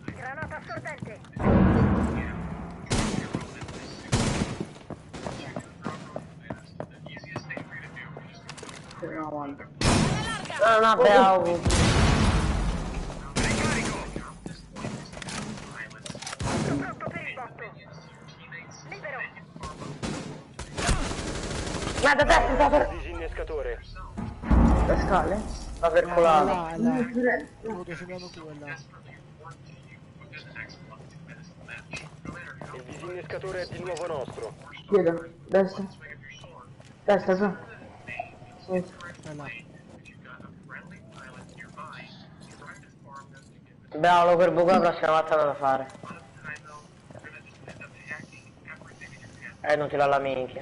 Granata assorbente. Speriamo avanti. Non abbiamo. Pronto per il botto. Libero. Guarda, adesso sta per... Disinnescatore. Le scale? Sta per colare. Là, là. Lo definiamo tu, è là. Il disinnescatore è di nuovo nostro. Piede, destra. Destra, su. Sinistra. È là. Bravo, per buco la prossima volta non da fare. Non ti la la minchia.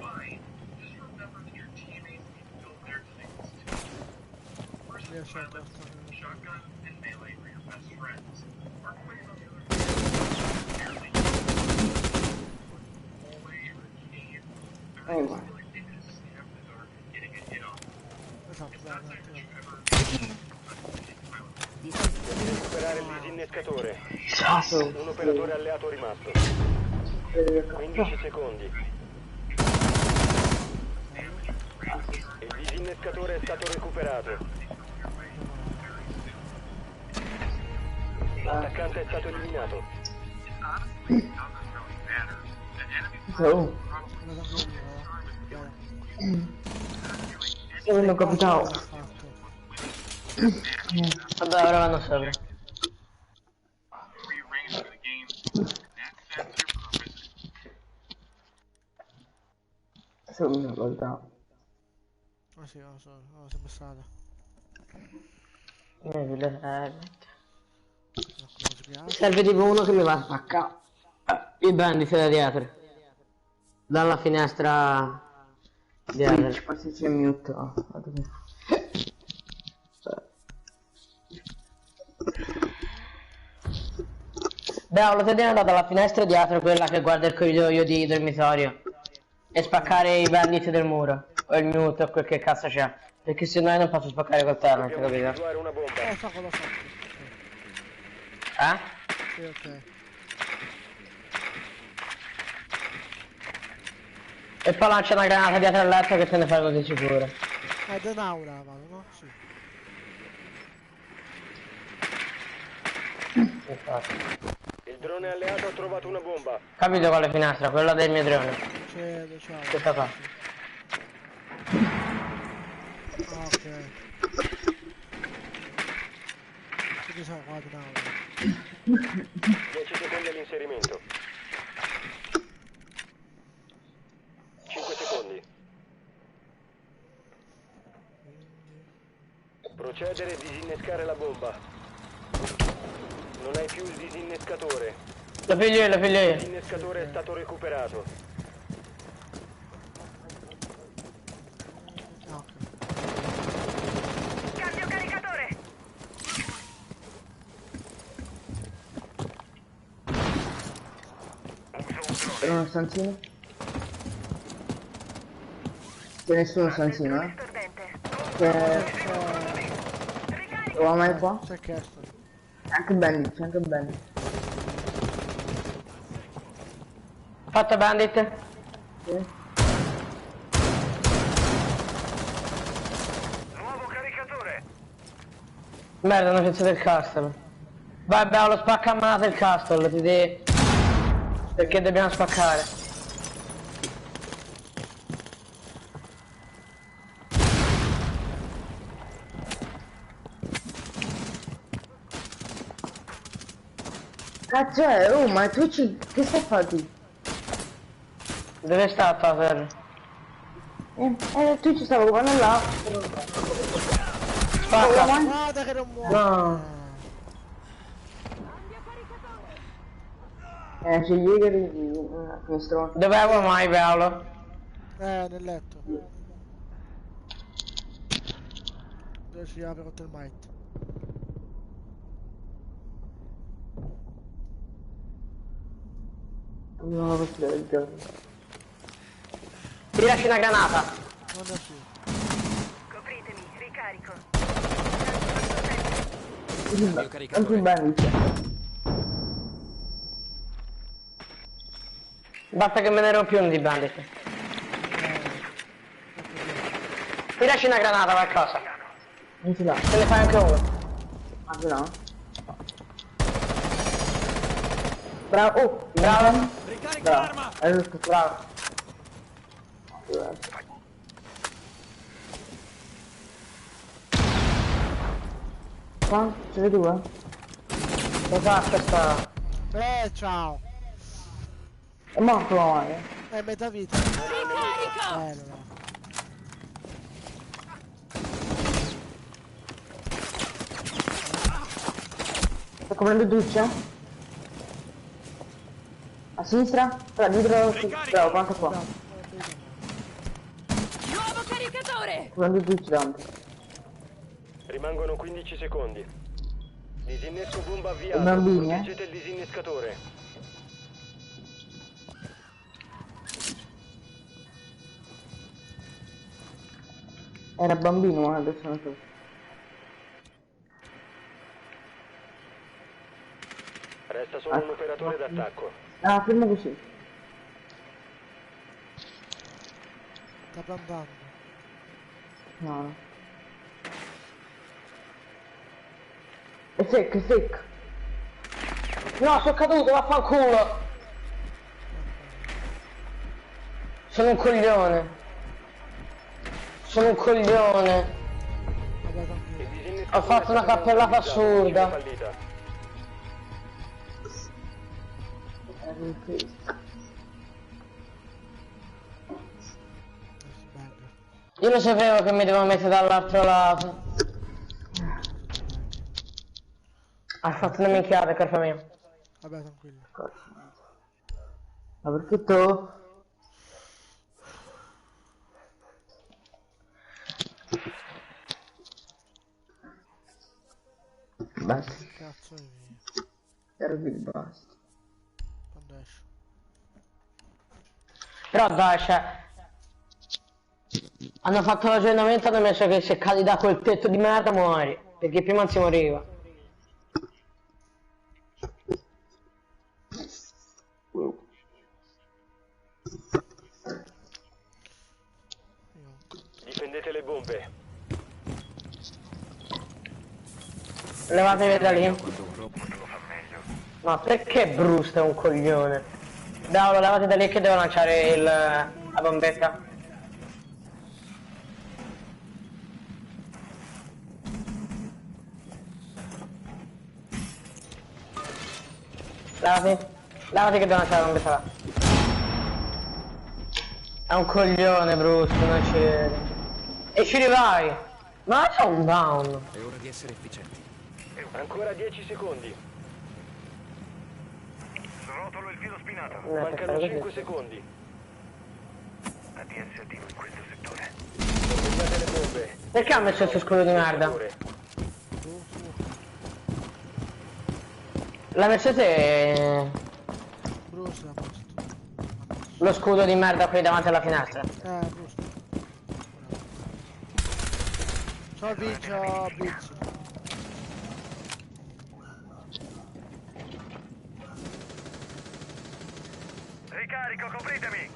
Riesce a toccare. Esatto, dai, un attimo. Dovete recuperare il disinnescatore. Un operatore alleato rimasto. 15 secondi. Il disinnescatore è stato recuperato. L'attaccante è stato eliminato. Oh. Sono capitato. Vabbè, ora vanno sopra. Sono una qualità. Ah sì, non so, sempre stata. Serve tipo uno che mi va a spaccare il bandit da dietro. Dalla finestra dietro. Quasi c'è mute. Bravo, lo devi andare dalla finestra dietro, quella che guarda il corridoio di dormitorio. E spaccare i bandit del muro. O il mute o quel che cazzo c'è. Perché se no io non posso spaccare col terno, capito? Individuare una bomba. Fa quello fatto. Sì, ok. E poi lancia una granata dietro al letto che te ne fai così sicuro. È dell'aura, vado, no? Sì. Infatti. Il drone alleato ha trovato una bomba. Capito quale finestra? Quella del mio drone. Cielo, ciao. Questa qua. Ah, ok. Ci sono qua dell'aura. 10 secondi all'inserimento. 5 secondi. Procedere e disinnescare la bomba. Non hai più il disinnescatore. Lo piglio io, lo piglio Il io. disinnescatore è stato recuperato. Cambio caricatore. Per uno stanzino? C'è nessuno stanzino, eh? C'è... Uomo è qua? C'è chiesto. C'è anche Bandit, c'è anche Bandit. Fatto bandit? Sì. Nuovo caricatore. Merda, hanno pensato del castle. Vai bello, spacca a manata il castle, ti devi... Perché dobbiamo spaccare. Cazzo è? Oh, ma tu che stai fatti? Dove sta Taser? Tu ci stavo guardando là. Spacca. Guarda che non muore. No. C'è gli Jäger di finestrone. Dov'è mai bello? Nel letto. Dove si apre con il might. No, questo è il gioco. Tiraci una granata. Non è su. Copritemi, ricarico. Anche Bandit. Basta che me ne ero più uno di bandit. Tiraci una granata qualcosa. Non ce l'ha. Se ne fai anche uno. Ah, ce l'ha? Bravo, oh, Bravo. Ricarica l'arma! è giusto, Bravo. Qua, ce ne due? Cos'ha questa? Ciao. È morto la mano. È metà vita. No. Sto coprendo doccia? A sinistra? Dietro, bravo, quanto qua? Nuovo caricatore! Coprendo doccia davanti. Rimangono 15 secondi. Disinnesco bomba avviato. I bambini, Proteggete il disinnescatore. Era bambino, adesso non so. Resta solo un operatore d'attacco. Ah, fermo così. Sta plantando. No. È secco, è secco. No, sono caduto, vaffanculo. Sono un coglione. Sono un coglione. Vabbè, tranquillo. Ho fatto una cappellata assurda. Fallita. Io lo sapevo che mi dovevo mettere dall'altro lato. Hai fatto una minchiata, carfa mia. Vabbè, tranquillo. Ma perché tu? Basta. Cazzo è via. Serve il basta. Quando esce. Però dai, cioè... Hanno fatto l'aggiornamento, hanno messo che se cadi da quel tetto di merda muori. Perché prima non si moriva. le bombe. Levatevi da lì. Ma perché Bruce è un coglione? Davolo, levate da lì che devo lanciare la bombetta. Levati che devo lanciare la bombetta là. È un coglione Bruce, non ci vede. E ci rivai! Ma c'è un down! È ora di essere efficienti. Ancora 10 secondi. Srotolo il filo spinato. Mancano 5 secondi. ADS attivo in questo settore. Completate le bombe. Perché ha messo il suo scudo di merda? La Mercedes... Bruce l'ha posto. Lo scudo di merda qui davanti alla finestra. Bruce. Ciao Bitch. Ricarico, copritemi.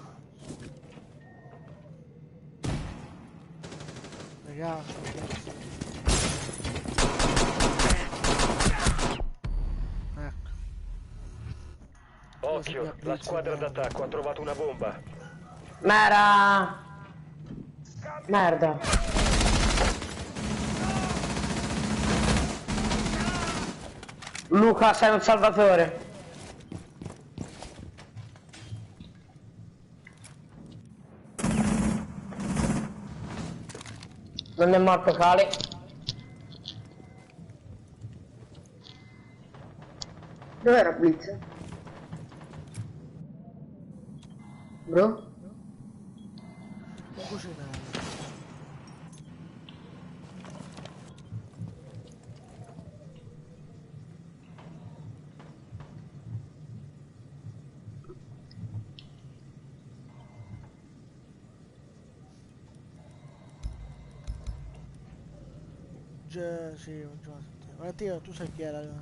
Ragazzi. Ecco. Occhio, la squadra d'attacco ha trovato una bomba. Merda. Luca, sei un salvatore. Non è morto Cali. Dov'era Blitz? Bro? Non cucinare. Sì, un giorno. Guarda, tu sai chi era la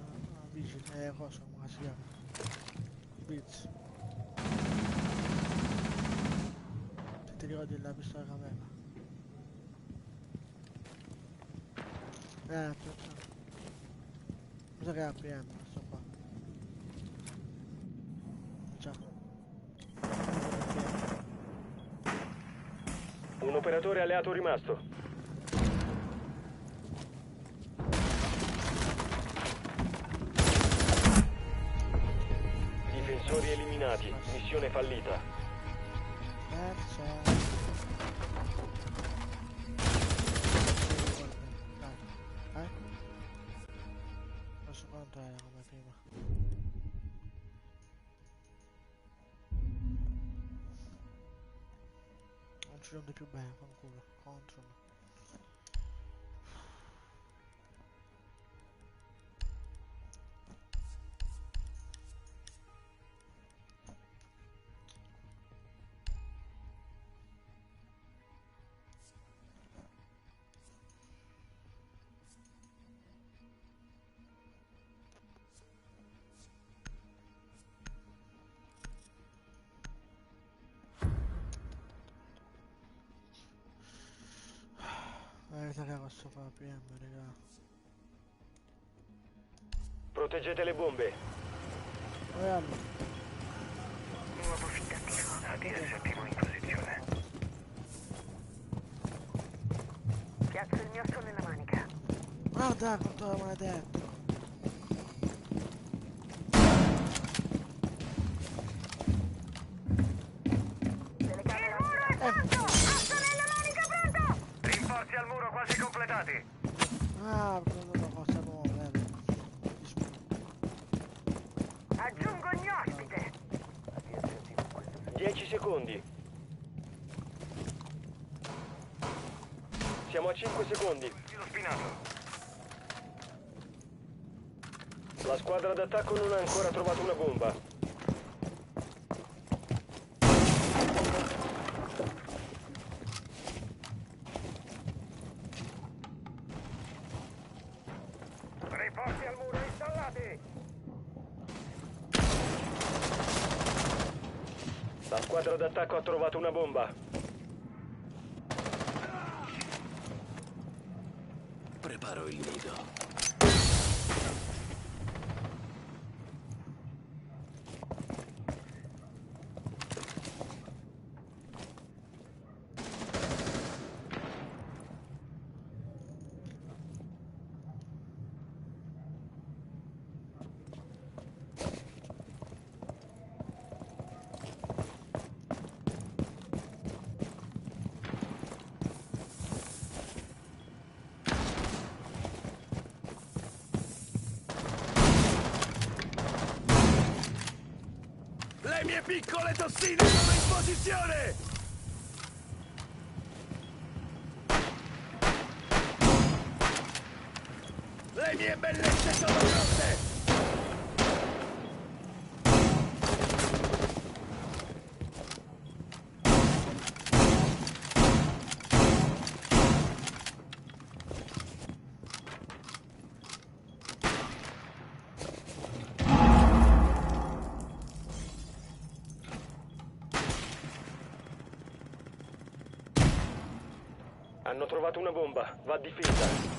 vigile, cosa, come si chiama? Blitz. Se ti ricordi la pistola che aveva. Cosa che è APM, questo qua. Già. Un operatore alleato rimasto. Difensori eliminati, missione fallita. Adesso quanto era come prima? Non ci rende più bene, fanculo, contro. Che posso fare PM, raga? Proteggete le bombe. Nuovo feed attivo. ADS attivo in posizione. Piazzo il mio sto nella manica. Guarda quanto è maledetto. Rinforzi al muro quasi completati. Ah, prendo una cosa nuova, Aggiungo il mio ospite. 10 secondi. Siamo a 5 secondi. Filo spinato. La squadra d'attacco non ha ancora trovato una bomba. Rinforzi al muro installati. La squadra d'attacco ha trovato una bomba. Preparo il nido. Le mie piccole tossine sono in posizione! Le mie bellezze sono pronte! Hanno trovato una bomba, va difesa.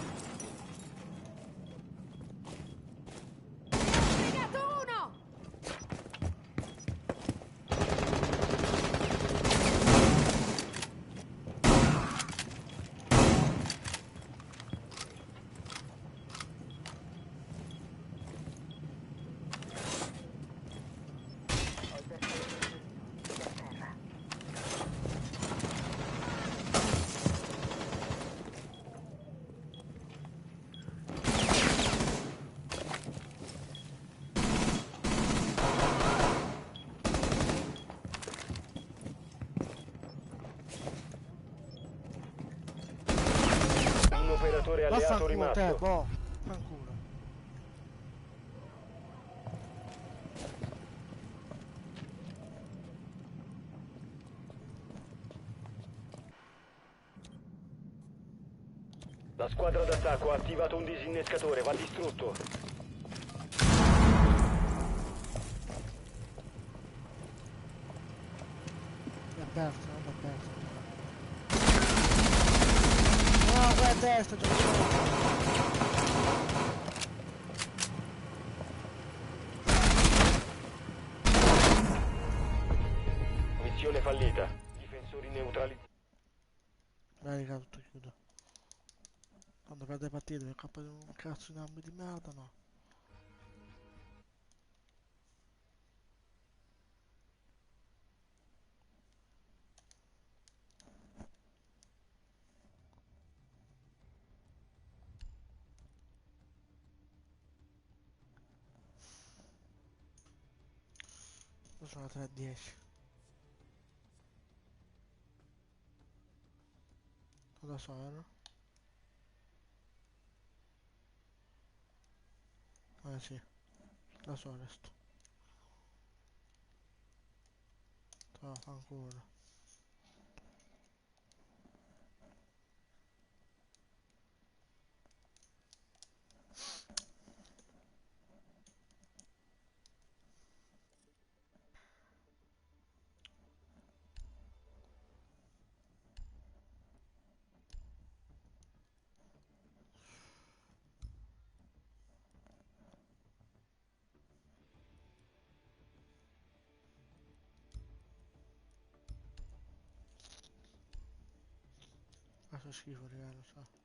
Un operatore alleato Vaffanculo te, rimasto. boh, fanculo. La squadra d'attacco ha attivato un disinnescatore, va distrutto. Mi ha perso, mi ha perso. No, quella testa, Missione fallita. Difensori neutralizzati. Dai, raga, tutto chiudo. Quando perde partite, mi cappa di un cazzo di armi di merda, no. Sono 3-10. Cosa sono? Sì, da so resto. Fanculo. Faccio schifo, raga, lo so.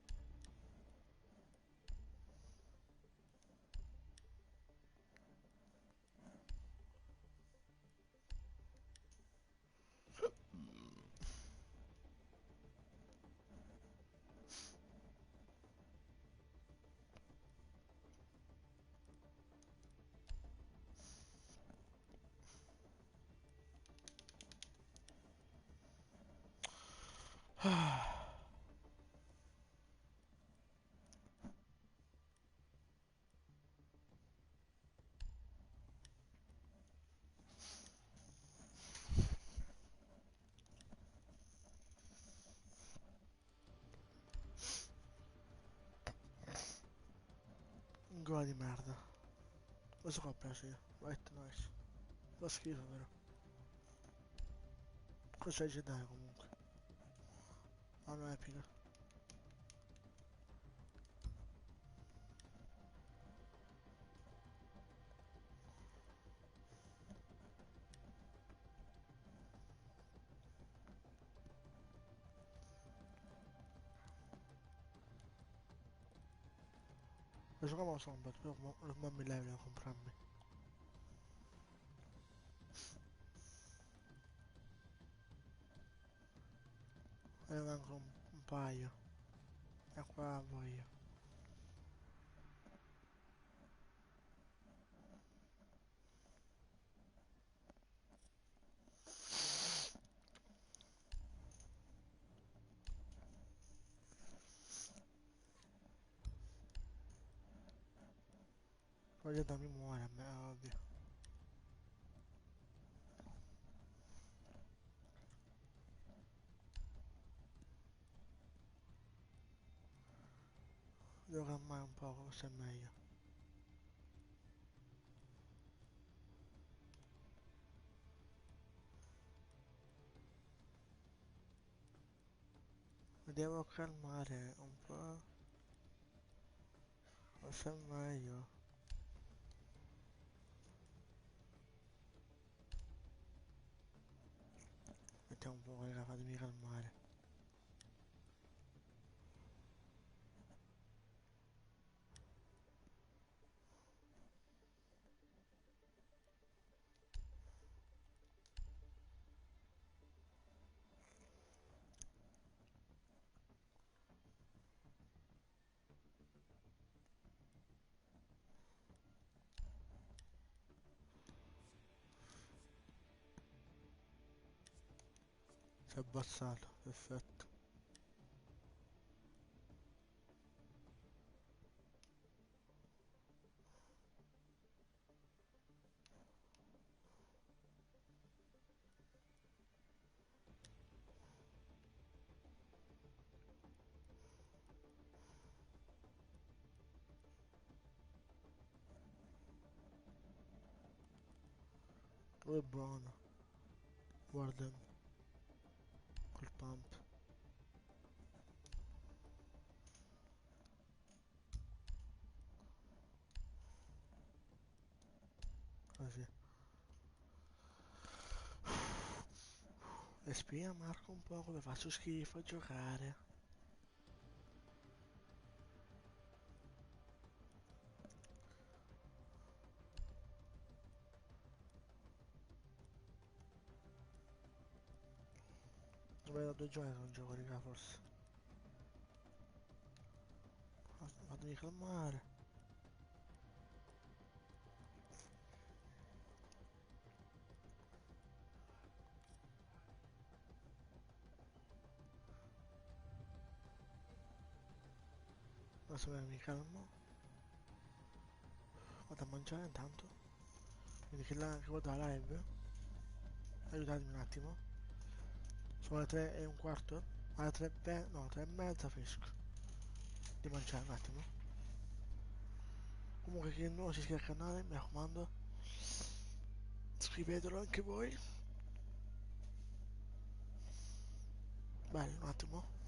Un gol di merda. Questo qua ho preso io. Right, nice. Fa schifo, vero? Questo è Jedi comunque. Hanno epica. Giocavo Sombat, però non mi levo a comprarmi. E ne mancano un paio. E qua voglio. Voglio da mi muore a me, ovvio. Devo calmare un po', forse è meglio. Mi devo calmare un po'. Forse è meglio. Mettiamo un po', raga, fatemi calmare. Si è abbassato, perfetto. Oh, è buono. Guarda col pump. Così. Respira Marco un po', come faccio schifo a giocare. Dove da 2 giorni non gioco, raga, forse. Fatemi calmare. Adesso mi calmo. Vado a mangiare intanto. Quindi che guarda la live. Aiutatemi un attimo. Sono le 3:15. Alle 3, no, 3:30 finisco di mangiare un attimo. Comunque chi non si iscrive al canale, mi raccomando, iscrivetelo anche voi. Bene, un attimo.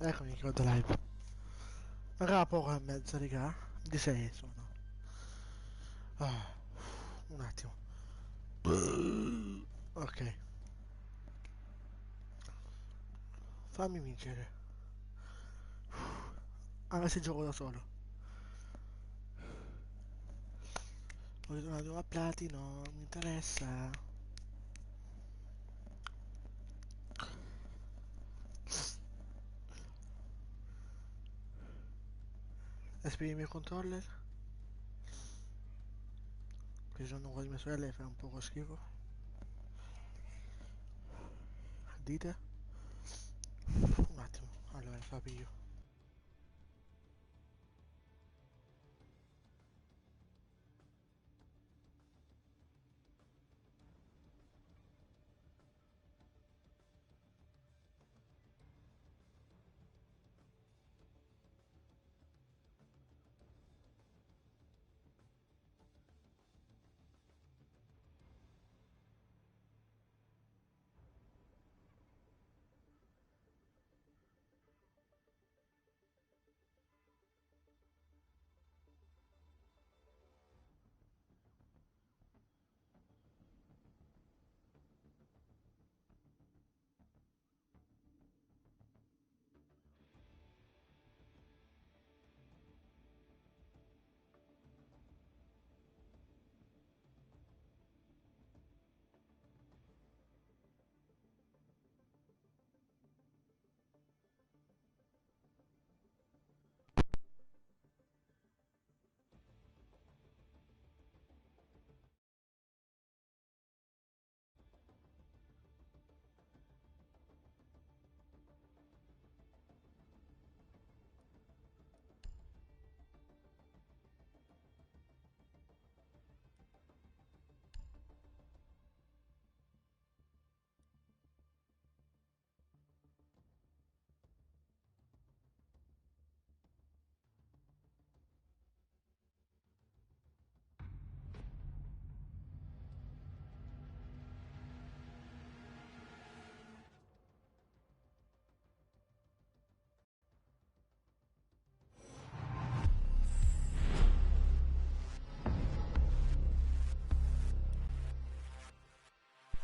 Eccomi, ricordo live. Raga, poco e mezza, raga. Di 6 sono. Ah, un attimo. Ok. Fammi vincere. Anche se gioco da solo. Ho ritornato a platino, mi interessa. Esprimi il controller. Qui sono con le mie sorelle e fa un poco schifo. Dite? Un attimo, allora fa piglio.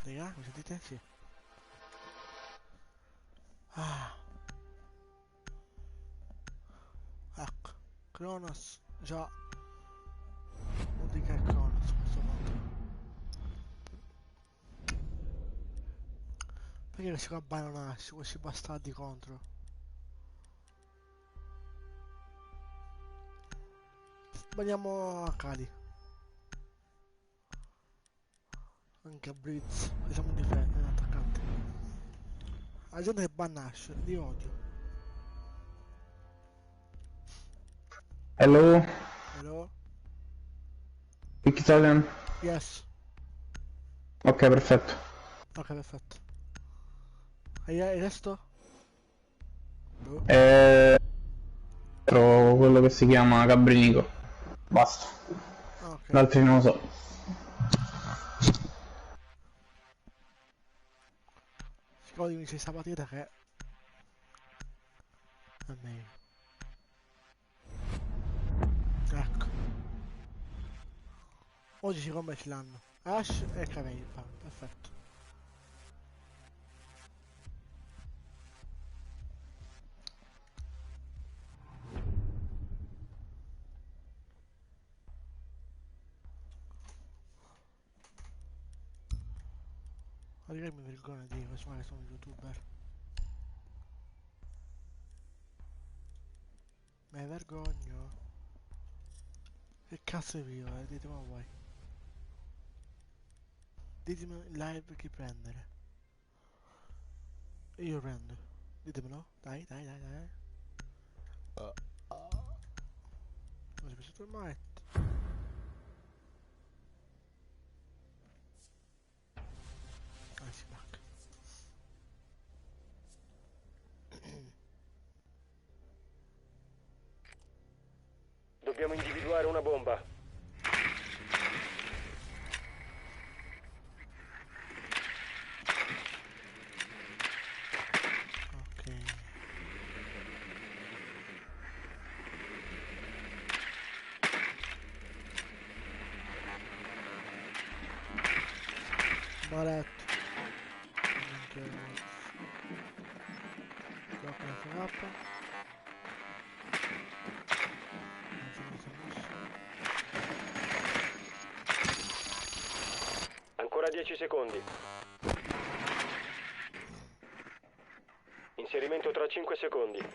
Raga, mi sentite? Sì. Ah. Ecco. Kronos. Già. Non dica è Kronos questo mondo. Perché questi qua bananassi, questi bastardi contro? Sbagliamo a Kali. Anche a Blitz. Siamo un difensore, un attaccante. La gente che bannash, li odio. Hello? Hello? Speak Italian? Yes. Ok, perfetto. Ok, perfetto. E il resto? Trovo quello che si chiama Cabrinico. Basta. Ok. L'altro non lo so. Siccome inizia questa partita che è meglio. Ecco. Oggi si combatte l'anno. Ash e Cavani. Perfetto. Ma direi mi vergogno di dire questo, che sono un youtuber. Me vergogno. Che cazzo è vivo, ditemi voi. Ditemi in live chi prendere. Io prendo. Ditemelo. Dai. Non si pensato mai. Si back. Dobbiamo individuare una bomba. Ok. Ma letto. Gioco la frappa. Ancora 10 secondi. Inserimento tra 5 secondi.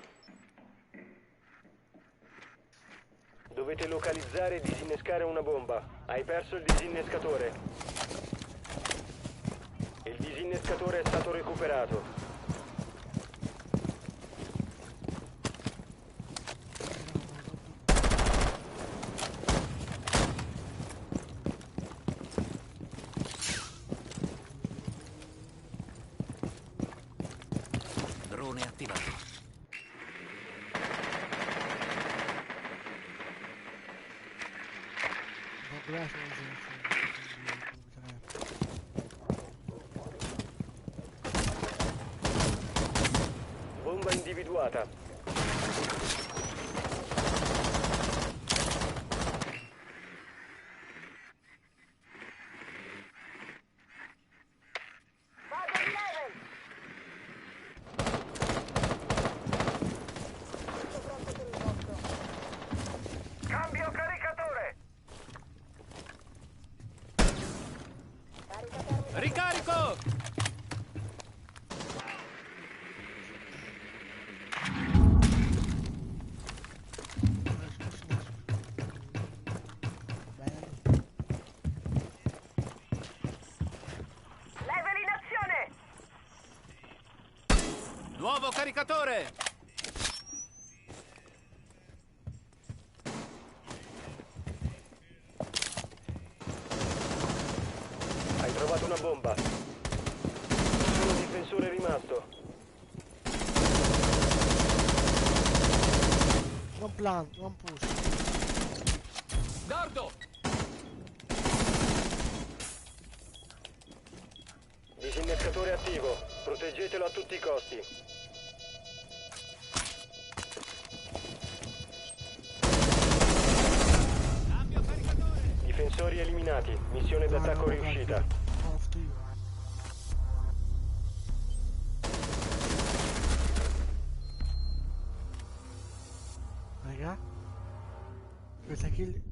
Dovete localizzare e disinnescare una bomba. Hai perso il disinnescatore. Il disinnescatore è stato recuperato. Drone attivato. Bomba individuata. Cambio caricatore! Ricarico! Level in azione! Nuovo caricatore! Hai trovato una bomba. Solo difensore rimasto. One plant, one push. Guardo! Disinnescatore attivo. Proteggetelo a tutti i costi. Difensori eliminati. Missione d'attacco riuscita. Raga, questa kill.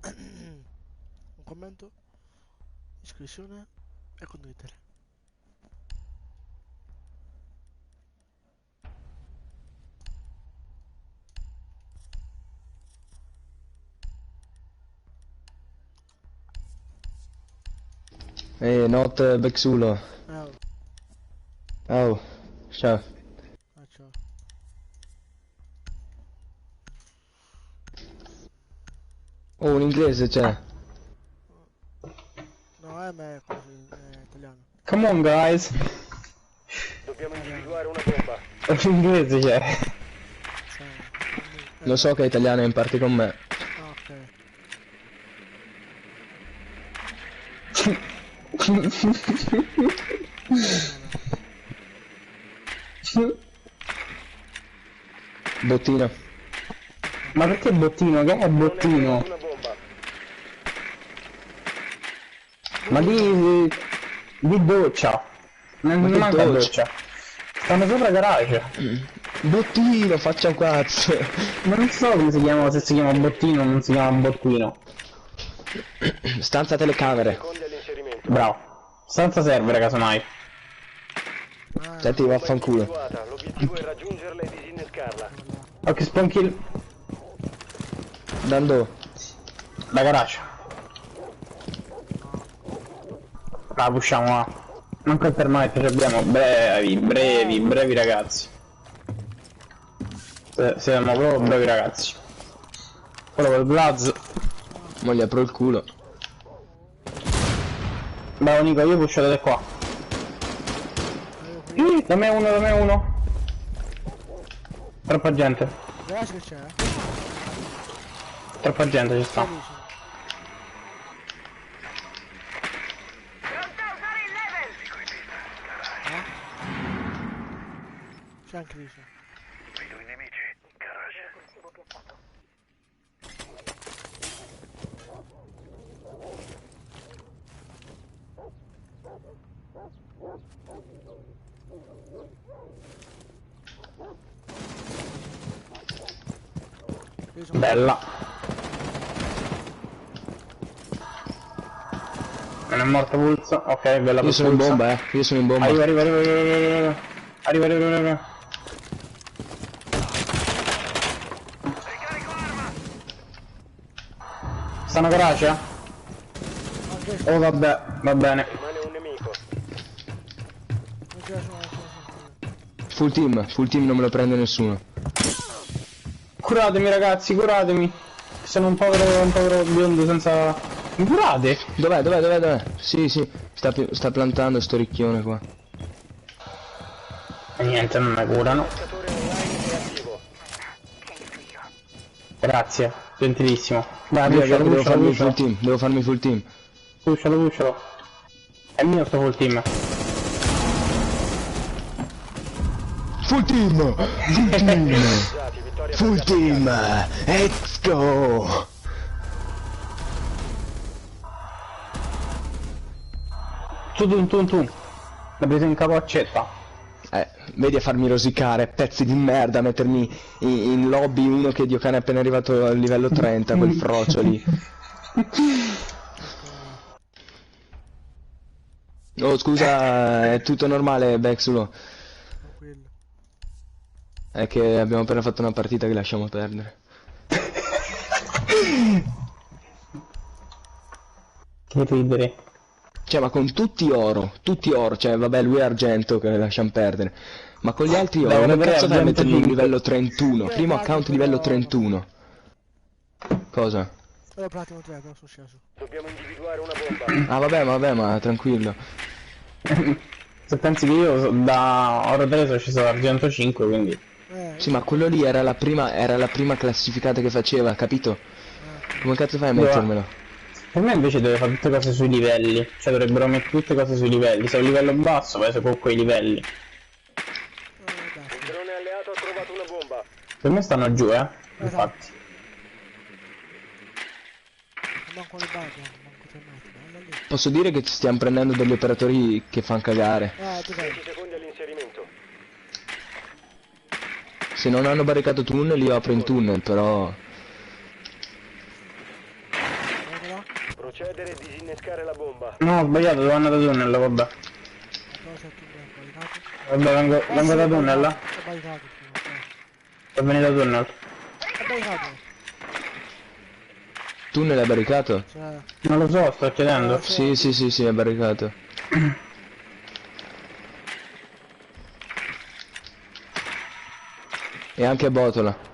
Un commento, iscrizione e condividere. Not Bexulo. Oh, ciao. Ciao. Oh, un inglese c'è. No, è me così, è italiano. Come on, guys. Dobbiamo individuare una bomba. Un inglese c'è. Lo so che è italiano e in parti con me. Ah, ok. Bottino. Ma perché bottino? Che è bottino? Una bomba. Ma di doccia. Non Ma che manca doccia? doccia. Stanno sopra garage. Bottino, faccia un cazzo. Ma non so come si chiama, se si chiama bottino o non si chiama bottino. Stanza telecamere. Secondi all'inserimento. Bravo. Stanza server casomai. Senti, vaffanculo. Individuata. L'obiettivo è raggiungerla e disinnescarla. Ok, spawn kill. Dando. Da garage. La pushiamo là. Non per termometro, ci abbiamo brevi ragazzi. Siamo proprio bravi ragazzi. Quello col Glaz. Mo gli apro il culo. Bravo Nico, io pusho da qua. Da me uno. Troppa gente. Guarda che c'è. Troppa gente ci sta. C'è anche lì. Vedo i nemici. Garage. Bella. Non è morto Pulso. Ok, bella. Io sono in bomba, io sono in bomba. Arriva. Arriva. Stanno garage? Oh vabbè, va bene. Rimane un nemico. Full team non me lo prende nessuno. Curatemi ragazzi, curatemi. Sono un povero biondo senza... Mi curate? Dov'è? Sì, sta plantando sto ricchione qua. E niente, non mi curano. Grazie, gentilissimo. Dai, Devo farmi full team. Pushalo. È mio sto full team. Full team, let's go. Tu. L'ho preso in capoccetta. Vedi a farmi rosicare, pezzi di merda, mettermi in lobby uno che Dio cane è appena arrivato al livello 30, quel frocio lì. Oh scusa, è tutto normale Bexulo. È che abbiamo appena fatto una partita che lasciamo perdere. Che ridere. Cioè ma con tutti oro, cioè vabbè lui è argento che lasciamo perdere. Ma con gli altri oro, come cazzo fai a mettermi in livello 31? Primo account livello 31. Cosa? Allora, attimo 3, però sono sceso. Dobbiamo individuare una bomba. Ah vabbè, ma tranquillo. Se pensi che io da oro 3 sono sceso da argento 5, quindi... Sì, ma quello lì era la prima classificata che faceva, capito? Come cazzo fai a mettermelo? Per me invece deve fare tutte cose sui livelli. Cioè dovrebbero mettere tutte cose sui livelli. Se è un livello basso vai con quei livelli. Il drone alleato ha trovato una bomba. Per me stanno giù, infatti. Manco le barre, manco 3 metri. Posso dire che ci stiamo prendendo degli operatori che fanno cagare. 10 secondi all'inserimento. Se non hanno barricato tunnel io apro in tunnel, però... Procedere e disinnescare la bomba. No, ho sbagliato, devo andare da tunnel, vabbè. Vabbè, vengo da tunnel. Per venire da tunnel. Tunnel è barricato? Non lo so, sto chiedendo. Sì, è barricato. E anche botola.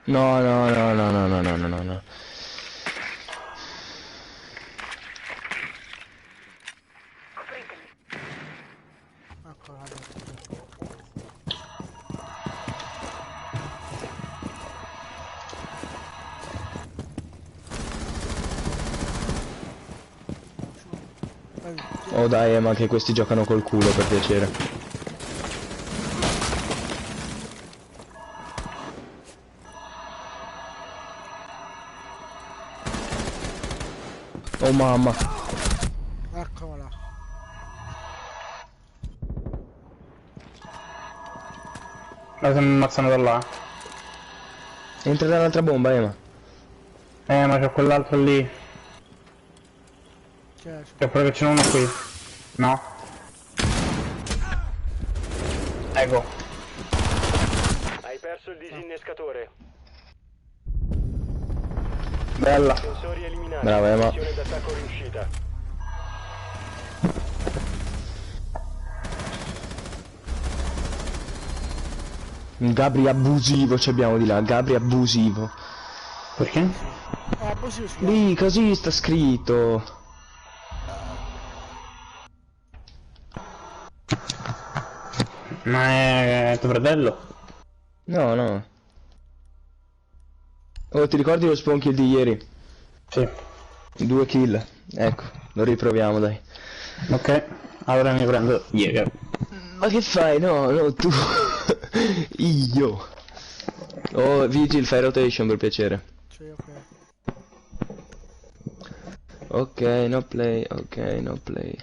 No. Oh dai, ma che questi giocano col culo per piacere. Oh mamma. Eccola. La stiamo ammazzando da là. Entra dall'altra bomba, Ema. Ma c'è quell'altro lì. C'è pure che c'è uno qui. No. Ecco. Hai perso il disinnescatore. Bella. Sensori eliminati. Brava, Ema. Missione d'attacco riuscita. Un Gabri abusivo ci abbiamo di là, Gabri abusivo. Perché? Abusivo. Lì, così sta scritto. Ma è tuo fratello? No, no. Oh, ti ricordi lo spawn kill di ieri? Sì. 2 kill. Ecco, lo riproviamo, dai. Ok, allora mi prendo Jäger. Ma che fai? No, no, tu. Io. Oh, Vigil, fai rotation per piacere. Sì, ok. Ok, no play, ok, no play.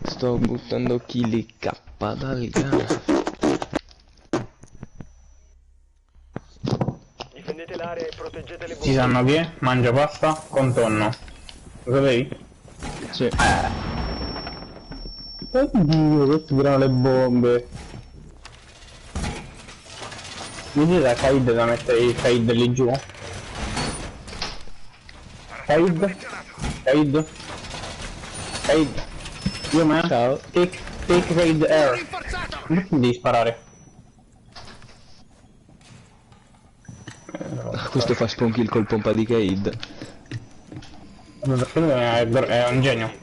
Sto buttando kill K dal gas. Difendete l'area e proteggete le bombe. Ci sanno che mangia pasta con tonno. Lo sapevi? Sì. Oddio, questi tirano le bombe. Mi dite da Kaid da mettere il Kaid lì giù? Kaid? Kaid? Kaid? Io man? Ciao. Take Kaid air. Non devi sparare. Questo fa spawn kill col pompa di Kaid. Quello è un genio.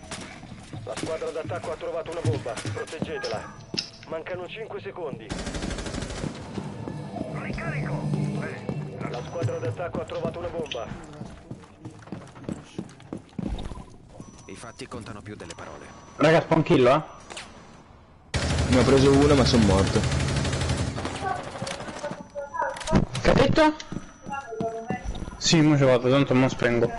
La squadra d'attacco ha trovato una bomba, proteggetela. Mancano 5 secondi. Ricarico! La squadra d'attacco ha trovato una bomba. I fatti contano più delle parole. Raga, spawn kill, eh? Ne ho preso uno ma sono morto. Che ha detto? Sì, mo ci vado, tanto mo sprengo.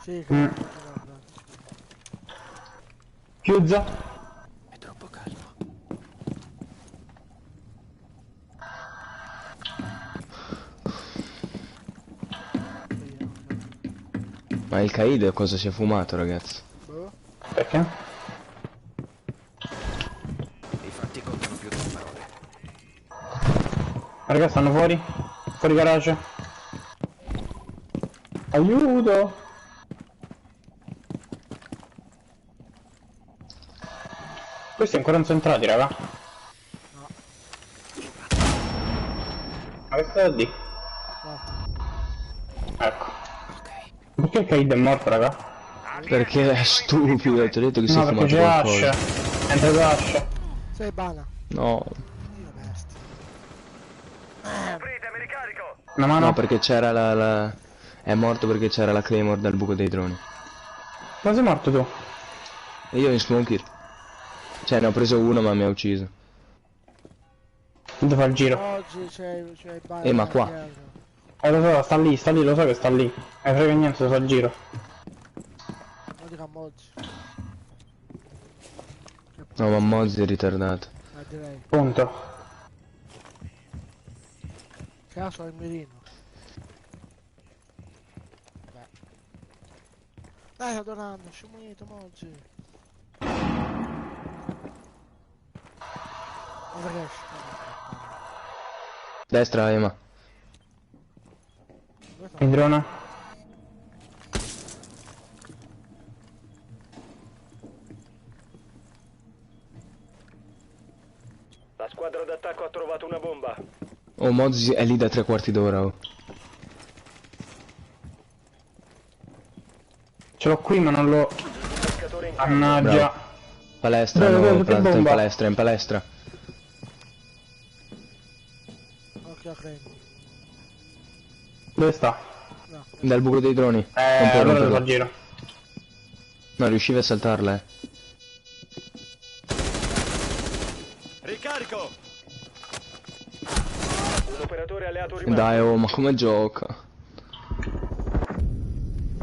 Sì, Chiusa. È troppo calmo. Ma il Kaid cosa si è fumato, ragazzi? Perché? I fatti contano più delle parole. Raga, stanno fuori? Fuori garage. Aiuto! Questi ancora non sono entrati, raga. No. Ma che sta di? Ecco. Perché il Kaid è morto, raga? Perché è stupido, ti ho detto che si è No, perché fumato c'è qualcosa. Ash. È entrato Ash. Sei bana. No. Dio bestia. Apritemi, ricarico! Una mano? No, perché c'era la... È morto perché c'era la Claymore dal buco dei droni. Ma sei morto tu? E io in spawn kill. Cioè, ne ho preso uno ma mi ha ucciso. Dove fa il giro? Oggi c'è il bana. Ma qua. dietro. Lo so, sta lì, lo so che sta lì. Non frega niente, fa il giro. Non dica Moggi. No, ma Mozzi è ritardato. Direi. Punto. Caso al mirino. Beh. Dai, sto donando, scimunito, Moggi. Cosa riesci? Destra, Ema. In drona. La squadra d'attacco ha trovato una bomba. Oh, Mozzi è lì da 3/4 d'ora, oh. Ce l'ho qui ma non lo... Mannaggia. Bravo. Palestra, Dove, no, che pranzo in bomba? palestra, in palestra. Ok, ok. Dove sta? Dal buco dei droni. Non puoi Allora devo romperla. far giro. No, riuscivi a saltarla, eh. Ricarico! Un operatore alleato rimasto. Dai, oh, ma come gioca?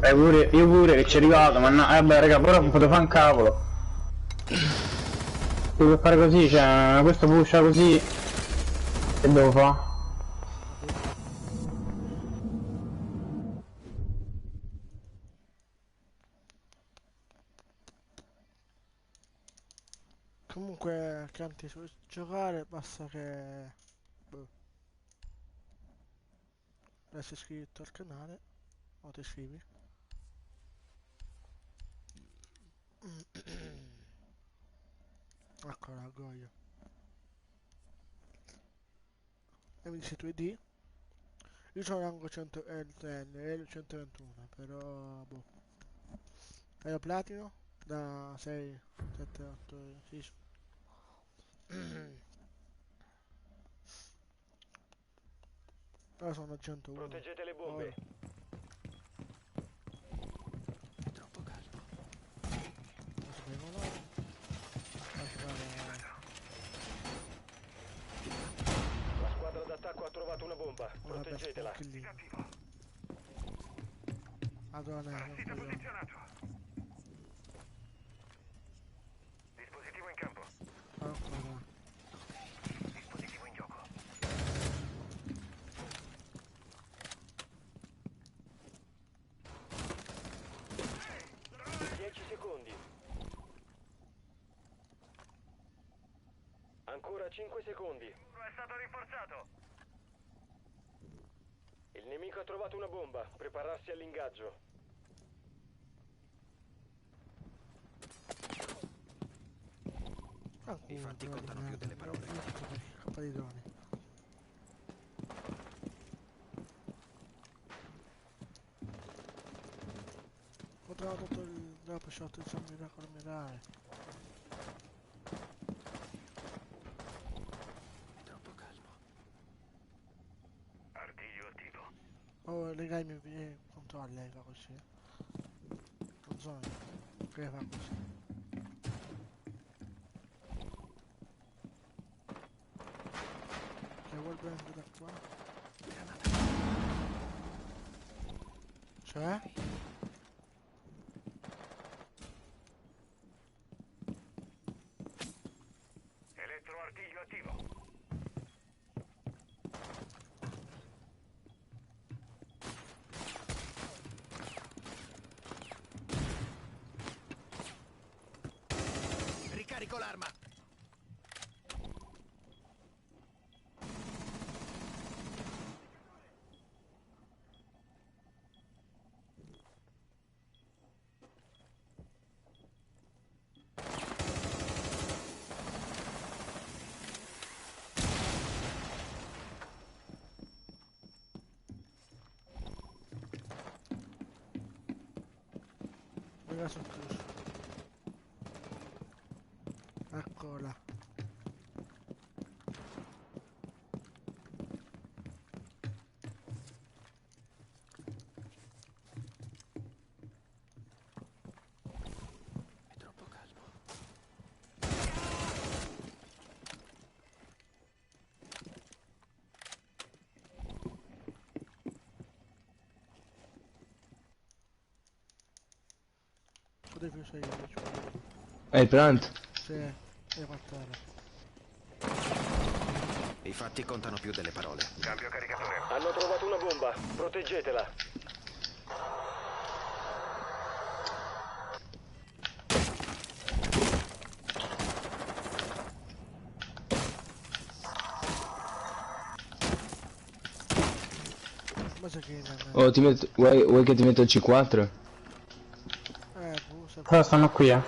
Io pure che ci è arrivato, ma no, vabbè raga, però non potevo fare un cavolo. Devo fare così, cioè, questo pusha così. Che devo fare? Comunque, Canti, su giocare basta che... Boh. Resti iscritto al canale o ti iscrivi. Ecco la Goya. E mi dici tu ID? Io c'ho rango 100 e 121, però boh. E la platino? Da 6, 7, 8, sì. Ora sono a 101. Proteggete le bombe. Ora. Troppo calmo. Adesso bevo loro. Lascio fare... La squadra d'attacco ha trovato una bomba. Vabbè, Proteggetela. tranquillino. Madonna, Parassita posizionato. Dispositivo in campo. ancora. Dispositivo in gioco. Dieci secondi. Ancora 5 secondi. È stato rinforzato. Il nemico ha trovato una bomba. Prepararsi all'ingaggio. I fatti contano più delle parole. Cappa di droni. Ho trovato tutto il drop shot del San Miracolo Mirare. Troppo calmo. Artiglio attivo. Oh, legami mi controlla, fa così. Non so che fa così. Che vuol prendere da qua? Cioè? Elettroartiglio attivo. Ricarico l'arma. Dove sono chiuso? Eccola. È troppo calmo. Cosa più sei io? Ehi, pronto? Sì, è fattare. I fatti contano più delle parole. Cambio caricatore. Hanno trovato una bomba. Proteggetela. Ma sai che Oh, vuoi che ti metto il C4? boh, se Però stanno qui, Ok.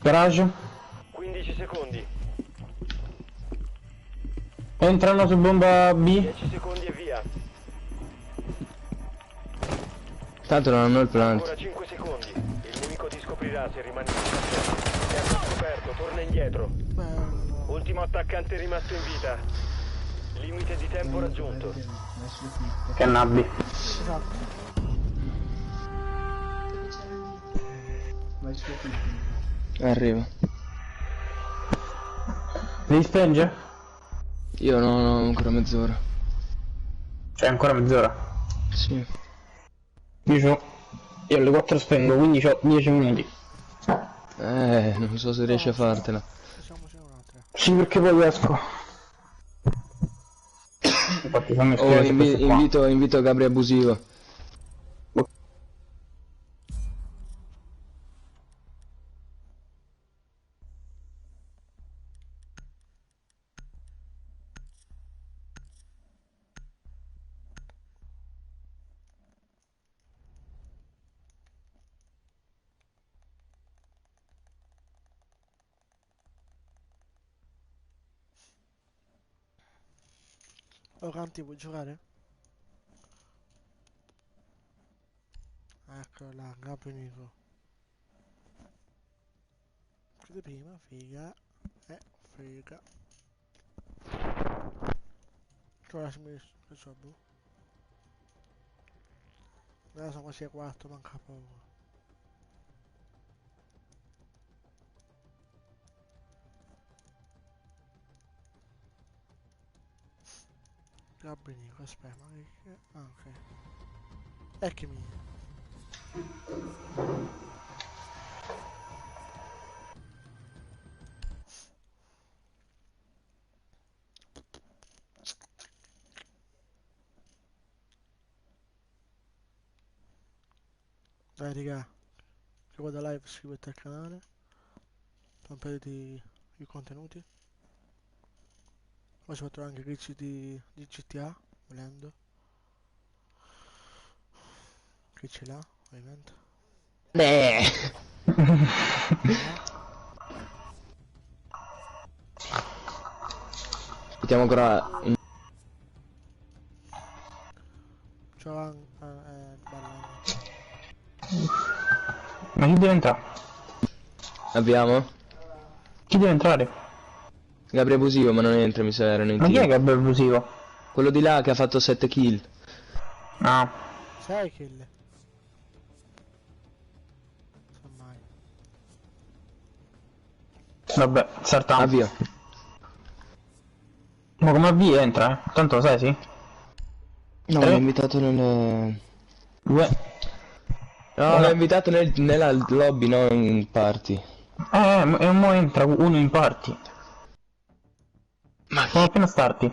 Garage. 15 secondi. Entrano su bomba B. 10 secondi e via. Tanto non hanno il plant. Ancora 5 secondi. Il nemico ti scoprirà se rimani in posizione. Ti hanno scoperto, torna indietro. Ultimo attaccante rimasto in vita. Limite di tempo raggiunto. Che nabbi. esatto. Arriva. Devi spenge? Io no, ancora mezz'ora. C'è ancora mezz'ora. Sì. Io alle 4 spengo, quindi ho 10 minuti. Non so se riesci a fartela. Facciamoci un'altra. Sì, perché poi esco. Infatti fammi Oh, scrivere su questo qua. invito Gabri abusivo. Oh, Canti, vuoi giocare? Ecco là, Gabrielico. Quello prima, figa. Figa. Ora si mi... che so, boh. Adesso sono quasi a 4, manca poco. Gabrielico, aspetta, ma che... Ah, ok. Eccomi. Dai raga, che guarda live, iscrivetevi al canale, non perdete i contenuti. Poi ci fatto anche glitch di GTA, volendo. Chi ce l'ha, ovviamente. Beh. Mettiamo ancora... Ciao bella. Ma chi deve entrare? Abbiamo? Chi deve entrare? Gabriele Abusivo, ma non entra, mi sa, erano in Ma chi è team. Gabriele Abusivo? Quello di là che ha fatto 7 kill. Ah. 6 kill. Mai. Vabbè, saltiamo. Avvia. Ma come avvia entra, eh? Tanto lo sai, sì? No, l'ho invitato nel... Due. No, l'ho invitato nella lobby, no in party. E mo entra uno in party. Ma sono appena starti.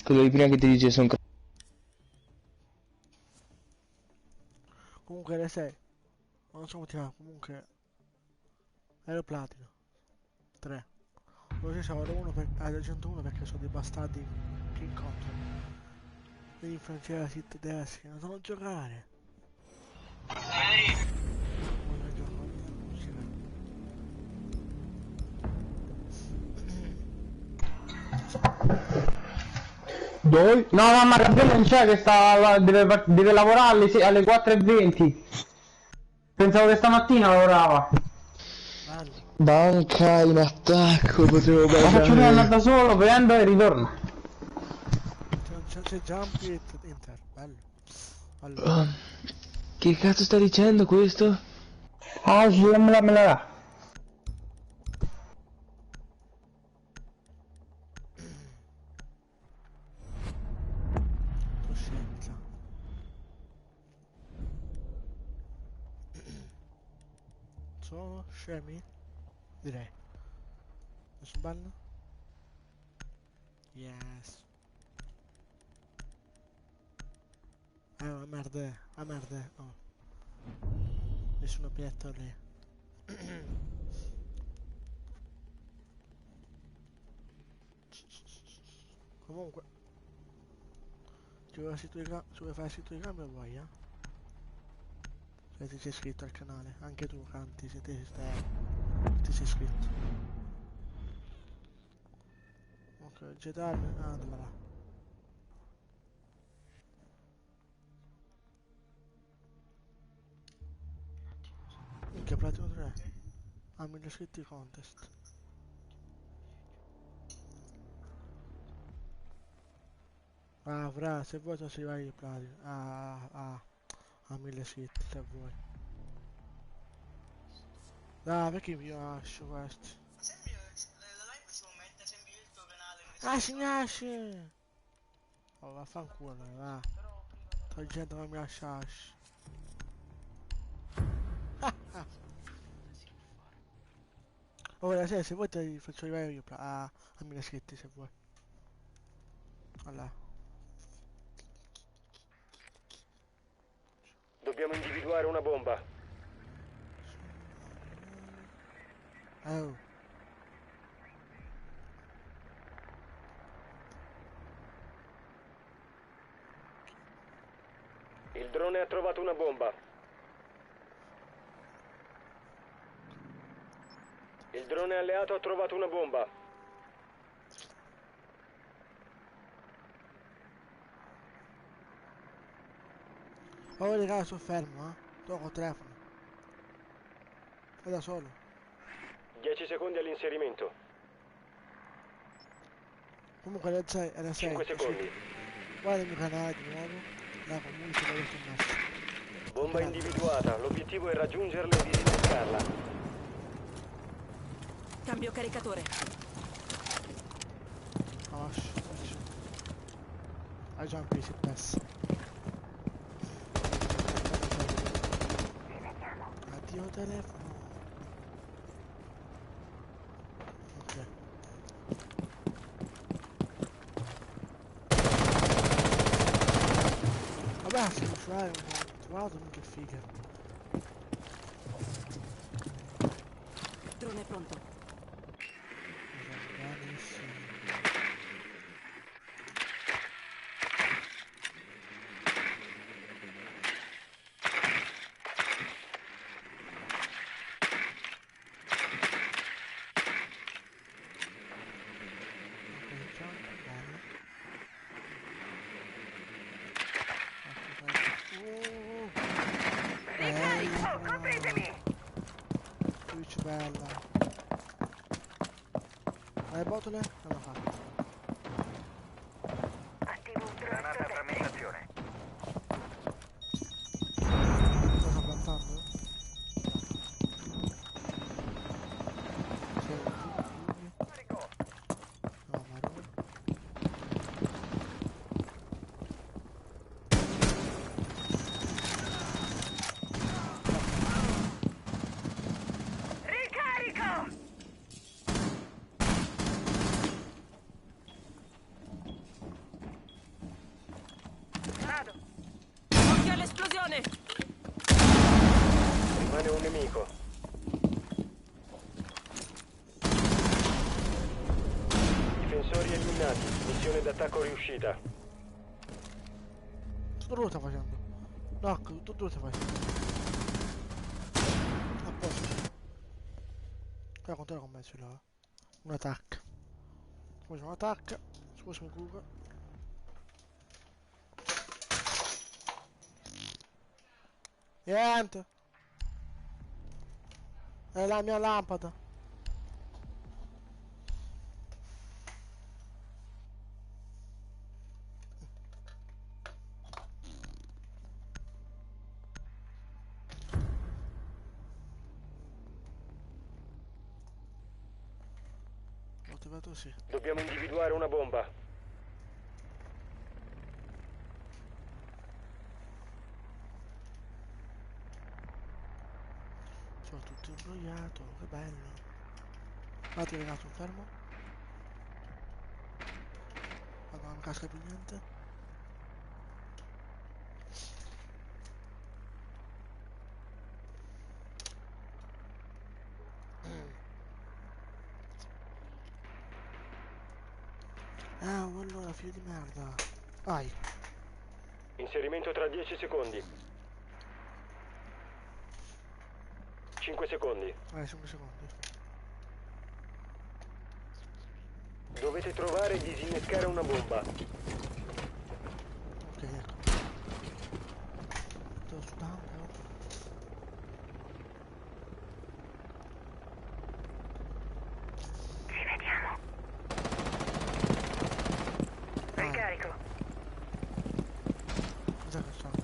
Quello di prima che ti dice sono... Comunque le 6. Non so motivato, comunque... Ero platino. 3. Così siamo uno per... 101 perché sono dei bastardi che incontrano. Quindi influenzare sit tedeschi, non sanno giocare. Dove? No, no, ma Gabriele non c'è che deve lavorare alle 4:20. Pensavo che stamattina lavorava. Banca in attacco, potevo Ma faccio guardare. andare da solo, prendo e ritorno. C'è Jump e Inter, bello. Allora. Che cazzo sta dicendo questo? Ah, sì, me la. Coscienza. Sono scemi? Direi. Nessun ballo? Yes. Ma merda, oh. Nessuno pietto lì. Comunque ci vuoi fare il sito di cambio vuoi, se ti sei iscritto al canale, anche tu Canti, se ti sei iscritto. Ok, gettare, dove là? Minchia, platino 3. Ah, 1000 iscritti contest. Ah, fra, se vuoi ti arrivare il platino. A 1000 iscritti, se vuoi. Dai, perché mi lascio questo? Ah, si nasce! Oh, vaffanculo, va. Sto dicendo che mi lasciasci. Ora, se vuoi ti faccio arrivare io a 1000 iscritti, se vuoi. Allora. Dobbiamo individuare una bomba. Oh. Il drone ha trovato una bomba. Il drone alleato ha trovato una bomba. Oh raga, sono fermo, Tocco il telefono. È da solo. 10 secondi all'inserimento. Comunque era 6. 5 secondi. Guarda il mio canale di nuovo. La comunità l'ho detto in mezzo. Bomba individuata. L'obiettivo è raggiungerla e disinnescarla. Cambio caricatore. Oh, hai già un piece in testa. Addio telefono. Ok. Vabbè, se non fai un trovato, che figa. Drone pronto. Benissimo. Twitch bella. Hai botole? Non l'ho fatto. Attivo un Granata a frammentazione. Cosa sta plantando? No, marone. Ricarico! Vado. Occhio all'esplosione! Rimane un nemico. Difensori eliminati. Missione d'attacco riuscita. Tutto lui sta facendo. No, tutto lui sta facendo. A posto. Però continua con me ce l'ho. Un attacco. Poi c'è un attacco. Scusami Google. Niente. È la mia lampada. L'ho attivato sì. Dobbiamo individuare una bomba. Sono tutto imbrogliato, che bello. Infatti ragazzi, fermo. Quando non casca più niente. Ah, allora figlio di merda. Vai. Inserimento tra 10 secondi. 5 secondi. 5 secondi. Dovete trovare e disinnescare una bomba. Ok, ecco. Sto sudando. Ci vediamo. Ricarico. Cos'è che sto qui?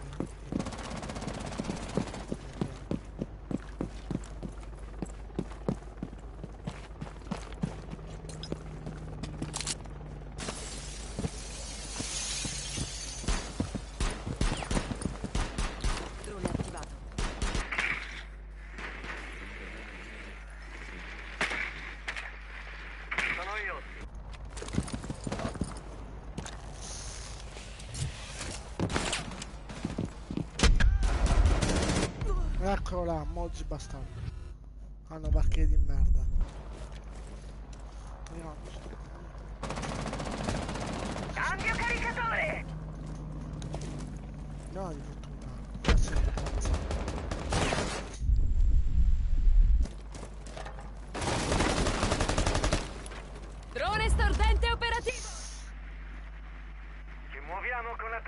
Drone attivato. Sono io. Eccolo là, mozzi bastardi. Hanno bacche di merda. No, Cambio caricatore! no di fortuna. Cazzo di cazzo.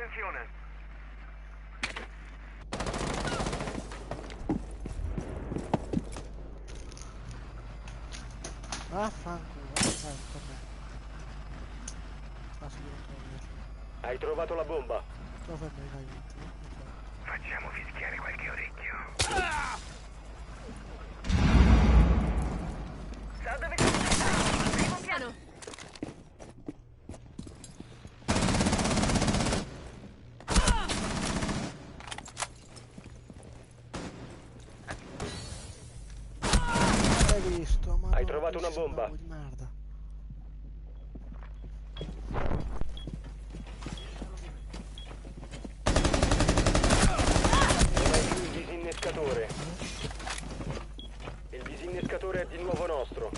attenzione. Vaffanculo, vai, vabbè. Ah, sì, io non trovo. Hai trovato la bomba. Dove me l'hai vinto? Facciamo fischiare qualche orecchio. So dove sei. Primo piano. Hai visto? Ma Hai trovato una bomba. Di merda. Non hai più il disinnescatore. Il disinnescatore è di nuovo nostro.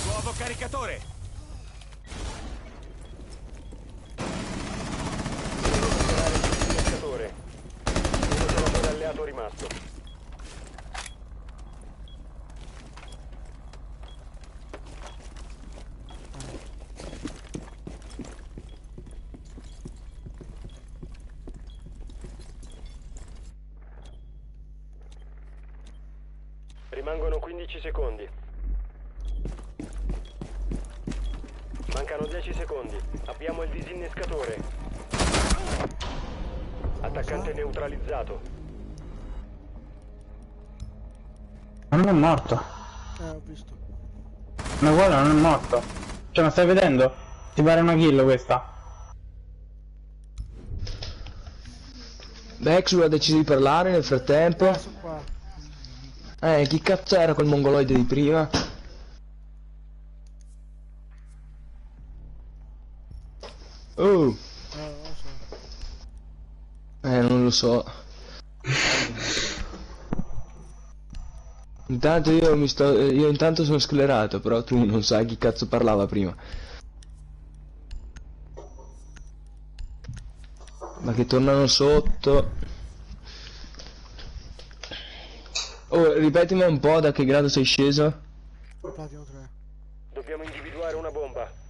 Nuovo caricatore! Disinnescatore. Un operatore alleato rimasto. Rimangono 15 secondi. Mancano 10 secondi. Abbiamo il disinnescatore. Attaccante neutralizzato. Ma non è morto. Ho visto. Ma guarda, non è morto. Cioè, ma stai vedendo? Ti pare una kill questa? Bexu ha deciso di parlare nel frattempo. Qua. Chi cazzo era quel mongoloide di prima? Oh! Non lo so. Intanto io intanto sono sclerato, però tu non sai chi cazzo parlava prima. Ma che tornano sotto. Oh, ripetimi un po' da che grado sei sceso? Platino 3. Dobbiamo individuare una bomba.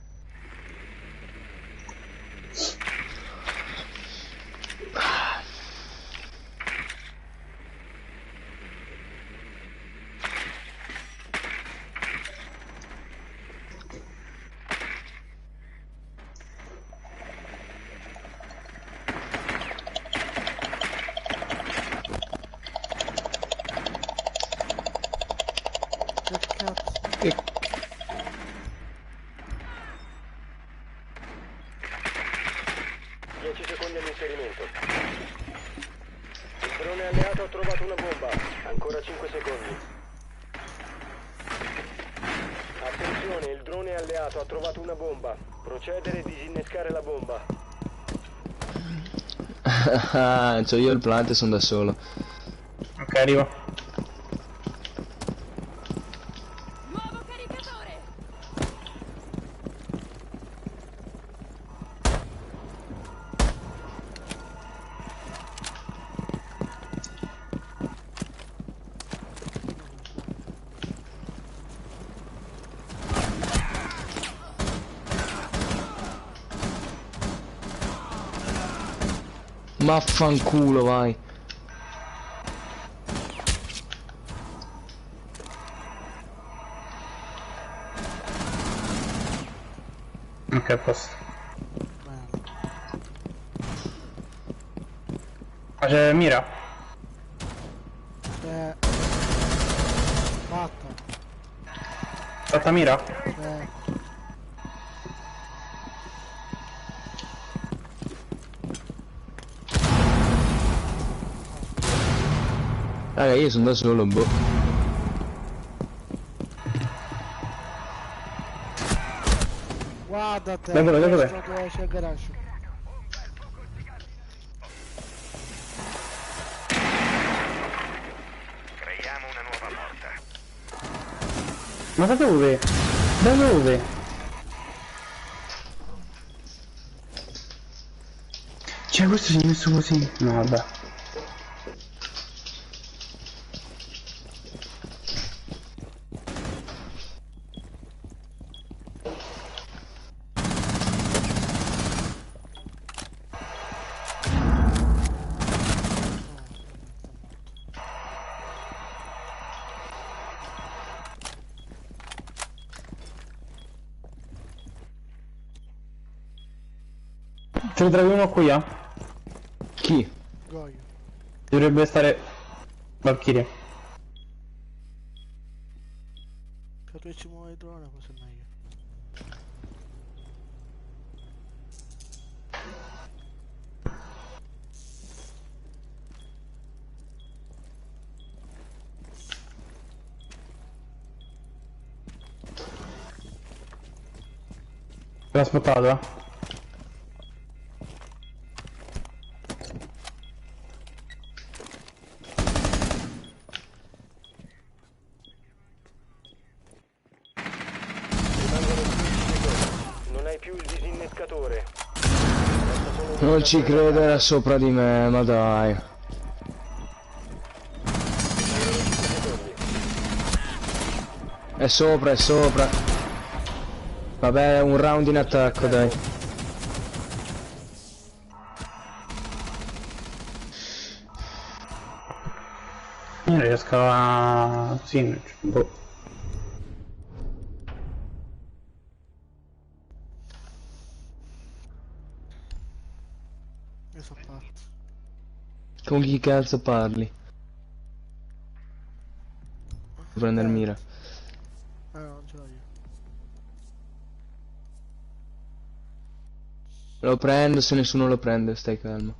Che 10 secondi all'inserimento. Il drone alleato ha trovato una bomba. Ancora 5 secondi. Attenzione, il drone alleato ha trovato una bomba. Procedere e disinnescare la bomba. C'ho io il plant e sono da solo. Ok, arrivo. Ma fanculo, vai. Ok, a posto. Ma c'è mira? Fatta. Fatta mira? Raga, io sono da solo, boh. Guarda te, dov'è? C'è il garage. Creiamo una nuova porta. Ma da dove? Da dove? Cioè, questo si è messo così? No, vabbè. Ce ne trovi uno qui, Chi? Goio. Dovrebbe stare Valkyrie. Se tu ci muovi il drone forse è meglio. L'ha spottato, Non hai più il disinnescatore. Non ci credo, era sopra di me, ma dai. È sopra, è sopra. Vabbè, un round in attacco, dai. Io non riesco a... Sì, boh. Io sono pazzo. Con chi cazzo parli? Prende il mira. Non ce l'ho io. Lo prendo, se nessuno lo prende, stai calmo.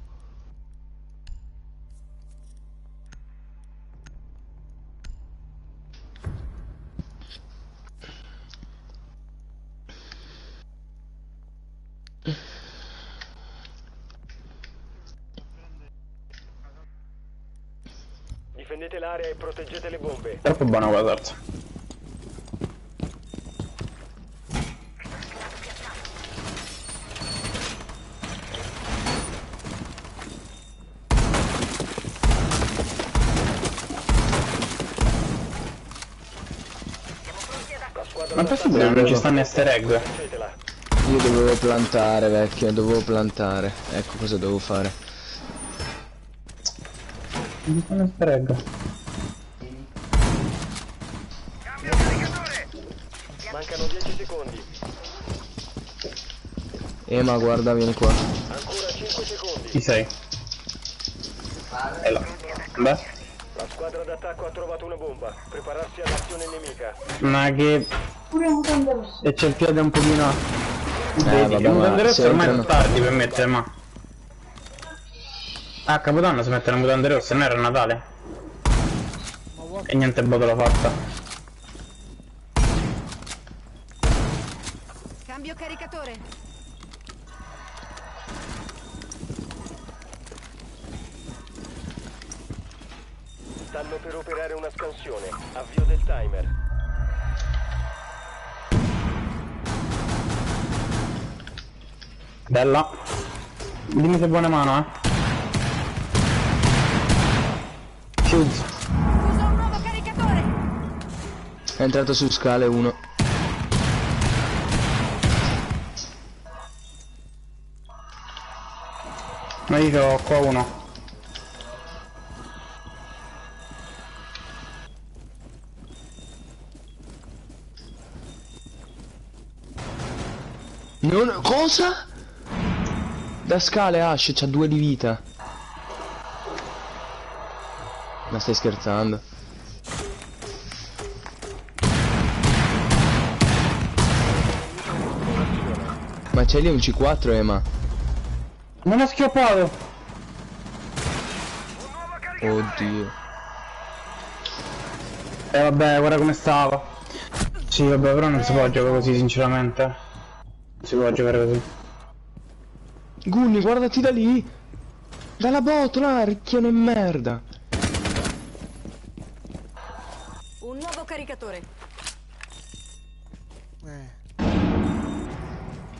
Difendete l'area e proteggete le bombe. Troppo buona quella terza. Ma è possibile che non ci stanno easter egg? Io dovevo plantare, vecchio, dovevo plantare. Ecco cosa dovevo fare. Non ci stanno easter egg. Mancano 10 secondi. Ma guarda, vieni qua. Ancora 5 secondi. Chi sei? È là. Beh. La squadra d'attacco ha trovato una bomba. Prepararsi all'azione nemica. Ma che... E c'è il piede un pochino... Vedi, vabbè, un mutante rosso ormai è entrano... tardi per mettere, ma... A Capodanno si mette le mutande rosse, non era Natale. E niente botola fatta. Cambio caricatore. Stanno per operare una scansione. Avvio del timer. Bella. Dimmi se buona mano, Chiuso. Uso un nuovo caricatore. È entrato su scale uno. Ma io ho qua uno. Non... Cosa? Da scale Ash, c'ha 2 di vita. Ma stai scherzando? Ma c'è lì un C4, Ema? Non ho schioppato! Oddio. Vabbè, guarda come stava. Sì, vabbè, però non si può giocare così, sinceramente. Non si può giocare così. Gunni, guardati da lì! Dalla botola, ricchione merda! Un nuovo caricatore.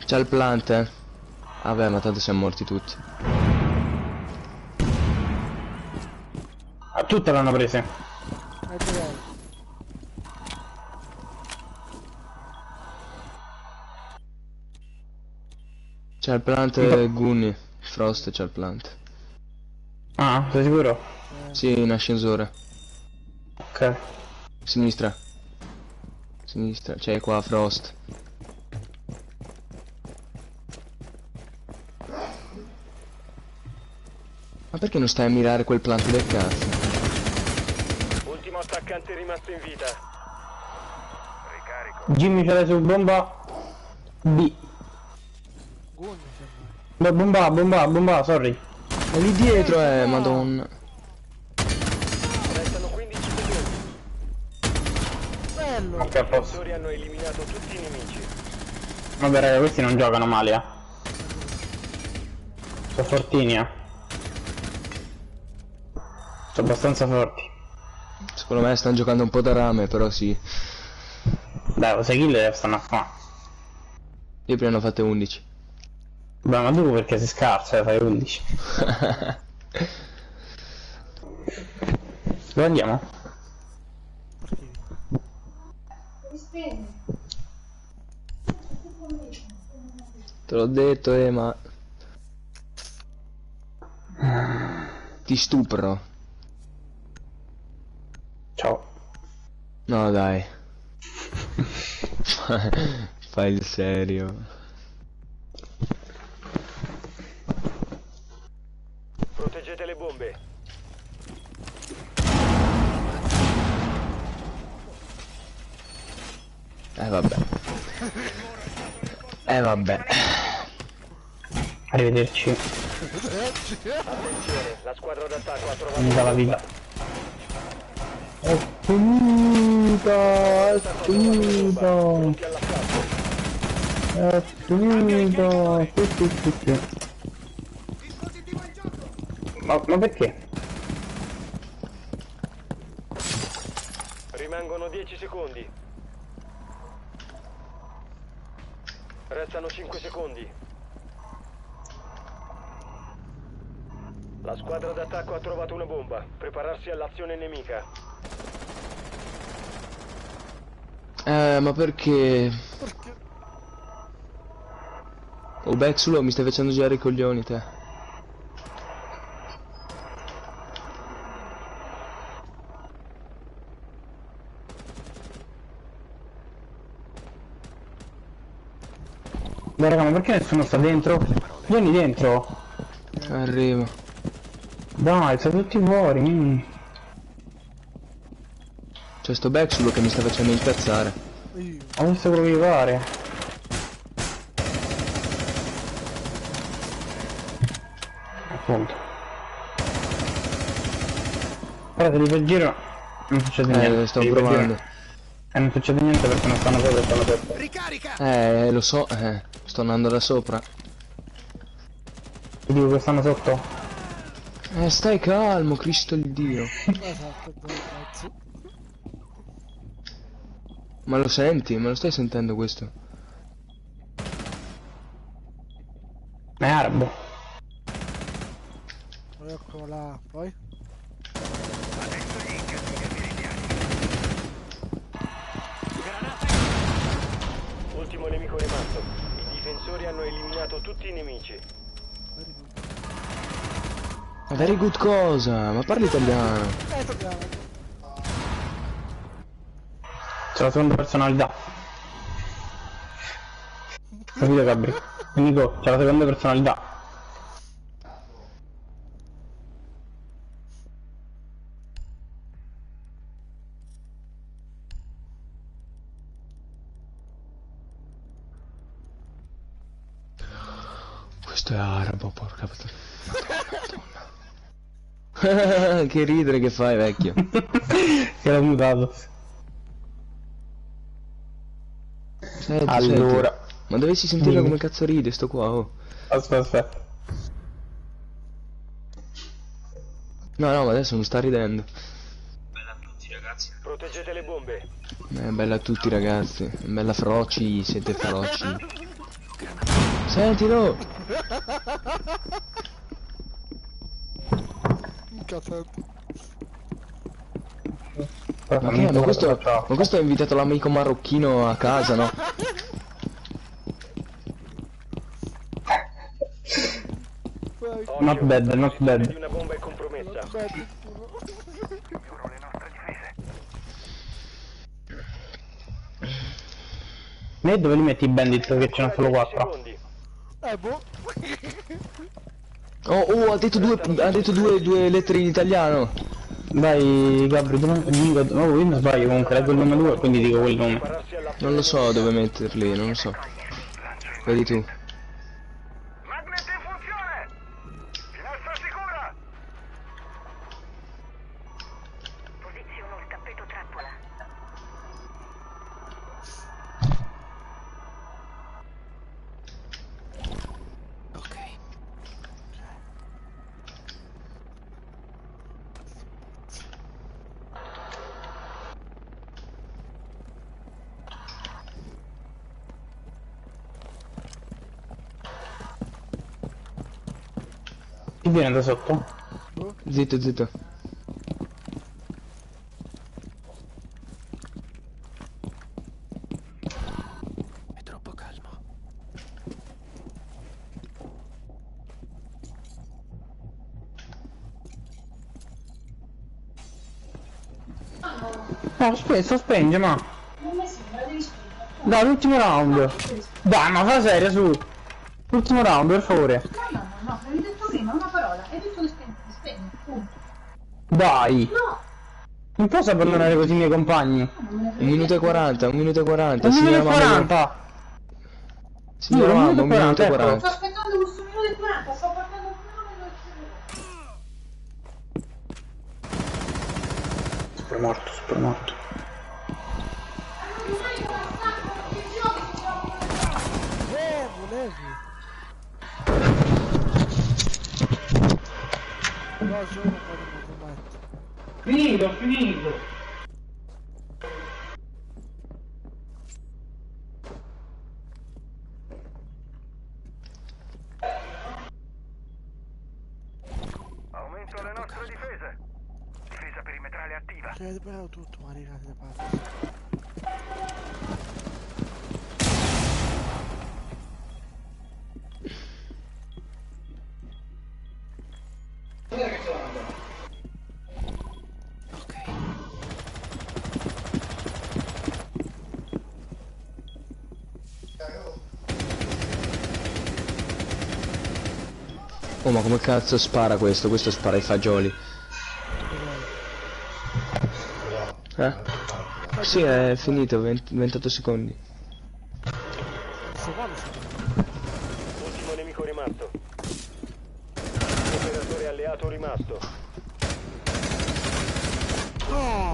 C'ha il plant, eh. Vabbè, ma tanto siamo morti tutti. A tutte l'hanno prese. C'ha il plant Gunni. Frost c'ha il plant. Ah, sei sicuro? Sì, in ascensore. Ok. Sinistra. Sinistra, c'è qua Frost. Ma perché non stai a mirare quel plant del cazzo? Ultimo attaccante rimasto in vita. Jimmy ce l'hai su bomba B. Beh, bomba, sorry. È lì dietro, madonna. Restano 15 secondi. Bello. Ok, a I posto. difensori hanno eliminato tutti i nemici. Vabbè raga, questi non giocano male, Sono fortini, Sono abbastanza forti. Secondo me stanno giocando un po' da rame, però sì. Dai, 6 kill stanno a fa. Io prima ne ho fatte 11. Beh, ma tu perché sei scarso, fai 11. Dove andiamo? Te l'ho detto, ma... Ti stupro. Ciao. No, dai. Fai il serio. Proteggete le bombe. Vabbè. Vabbè. Arrivederci. Attenzione, la squadra d'attacco ha trovato Finita la vita. È finita, è finita. È finita. Sì. Ma perché? Rimangono 10 secondi. Restano 5 secondi. La squadra d'attacco ha trovato una bomba. Prepararsi all'azione nemica. Ma perché? Oh Bexulo, mi stai facendo girare i coglioni te. Beh raga, ma perché nessuno sta dentro? Vieni dentro. Arrivo. Dai, sono tutti fuori. C'è sto Bexulo che mi sta facendo incazzare. Ho visto quello che pare. Appunto. Guarda, li per giro non succede niente. Sto provando. Non succede niente perché non stanno sopra e stanno sotto. Ricarica! Lo so, sto andando da sopra. Ti dico che stanno sotto. Stai calmo, Cristo il Dio. Esatto, cazzo. Ma lo senti? Me lo stai sentendo questo? È arabo. Ecco là, poi. Ultimo nemico rimasto. I difensori hanno eliminato tutti i nemici. Ma very good cosa? Ma parli italiano. C'è la seconda personalità. Capito Gabri? Nico, c'è la seconda personalità. Questo è arabo, porca puttana. Che ridere che fai, vecchio. Che l'ho mutato. Allora. Senti. Ma dovessi sentirlo come cazzo ride sto qua, oh. Aspetta. No, ma adesso mi sta ridendo. Bella a tutti ragazzi. Proteggete le bombe. Bella a tutti ragazzi. Bella froci, siete froci. Sentilo! Incazzato. Ma che? Ma questo ha invitato l'amico marocchino a casa, no? Not bad, not bad. Una bomba è compromessa. E dove li metti i bandit che ce ne sono solo 4? Boh. Oh, ha detto due lettere in italiano. Dai, Gabri, io non sbaglio, comunque leggo il nome 2, quindi dico quel nome. Non lo so dove metterli, non lo so. Vedi tu. Magnet in funzione! Finestra sicura! Posiziono il tappeto trappola. Chi viene da sotto? Zitto, zitto. È troppo calmo. Sospende, ma. Dai, l'ultimo round. Dai, ma fa serio, su. L'ultimo round, per favore. No, avevi detto prima una parola, hai detto che spegni, punto. Dai. No. Non posso abbandonare così i miei compagni. 1 minuto e 40, 1 minuto e 40. 1 minuto e 40. Signora mamma, 1 minuto e ecco. 40. Sto aspettando questo minuto e 40, sto portando il nome. Super morto, super morto. Volevi. No, sono qua. Finito, finito. Aumento le nostre difese. Difesa perimetrale attiva. Che hai preparato tutto, ma raga, te parlo. Oh, ma come cazzo spara questo? Questo spara i fagioli. Sì, è finito, 28 secondi. Ultimo nemico rimasto. Operatore alleato rimasto.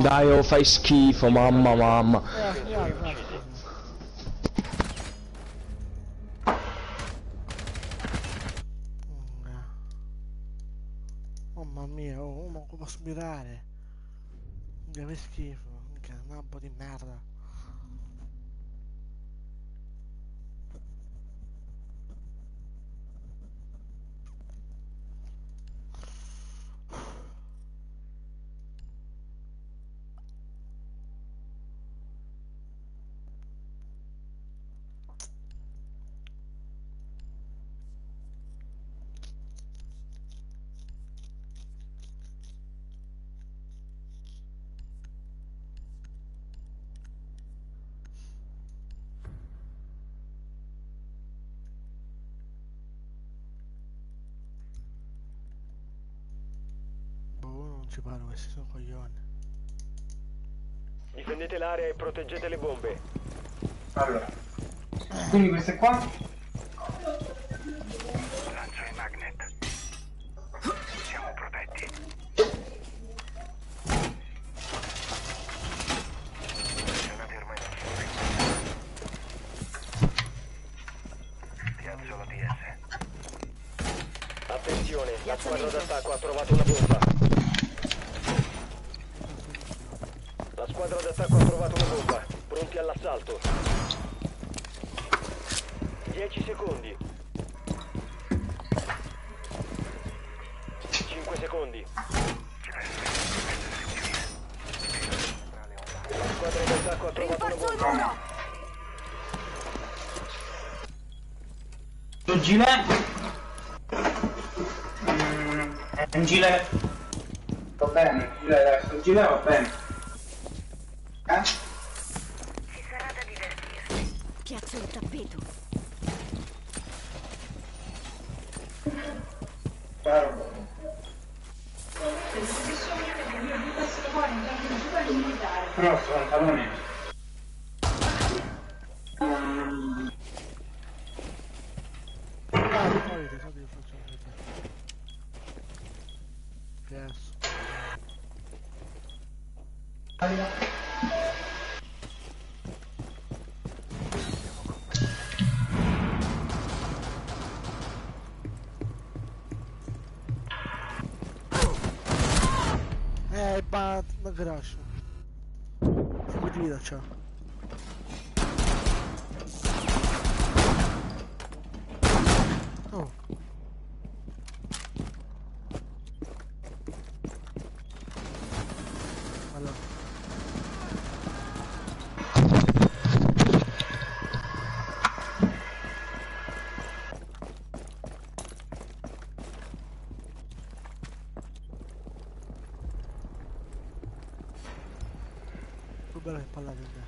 Dai, oh, fai schifo, mamma. Mamma mia, oh, ma come aspirare? Che schifo, che nabbo di merda. Non ci parlo, questi sono coglioni. Difendete l'area e proteggete le bombe. Allora. Quindi queste qua? Lancio i magnet. Siamo protetti. Posizionate ormai da soli. Piazzo l'ODS. Attenzione, la squadra d'attacco ha trovato una bomba. La squadra d'attacco ha trovato una bomba. Pronti all'assalto. 10 secondi. 5 secondi. La squadra d'attacco ha trovato una bomba. Il gilet? Un gilet. Va bene, il gilet adesso, il gilet va bene. Ci sarà da divertirsi. Piazzo il tappeto. cross, pantaloni. Ma grasso. Come ti vedo c'ha? Oh. Allora. Bella che palla di me.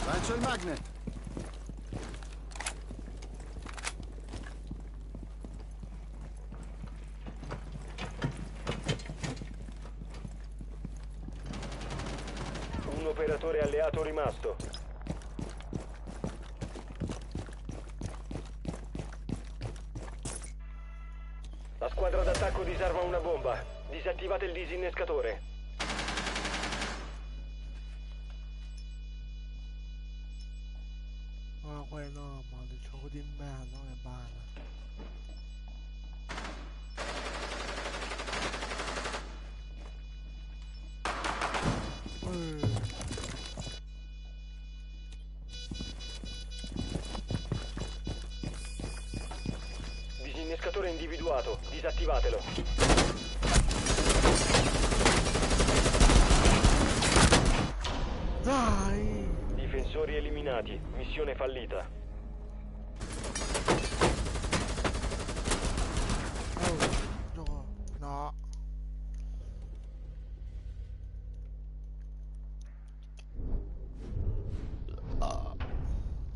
Lancio il magnet. Un operatore alleato rimasto. La squadra d'attacco disarma una bomba. Disattivate il disinnescatore. Ma quello no, ma il gioco di merda non è bene. Disinnescatore individuato. Disattivatelo. Dai! Difensori eliminati. Missione fallita. Oh, no, no.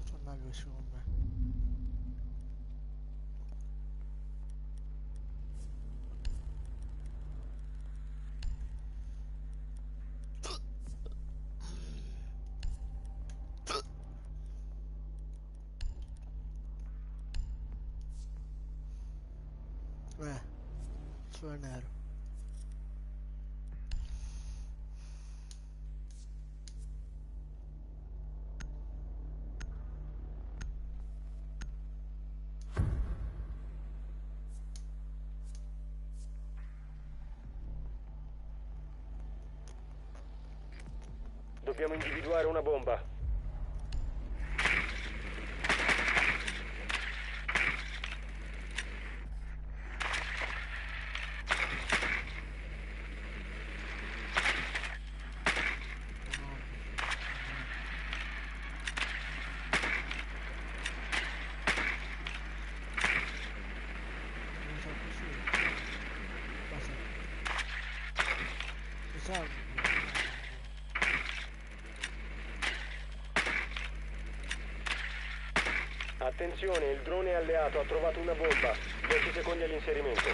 Sono aggressivo con me. Sono nero. Dobbiamo individuare una bomba. Attenzione, il drone alleato ha trovato una bomba. 10 secondi all'inserimento.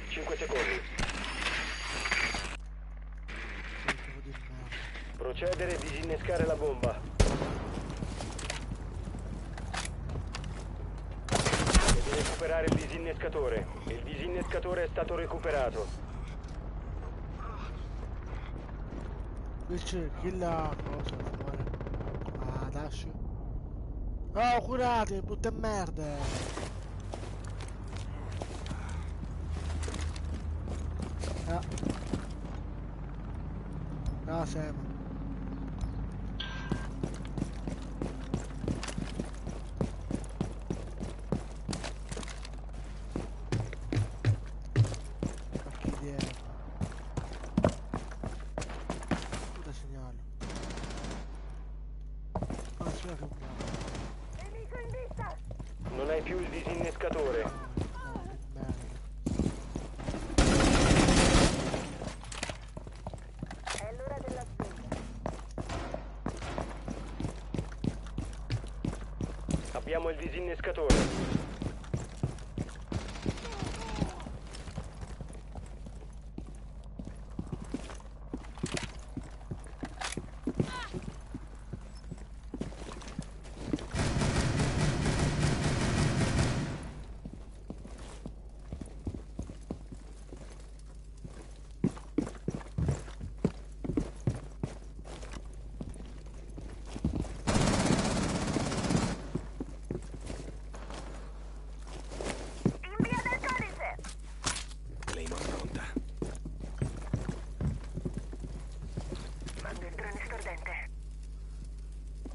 5 secondi. Procedere e disinnescare la bomba. Devi recuperare il disinnescatore. Il disinnescatore è stato recuperato. Invece chi la cosa fuori? Ah, Dash. Oh, curate, brutte merde! Ah. Ah, Sam. Che idea. Cosa segnalo? Ah, spera che muore. Non hai più il disinnescatore. È l'ora della sveglia. Abbiamo il disinnescatore.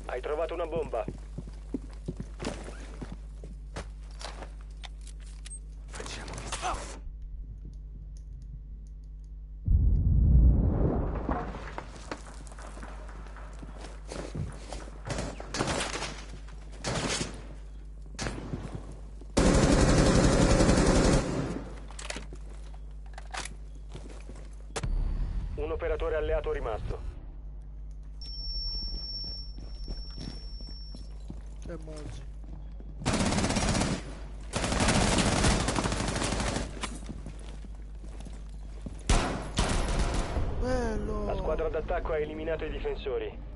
Hai trovato una bomba. Facciamo Un operatore alleato rimasto. E mozzi. Bello! La squadra d'attacco ha eliminato i difensori.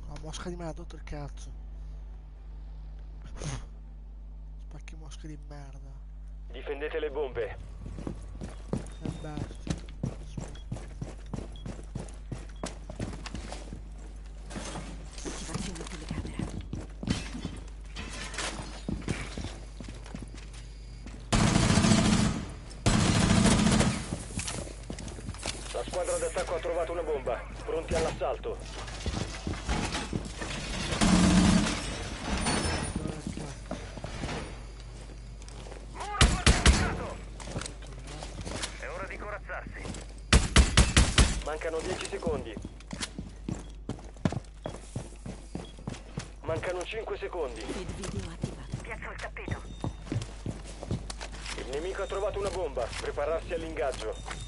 La mosca di me ha dato il cazzo. Spacchi mosche di merda. Difendete le bombe. E basta. Attivazione telecamera. La squadra d'attacco ha trovato una bomba. Pronti all'assalto. È ora di corazzarsi. Mancano 10 secondi. Mancano 5 secondi. Piazzo il tappeto. Il nemico ha trovato una bomba. Prepararsi all'ingaggio.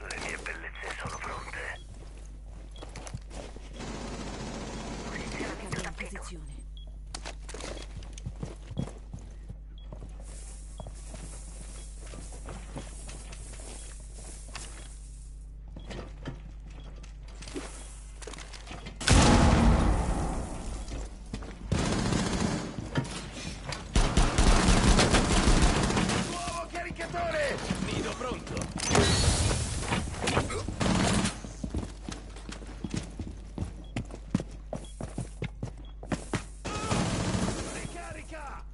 Le mie bellezze sono pronte. Posizionati in tappeto. Nuovo caricatore! Nido pronto! Ricarica!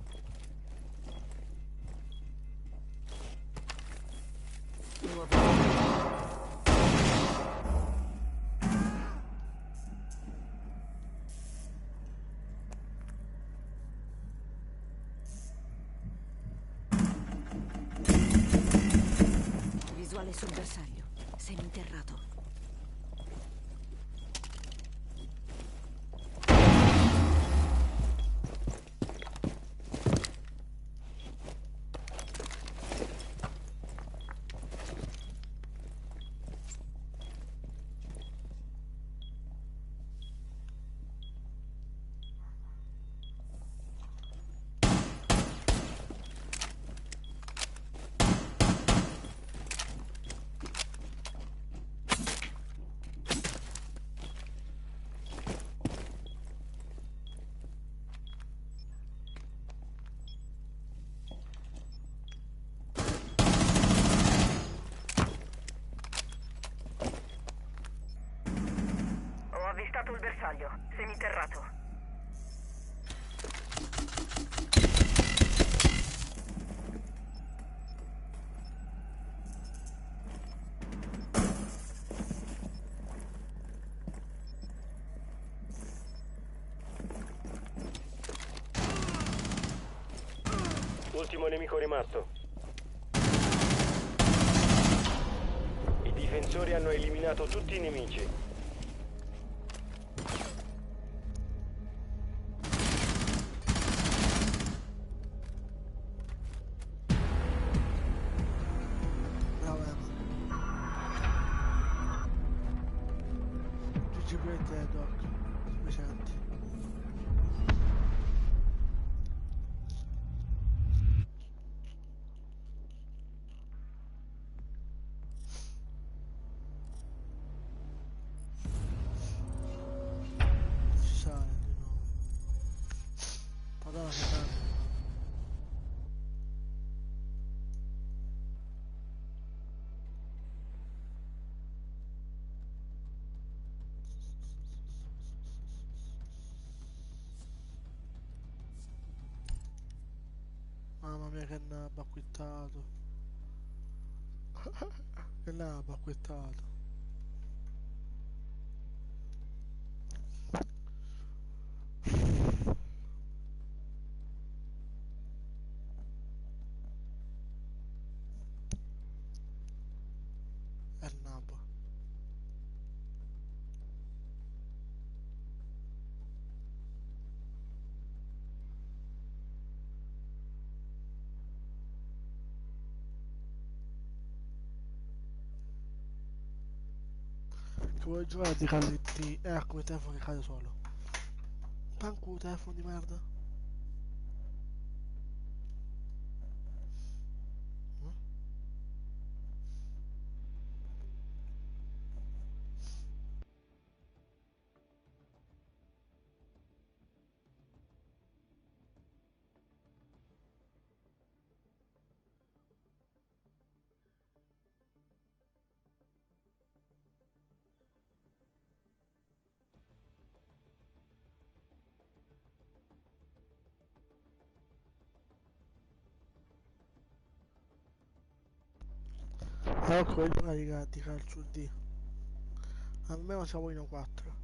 Visuale sul bersaglio. Seminterrato. trovato il bersaglio. Seminterrato. Ultimo nemico rimasto. I difensori hanno eliminato tutti i nemici. Bravo Emma. GG per te, Doc. Mi senti? Si sale di nuovo. Madonna che bello. Mamma mia che nabba acquittato. Che nabba acquittato. È il nabbo. Che vuoi giocare di calletti? Ecco il telefono che cade solo. Panco telefono di merda. Ecco vuoi giocare di calcio D. Almeno siamo in 4.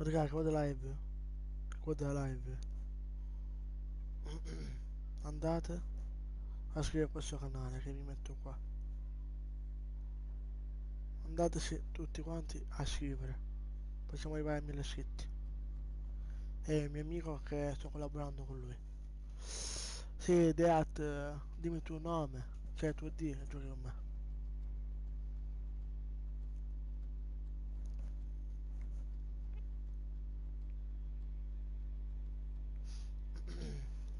Raga, che vado live. Guarda live. Andate a scrivere a questo canale che vi metto qua. Andateci tutti quanti a scrivere. Facciamo arrivare a 1000 iscritti. È il mio amico che sto collaborando con lui. Sì, Deat, dimmi il tuo nome. Cioè il tuo D e giochi con me.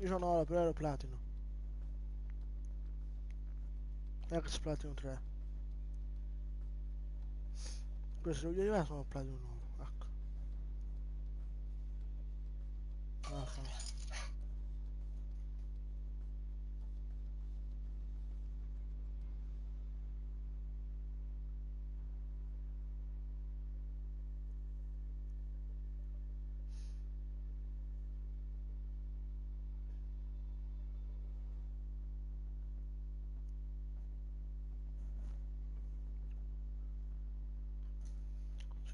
Io sono oro, però ero platino. Ex platino 3. Questo lo voglio arrivare sono platino 1. Ecco. Ecco.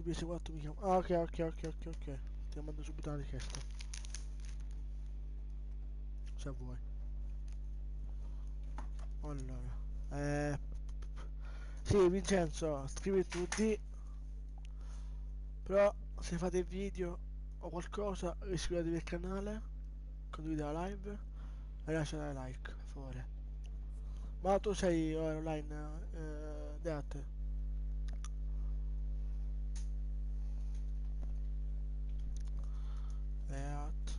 PS4 mi chiama. Ah, ok. Ti mando subito una richiesta. Se vuoi. Allora. Sì, Vincenzo, scrivi tutti. Però se fate video o qualcosa, iscrivetevi al canale, condividete la live e lasciate like, per favore. Ma tu sei online, Deat? Deat.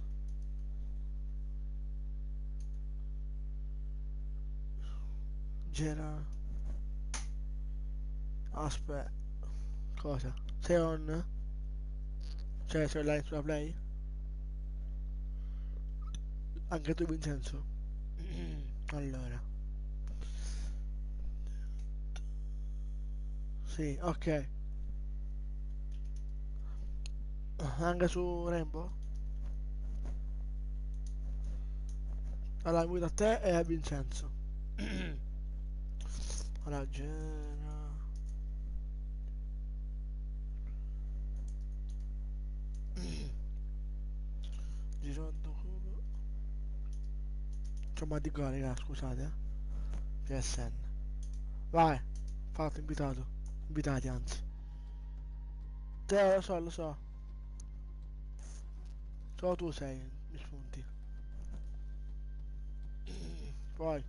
Gira. Aspetta. Cosa? Sei on? Cioè sei online sulla play? Anche tu Vincenzo? Allora. Sì, ok. Anche su Rainbow? Allora invito a te e a Vincenzo. Allora, Girotto cubo. Insomma di qua, raga, scusate, PSN. Vai, fatto, invitato. Invitati, anzi. Te lo so. Solo tu sei, mi spunti. Poi,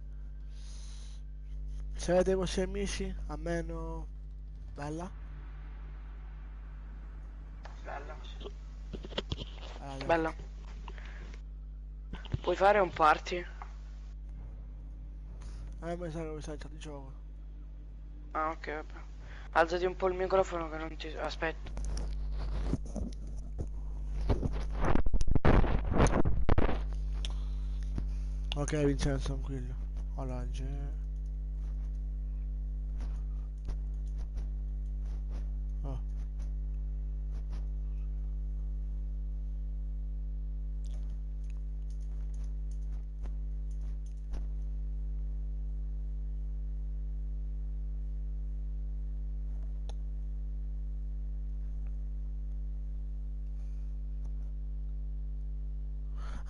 se avete i vostri amici, a meno... Bella? Bella. Puoi fare un party? Mi sa che mi sa il chat di gioco. Ah, ok, vabbè. Alzati un po' il microfono che non ti... Aspetta. Ok, Vincenzo, tranquillo. Allora, oh.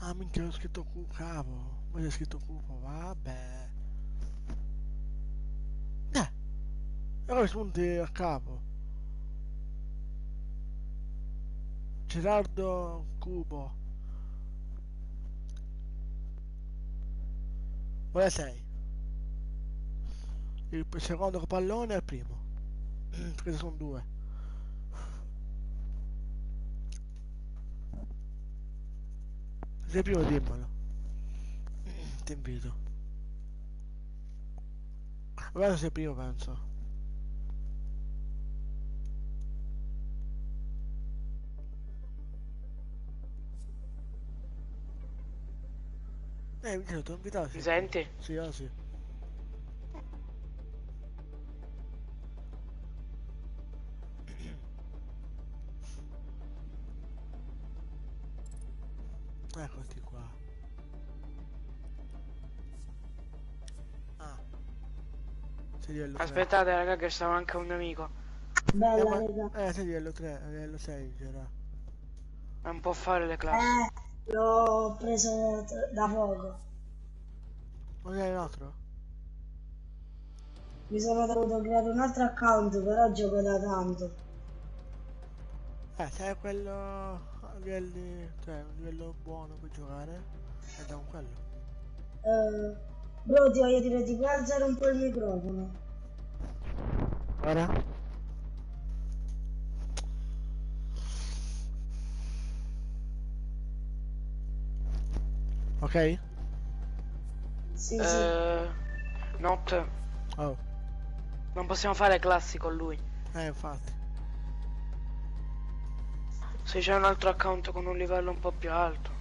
Ah, minchia, ho scritto cavo. Ma c'è scritto cupo, vabbè. E ora spunti a capo. Gerardo Cubo. Ora sei. Il secondo pallone è il primo. Questi sono due. Se sei primo dimmelo. Ti invito. Guarda se sei primo penso. Vincenzo, ti ho invitato. Mi senti? Sì, ora sì. Eccoti qua. Ah. Aspettate raga che stava anche un mio amico. Bella, raga. Sei livello 3, livello 6, Gerardo. Non può fare le classi. L'ho preso da poco. Non è un altro? Mi sono dovuto creare un altro account, però gioco da tanto. Se è quello a livelli, cioè un livello buono per giocare, è da un quello. Bro, ti voglio dire, ti puoi alzare un po' il microfono. Ora? Ok? Sì, Not. Oh. Non possiamo fare classi con lui. Infatti. Se c'è un altro account con un livello un po' più alto.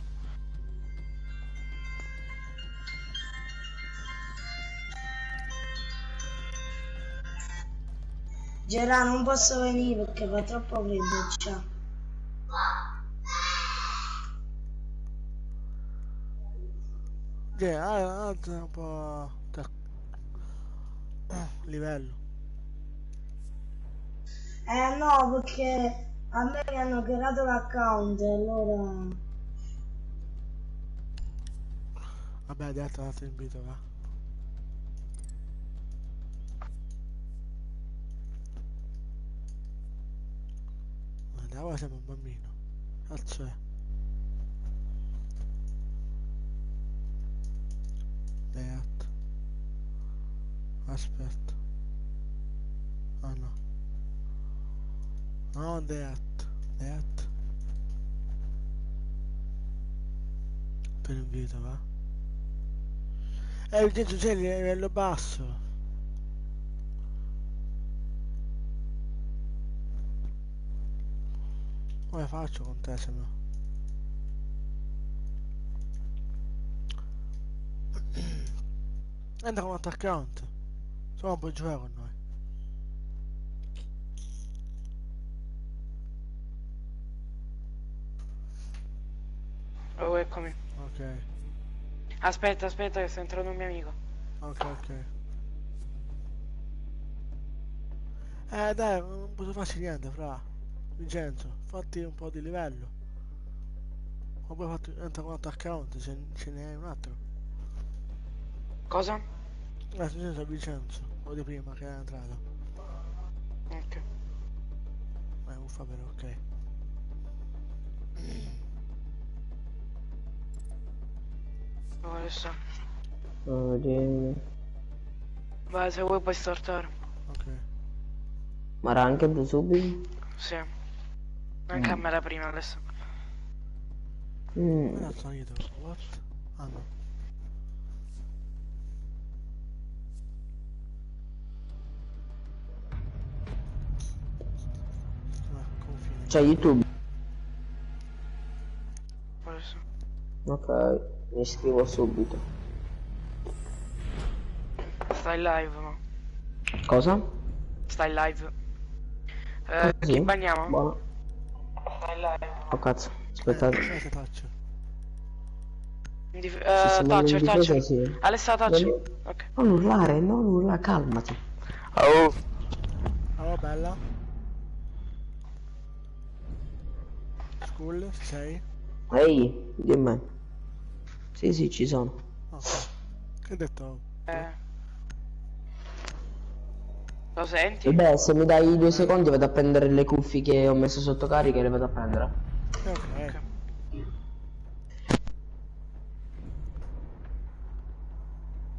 Gerà, non posso venire perché fa troppo freddo, ciao. Alza un po' livello. No, perché a me mi hanno creato l'account, allora... Vabbè, adesso l'altro invito, va. Guarda, ora siamo un bambino. Cazzo è? Beat. Aspetta. Ah no. No, Deat. Deat. Per invito, va. Il dentro c'è il livello basso. Come faccio con te se no? Entra con un attaccante. Se no non puoi giocare con noi. Oh, eccomi. Ok. Aspetta che sta entrando un mio amico. Ok, ok. Dai, non posso farci niente, fra. Vincenzo, fatti un po' di livello. Ma poi entra con un altro account, ce n'è un altro. Cosa? Vincenzo, quello di prima che è entrato. Ok. Uffa però, ok. Adesso. Vai, se vuoi puoi startare. Ok. Ma era anche da subito? Sì. Anche a me la prima adesso. Non ha salito. What? Ah no. C'è YouTube. Adesso. Ok, mi iscrivo subito. Stai live, no? Cosa? Stai live. Così? Chi bagniamo? Buono. Stai live. Oh cazzo, aspettate. Toucher. Sì. Alessa, touch. Ok. Non urlare, non urlare, calmati. Oh. Oh, bella. School, sei? Ehi, dimmi. Sì, ci sono. Ok. Che hai detto? Lo senti? Beh, se mi dai 2 secondi vado a prendere le cuffie che ho messo sotto carica e le vado a prendere. Ok.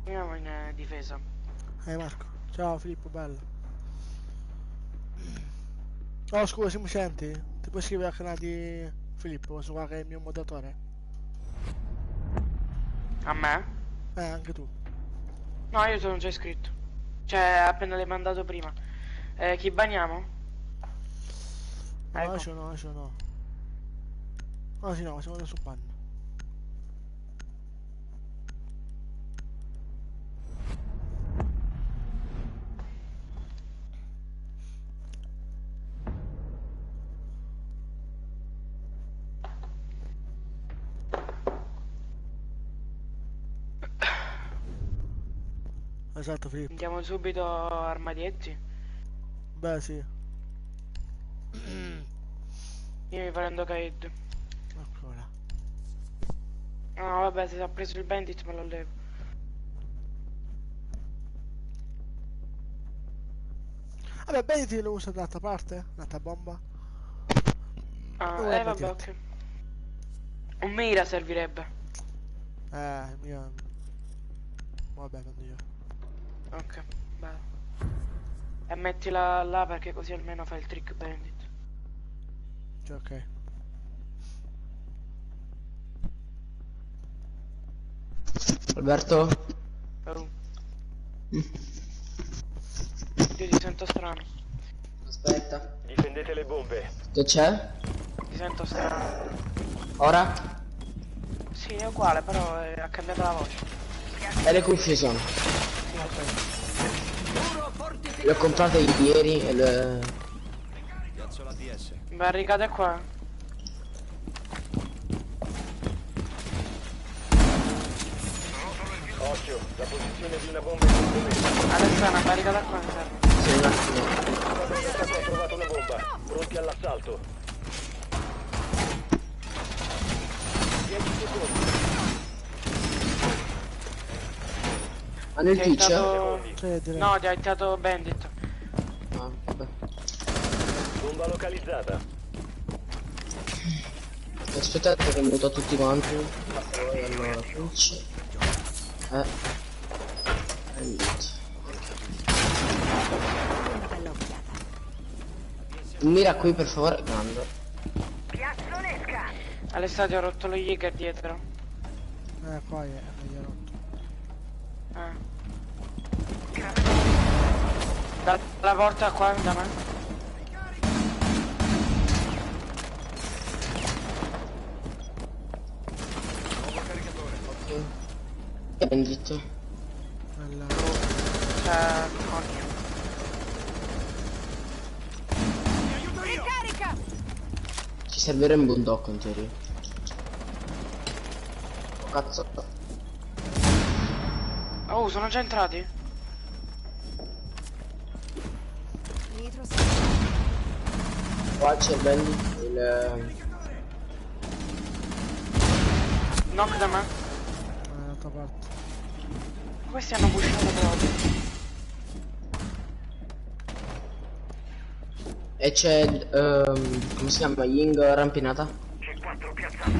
Andiamo in difesa. Marco. Ciao Filippo, bello. Oh scusa, se mi senti? Ti puoi iscrivere al canale di Filippo, posso guardare che è il mio moderatore? A me? Anche tu. No, io sono già iscritto. Cioè, appena l'hai mandato prima. Chi bagniamo? No, Ecco. no. Ah sì, no, siamo adesso su panno. Esatto, Filippo. Andiamo subito armadietti. Beh, sì. Io mi prendo Kaid. Ancora. No, vabbè, se ha preso il bandit me lo levo. Vabbè, bandit lo uso dall'altra parte? L'altra bomba? Ah, vabbè, ok. Un mira servirebbe. Mio... Vabbè, prendo io. Ok, bello. E mettila là perché così almeno fai il trick bandit. Cioè, ok. Alberto? Io ti sento strano. Aspetta. Difendete le bombe. Che c'è? Ti sento strano. Ora? Sì, è uguale, però ha cambiato la voce. E le cuffie sono? Sì, le ho comprate ieri e le... Piazzo la DS. Barricate qua. Occhio, la posizione di una bomba è sotto me. Adesso è una barricata qua, mi serve. un attimo. Ha trovato una bomba. Pronti all'assalto. 10 secondi. Hanno il Ti hai pitch? dato- No, ti ha aiutato Bandit. Ah, vabbè. Bomba localizzata. Aspettate che muto tutti quanti. Allora, pitch. Mira qui per favore, grande. Alessandro ho rotto lo Jäger dietro. Qua è rotto. Dalla porta qua da me. Bandit. Ci servirà un bulldog in teoria. Oh cazzo. Oh, sono già entrati? Qua c'è il bandit, il... Knock da me. Dall'altra parte. Questi hanno pushato proprio. E c'è il... come si chiama? Ying rampinata? C'è 4 piazzato.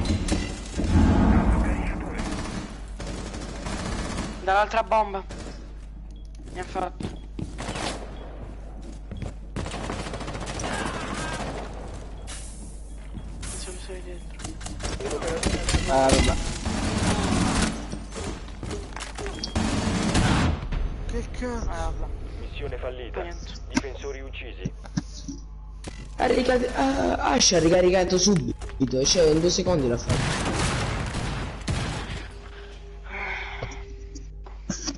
Dall'altra bomba. Mi ha fatto. Se lo sei dentro. Vabbè. Che cazzo? Missione fallita. Difensori uccisi. Ash ha ricaricato subito, cioè in 2 secondi l'ha fatto.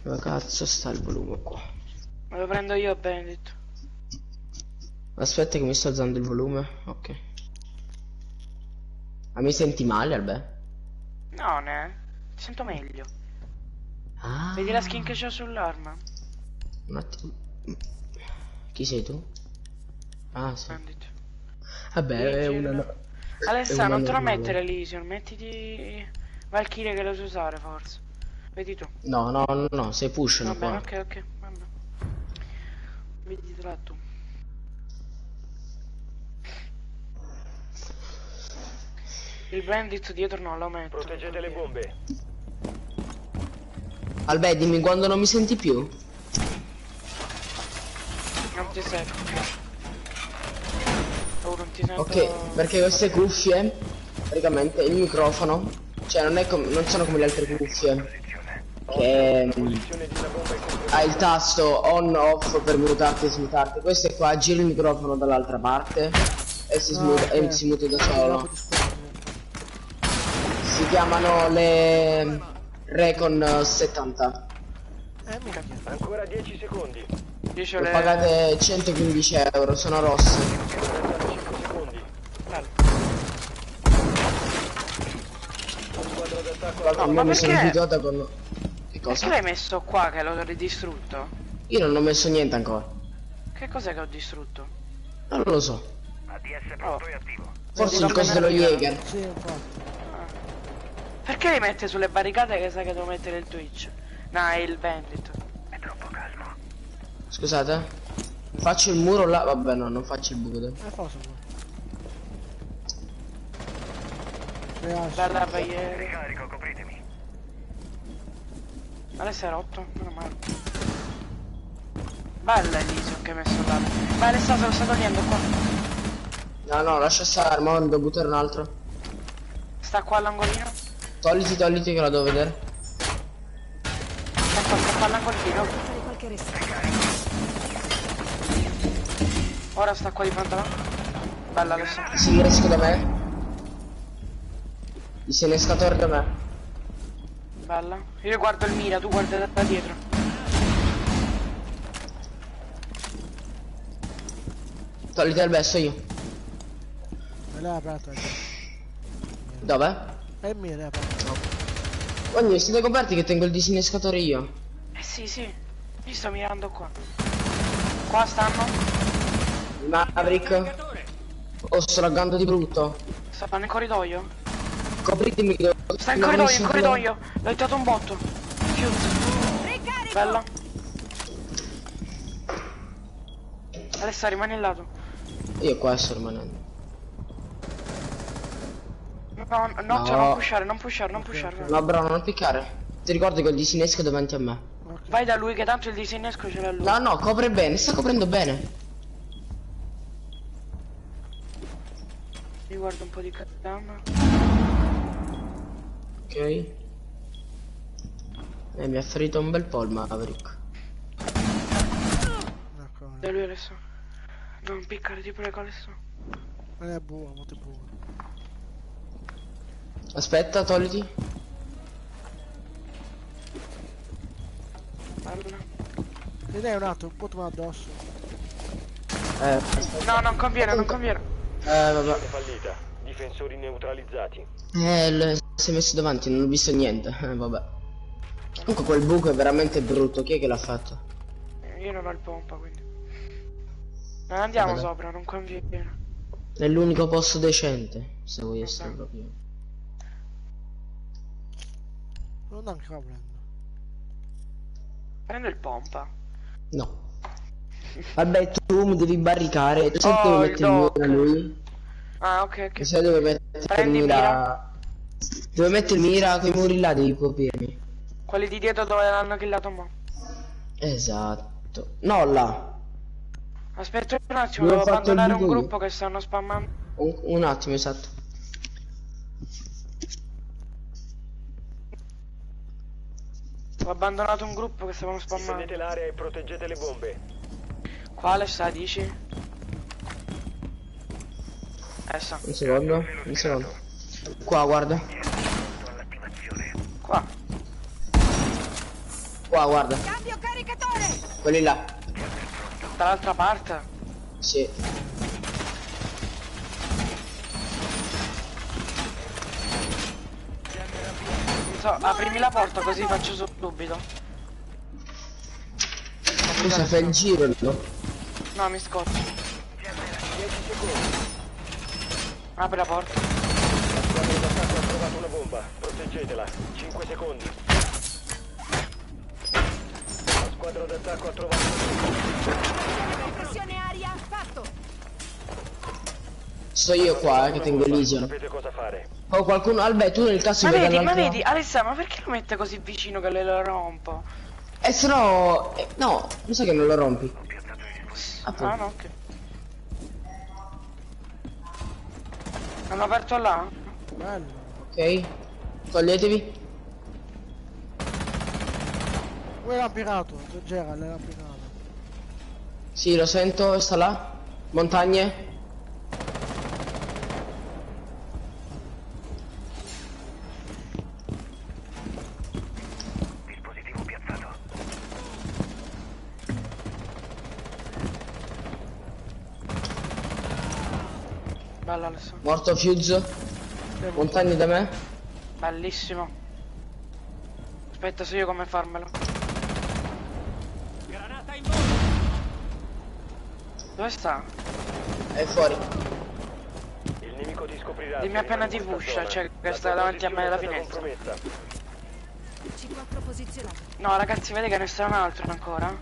Dove cazzo sta il volume qua? Me lo prendo io, Benedetto. Aspetta che mi sto alzando il volume, ok. Ma mi senti male, Albè? No, ne. Ti sento meglio. Ah. Vedi la skin che c'ho sull'arma? Un attimo. Chi sei tu? Ah, sì. Bandit. Vabbè, è una... Alessa, è non te lo normale. mettere Elysion, mettiti Valkyrie che lo so usare forse. Vedi tu. No, no, no, no, sei push Va bene, qua. ok, vabbè. Veditela tu. Il bandit dietro non lo metto. Proteggete le bombe. Albè, dimmi quando non mi senti più. Non ti sento. Oh, non ti sento. Ok, perché queste cuffie, praticamente il microfono, cioè non sono come le altre cuffie, che ha il tasto on off per mutarti e smutarti. Queste qua gira il microfono dall'altra parte e si smuta, e si muta da solo. Si chiamano le Recon 70. Ancora 10 secondi. Le pagate 115 euro, sono rosse. 45 secondi. Squadra d'attacco. Ma mi sono abituata con... Che cosa? Perché l'hai messo qua che l'ho ridistrutto? Io non ho messo niente ancora. Che cos'è che ho distrutto? Non lo so. ADS pronto e attivo. Forse il coso dello Jäger. Perché li mette sulle barricate che sa che devo mettere il Twitch? No, è il Bandit. È troppo calmo. Scusate. Faccio il muro là. Vabbè, no, non faccio il buco. Bella Bayer. Ricarico, copritemi. Adesso è rotto, meno male. Bella Elysion che hai messo là. Ma Alessandro se lo sta togliendo qua. No, no, lascia stare, ma devo buttare un altro. Sta qua all'angolino. Togliti che la devo vedere. Sta qua all'angolino. Ora sta qua di fronte a me. Bella Alessandro. Si riesco da me. Il senescatore da me. Bella. Io guardo il mira, tu guarda da dietro. Togliti il besso io. Me l'hai aperto. Dove? È il mio, l'hai aperto. Ogni siete coperti che tengo il disinnescatore io. Sì, sì. Io sto mirando qua. Qua stanno. Maverick. Oh, sto laggando di brutto. Stanno nel corridoio. Copritemi. Sta in corridoio, in corridoio. L'ho hittato un botto. Fuse. Bella. Adesso rimani in lato. Io qua sto rimanendo. No, cioè, non pushare, non pushare, non pushare. No, bro, non piccare. Ti ricordi che il disinnesco è davanti a me? Vai da lui che tanto il disinnesco ce l'ha lui. No, no, copre bene, sta coprendo bene. Mi guardo un po' di camera. Ok. Mi ha ferito un bel po' il Maverick. Da lui adesso. Non piccare, ti prego adesso. È buono, molto buono. Aspetta, togliti. Parla. Ed è un attimo, un po' tu addosso. No, non conviene, non conviene. Vabbè. Fallita. Difensori neutralizzati. Si è messo davanti, non ho visto niente. Vabbè. Comunque quel buco è veramente brutto. Chi è che l'ha fatto? Io non ho il pompa, quindi. Non andiamo sopra, non conviene. È l'unico posto decente, se vuoi essere proprio. Non anche qua prendo. Prendo il pompa. No. Vabbè, tu mi devi barricare. Se devi mettere il mira lui. Ah, ok. Se dove mettere il mira. Dove mettere il mira, quei muri là devi coprirmi. Quelli di dietro dove l'hanno killato mo. Esatto. No, là. Aspetta un attimo, devo abbandonare un gruppo che stanno spammando. Un attimo, esatto. Ho abbandonato un gruppo che stavano spammando. Difendete l'area e proteggete le bombe. Quale sta, dici? Essa. Un secondo, un secondo. Qua, guarda. Qua. Qua, guarda. Cambio caricatore! Quelli là. Dall'altra parte? Sì. Non so, aprimi la porta così faccio subito. Scusa, fai il giro, no? No, mi scoccio. 10 secondi. Apri la porta. La squadra d'attacco ha trovato una bomba. Proteggetela. 5 secondi. La squadra d'attacco ha trovato una bomba. Pressione aria, fatto! Sto io qua, che tengo l'Ision. Sapete cosa fare. Oh, qualcuno. Albè, tu nel caso Ma vedi vedi, ma vedi, Alessà, ma perché lo mette così vicino che le lo rompo? Se no. No, non so che non lo rompi. Ah no, ok. Hanno aperto là? Bello. Ok. Toglietevi. Uè, l'ha pirato, Gerald, l'ha pirato. Sì, lo sento, sta là. Montagne. Dispositivo piazzato. Bella Alessà. Morto Fuse. Montagne da me. Bellissimo. Aspetta, so io come farmelo. Granata in volo. Dove sta? È fuori. Il nemico ti scoprirà. Dimmi appena ti pusha, cioè che sta davanti a me alla finestra. C4 posizionato. No ragazzi, vede che ne sta un altro ancora?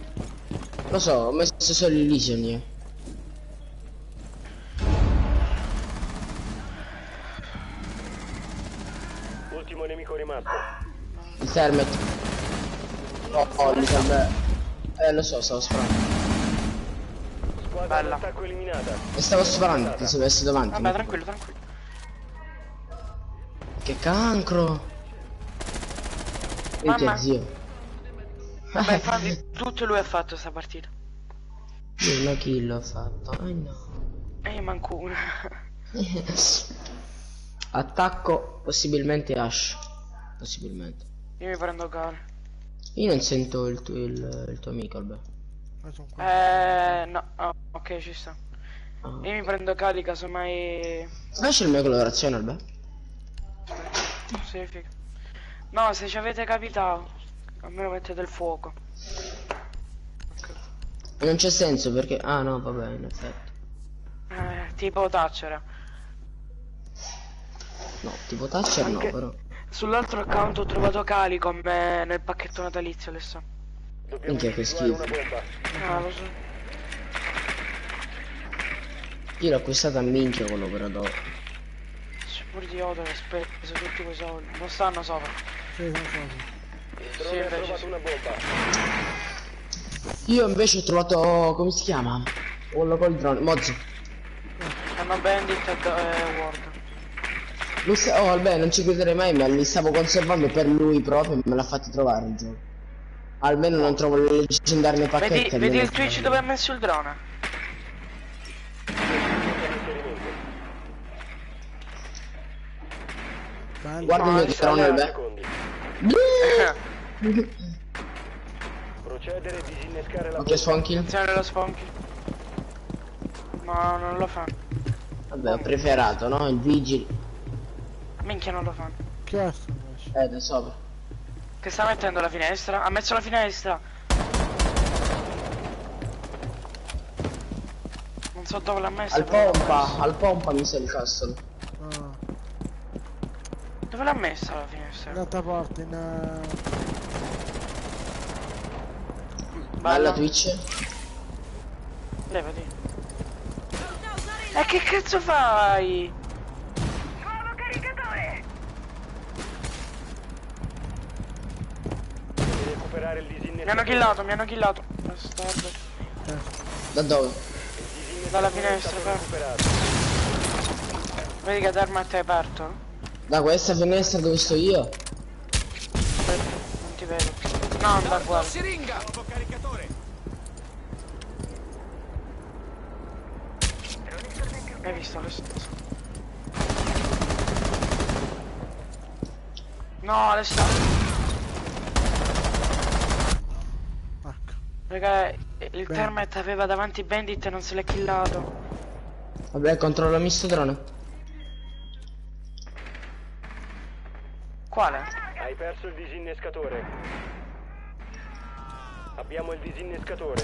Lo so, ho messo solo l'Ision io. Ultimo nemico rimasto. Il Termet. Oh, il Termet. Lo so, stavo sparando. Squadra d'attacco eliminata. E stavo sparando, ti sei messo davanti. Vabbè, tranquillo, tranquillo. Che cancro. Mamma. Zio. Vabbè, infatti, tutto lui ha fatto sta partita. Io una kill ho fatto. No. E io manco una. Attacco, possibilmente Ash. Possibilmente. Io mi prendo gare. Io non sento il tuo amico, Albè. No, oh, ok, ci sta. Io mi prendo cali casomai. Lascia la mia colorazione, Albè. Sì, figa. No, se ci avete capitato, almeno mettete il fuoco. Non c'è senso perché... Ah no, vabbè, in effetti. Tipo Thatcher. No, tipo Thatcher no, però. Sull'altro account ho trovato Cali con me nel pacchetto natalizio, adesso. Minchia che schifo. Ah, lo so. Io l'ho acquistato a minchia con l'operatore. C'è pure di Odo che speso tutti quei soldi. Non stanno sopra. Sì, sono sopra. Sì, invece sì. Una bomba. Io invece ho trovato... come si chiama? Quello col drone, Mozzo. Hanno Bandit e Ward. Oh vabbè, non ci crederei mai, ma li stavo conservando per lui proprio e me l'ha fatto trovare il gioco. Almeno non trovo le leggendarie pacchetti. Vedi il Twitch dove ha messo il drone? Guarda il mio drone, vabbè. Procedere e disinnescare la Ok, Swanky. Attenzione lo Swanky. No, non lo fa. Vabbè, ho preferato, no? Il vigili. Minchia non lo fa. Che è sto invece? Da sopra. Che sta mettendo la finestra? Ha messo la finestra. Non so dove l'ha messa. Al pompa mi sa il castle. Ah. Dove l'ha messa la finestra? Un'altra porta in... Bella Twitch. Levati. E che cazzo fai? Nuovo caricatore! Devi recuperare il disinnescatore. Mi hanno killato. Bastardo. Da dove? Dalla finestra, vedi che Dermat è aperto? Da questa finestra dove sto io? Non ti vedo. No, da qua. Siringa! Nuovo caricatore! Hai visto lo stesso? No, adesso. Raga, il Termet aveva davanti Bandit e non se l'è killato. Vabbè, controllami sto drone. Quale? Hai perso il disinnescatore. Abbiamo il disinnescatore.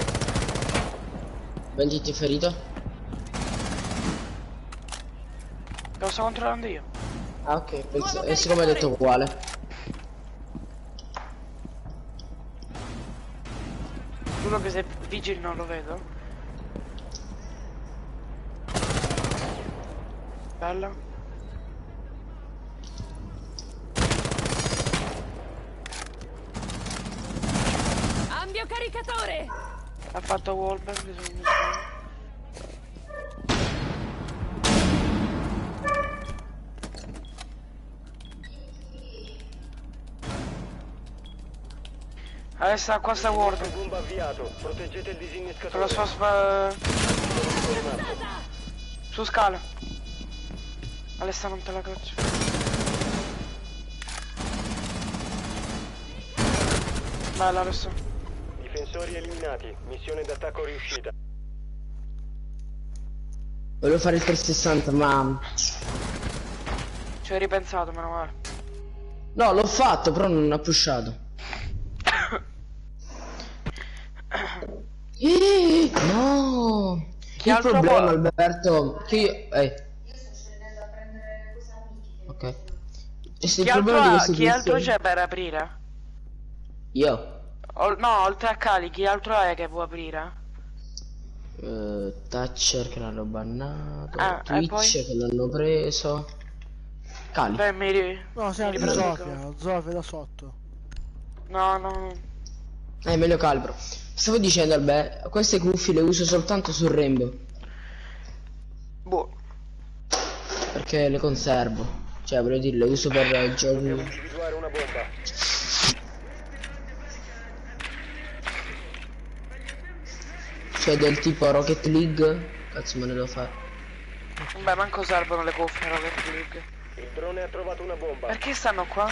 Bandit è ferito? Lo sto controllando io. Ah ok, penso, siccome hai detto uguale. Giuro che se Vigil non lo vedo. Bella. Cambio caricatore! Ha fatto wallbang. Adesso qua sta Ward. Bomba avviato. Proteggete il disinnescatore. Lo so su scala. Alessa non te la caccio. Bella adesso. Difensori eliminati. Missione d'attacco riuscita. Volevo fare il 360 ma... Ci hai ripensato, meno male. No, l'ho fatto, però non ha pushato. No! Il problema, Alberto, che io... Ok. Chi altro c'è per aprire? Io? No, oltre a Cali, chi altro è che può aprire? Thatcher che l'hanno bannato, poi? Twitch che l'hanno preso. Cali. Beh, no, sempre Zofia da sotto. No. Meglio Calibro. Stavo dicendo, Albè, queste cuffie le uso soltanto sul Rainbow. Boh. Perché le conservo. Cioè, voglio dire, le uso per giochi. Individuare una bomba. Cioè, del tipo Rocket League. Cazzo me ne devo fare. Beh, manco servono le cuffie Rocket League. Il drone ha trovato una bomba. Perché stanno qua?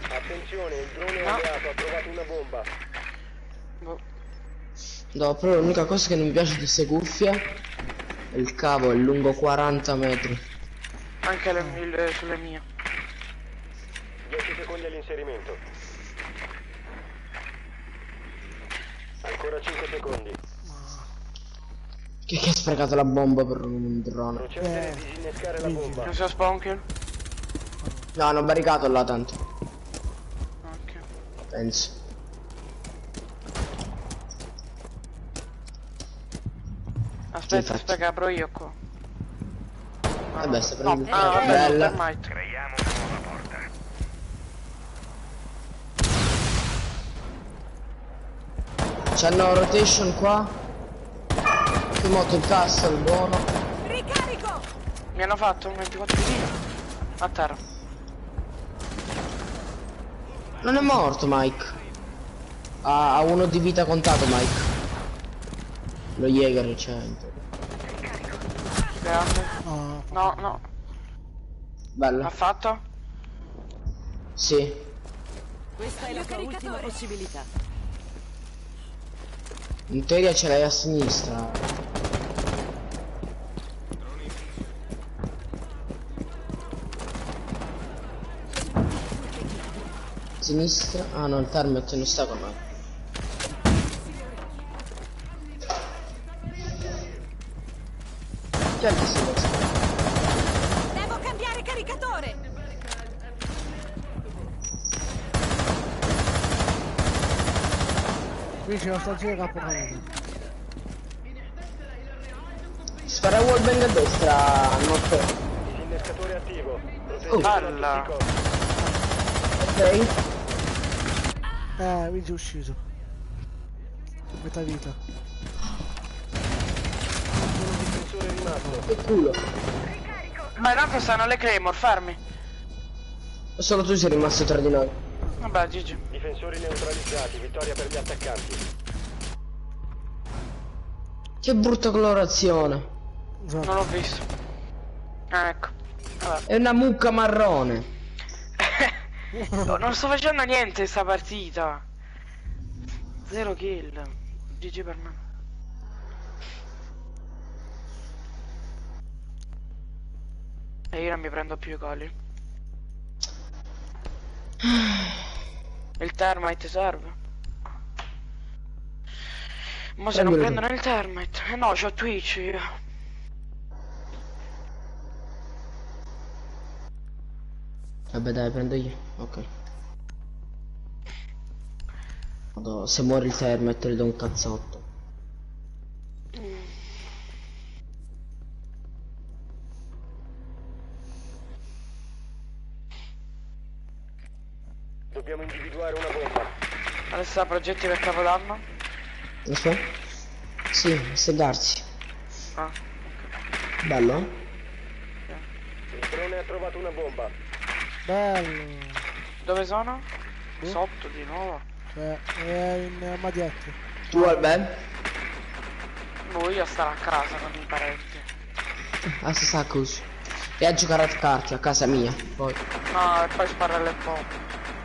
Attenzione, il drone alleato ha trovato una bomba. No, però l'unica cosa che non mi piace di queste cuffie è il cavo, è lungo 40 metri. Anche sulle mie. 10 secondi all'inserimento. Ancora 5 secondi. Che ha sprecato la bomba per un drone? Procedere a disinnescare la bomba. Non so spawn. No, hanno barricato là tanto. Ok. Penso. Aspetta, aspetta, apro io qua. Vabbè, sta prendendo vabbè, bella. Creiamo una nuova porta. C'hanno rotation qua. Che moto il castle, buono. Ricarico! Mi hanno fatto un 24 di vita. A terra. Non è morto Mike. Ha uno di vita contato Mike. Lo Jäger c'è. Grande. No, no. Bello. Ha fatto? Sì. Questa è la tua ultima possibilità. In teoria ce l'hai a sinistra. Sinistra? Ah no, il target non sta con noi. Certo si Devo cambiare caricatore! Qui c'è la stazione capocanale. spara wallbang a destra, notte. Disinnescatore attivo. Balla. Ok. Mi è uscito. Metà vita. Difensore rimasto. Che culo. Ma tanto stanno le Claymore, fermi. Solo tu sei rimasto tra di noi. Vabbè, GG. Difensori neutralizzati, vittoria per gli attaccanti. Che brutta colorazione. Non l'ho visto. Ah, ecco. Vabbè. È una mucca marrone. No, non sto facendo niente sta partita. 0 kill. GG per me. E io non mi prendo più i coli. Il termite serve. Ma se non prendono il termite. Eh no, c'ho Twitch io. Vabbè dai, prendo io. Ok. Madò, se muore il termite gli do un cazzotto. Dobbiamo individuare una bomba. Adesso progetti per Capodanno? Aspetta. Sì, segarsi. Ah, ok. Bello? Il drone ha trovato una bomba. Bello. Dove sono? Sotto di nuovo. Cioè, è in Madiette. Tu al ben? Boh, io stare a casa con i parenti. Ah, si sa così. E a giocare a carte a casa mia. Poi. No, e poi sparare le bombe.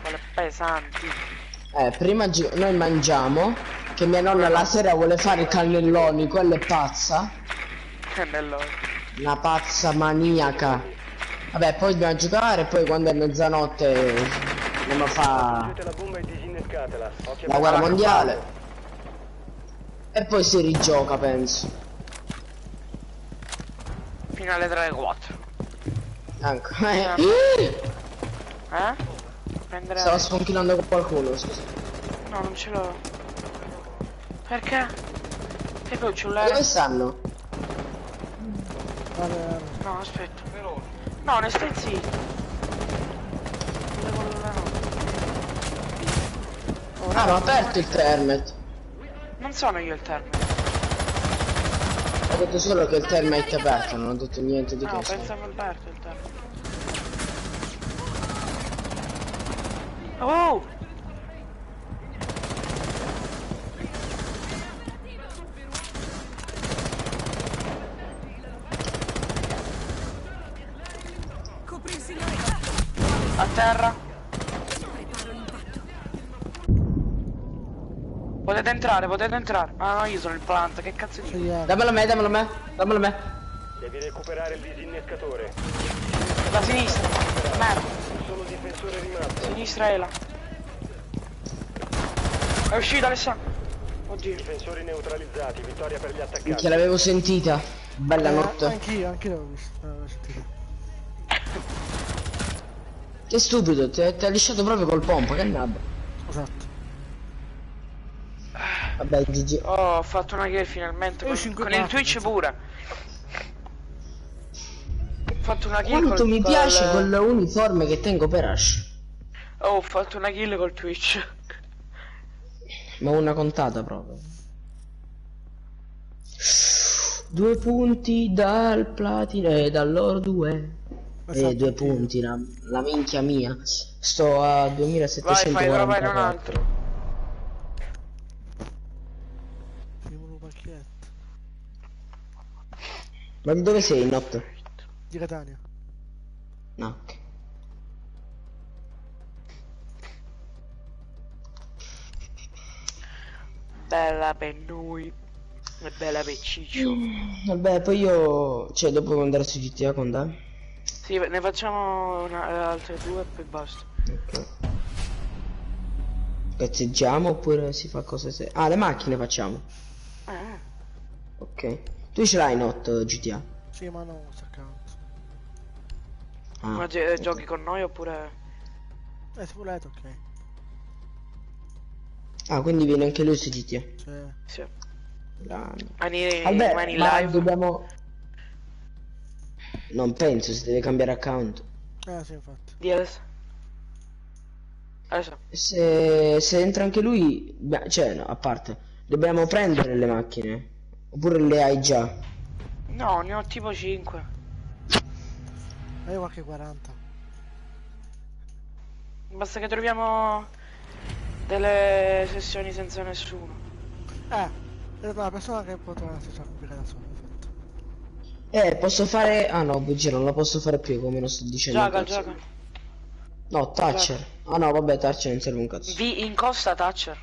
Quelle pesanti. Prima noi mangiamo. Che mia nonna la sera vuole fare i cannelloni. Quella è pazza. Cannelloni. Una pazza maniaca. Vabbè, poi dobbiamo giocare e poi quando è mezzanotte andiamo a fare La bomba e disinnescatela. la guerra mondiale. E poi si rigioca, penso. Fino alle 3-4. Anche. Prendere... Stavo sfonchinando con qualcuno, scusa. No, non ce l'ho. Perché? Che poi c'è un l'aereo? Dove stanno? No, aspetta. No, ne stai zitto. Ah, ma ho aperto il termite. Non sono io il termine. Ho detto solo che il termite è aperto, non ho detto niente di No, questo. pensavo aperto il termine. Oh! A terra. Potete entrare. Ah no, io sono il plant, che cazzo di... Dammelo a me, dammelo a me, dammelo a me. Devi recuperare il disinnescatore. La sinistra. Merda. Solo difensore rimasto. Sinistra è là. È uscito Alessandro. Oddio. Difensori neutralizzati, vittoria per gli attaccanti. Che l'avevo sentita. Bella notte. Anche l'avevo vista. Che stupido, ti ha lisciato proprio col pompa, che nabba. Esatto. Vabbè, GG. Oh, ho fatto una kill finalmente con il Twitch pure. Ho fatto una kill Quanto mi piace quell'uniforme che tengo per Ash. Oh, ho fatto una kill col Twitch. Ma una contata proprio. 2 punti dal platino e dall'oro 2. 2 punti, la minchia mia. Sto a 2740. Vai, un altro. Ma di dove sei, notte? Di Catania. No, ok. Bella per noi. E bella per Ciccio. Vabbè, poi io... Cioè, dopo devo andare su GTA con te? Sì, ne facciamo altre 2 e poi basta. Ok. Cazzeggiamo oppure si fa cose se... Ah, le macchine facciamo. Ok. Tu ce l'hai Not GTA? Sì, ma non sta account. Ma giochi con noi oppure... Se volete, ok. Ah, quindi viene anche lui su GTA? Sì. Vabbè, mani ma live. dobbiamo... Non penso, si deve cambiare account. Sì, infatti. Di adesso. Se entra anche lui... Beh, cioè, no, a parte. Dobbiamo prendere le macchine. Oppure le hai già? No, ne ho tipo 5. Io qualche 40. Basta che troviamo delle sessioni senza nessuno. È una persona che potrà essere complicata da sola, infatti. Posso fare... Ah no, bugia, non la posso fare più, come lo sto dicendo. Gioca. No, Thatcher. Ah no, vabbè, Thatcher non serve un cazzo. In costa Thatcher.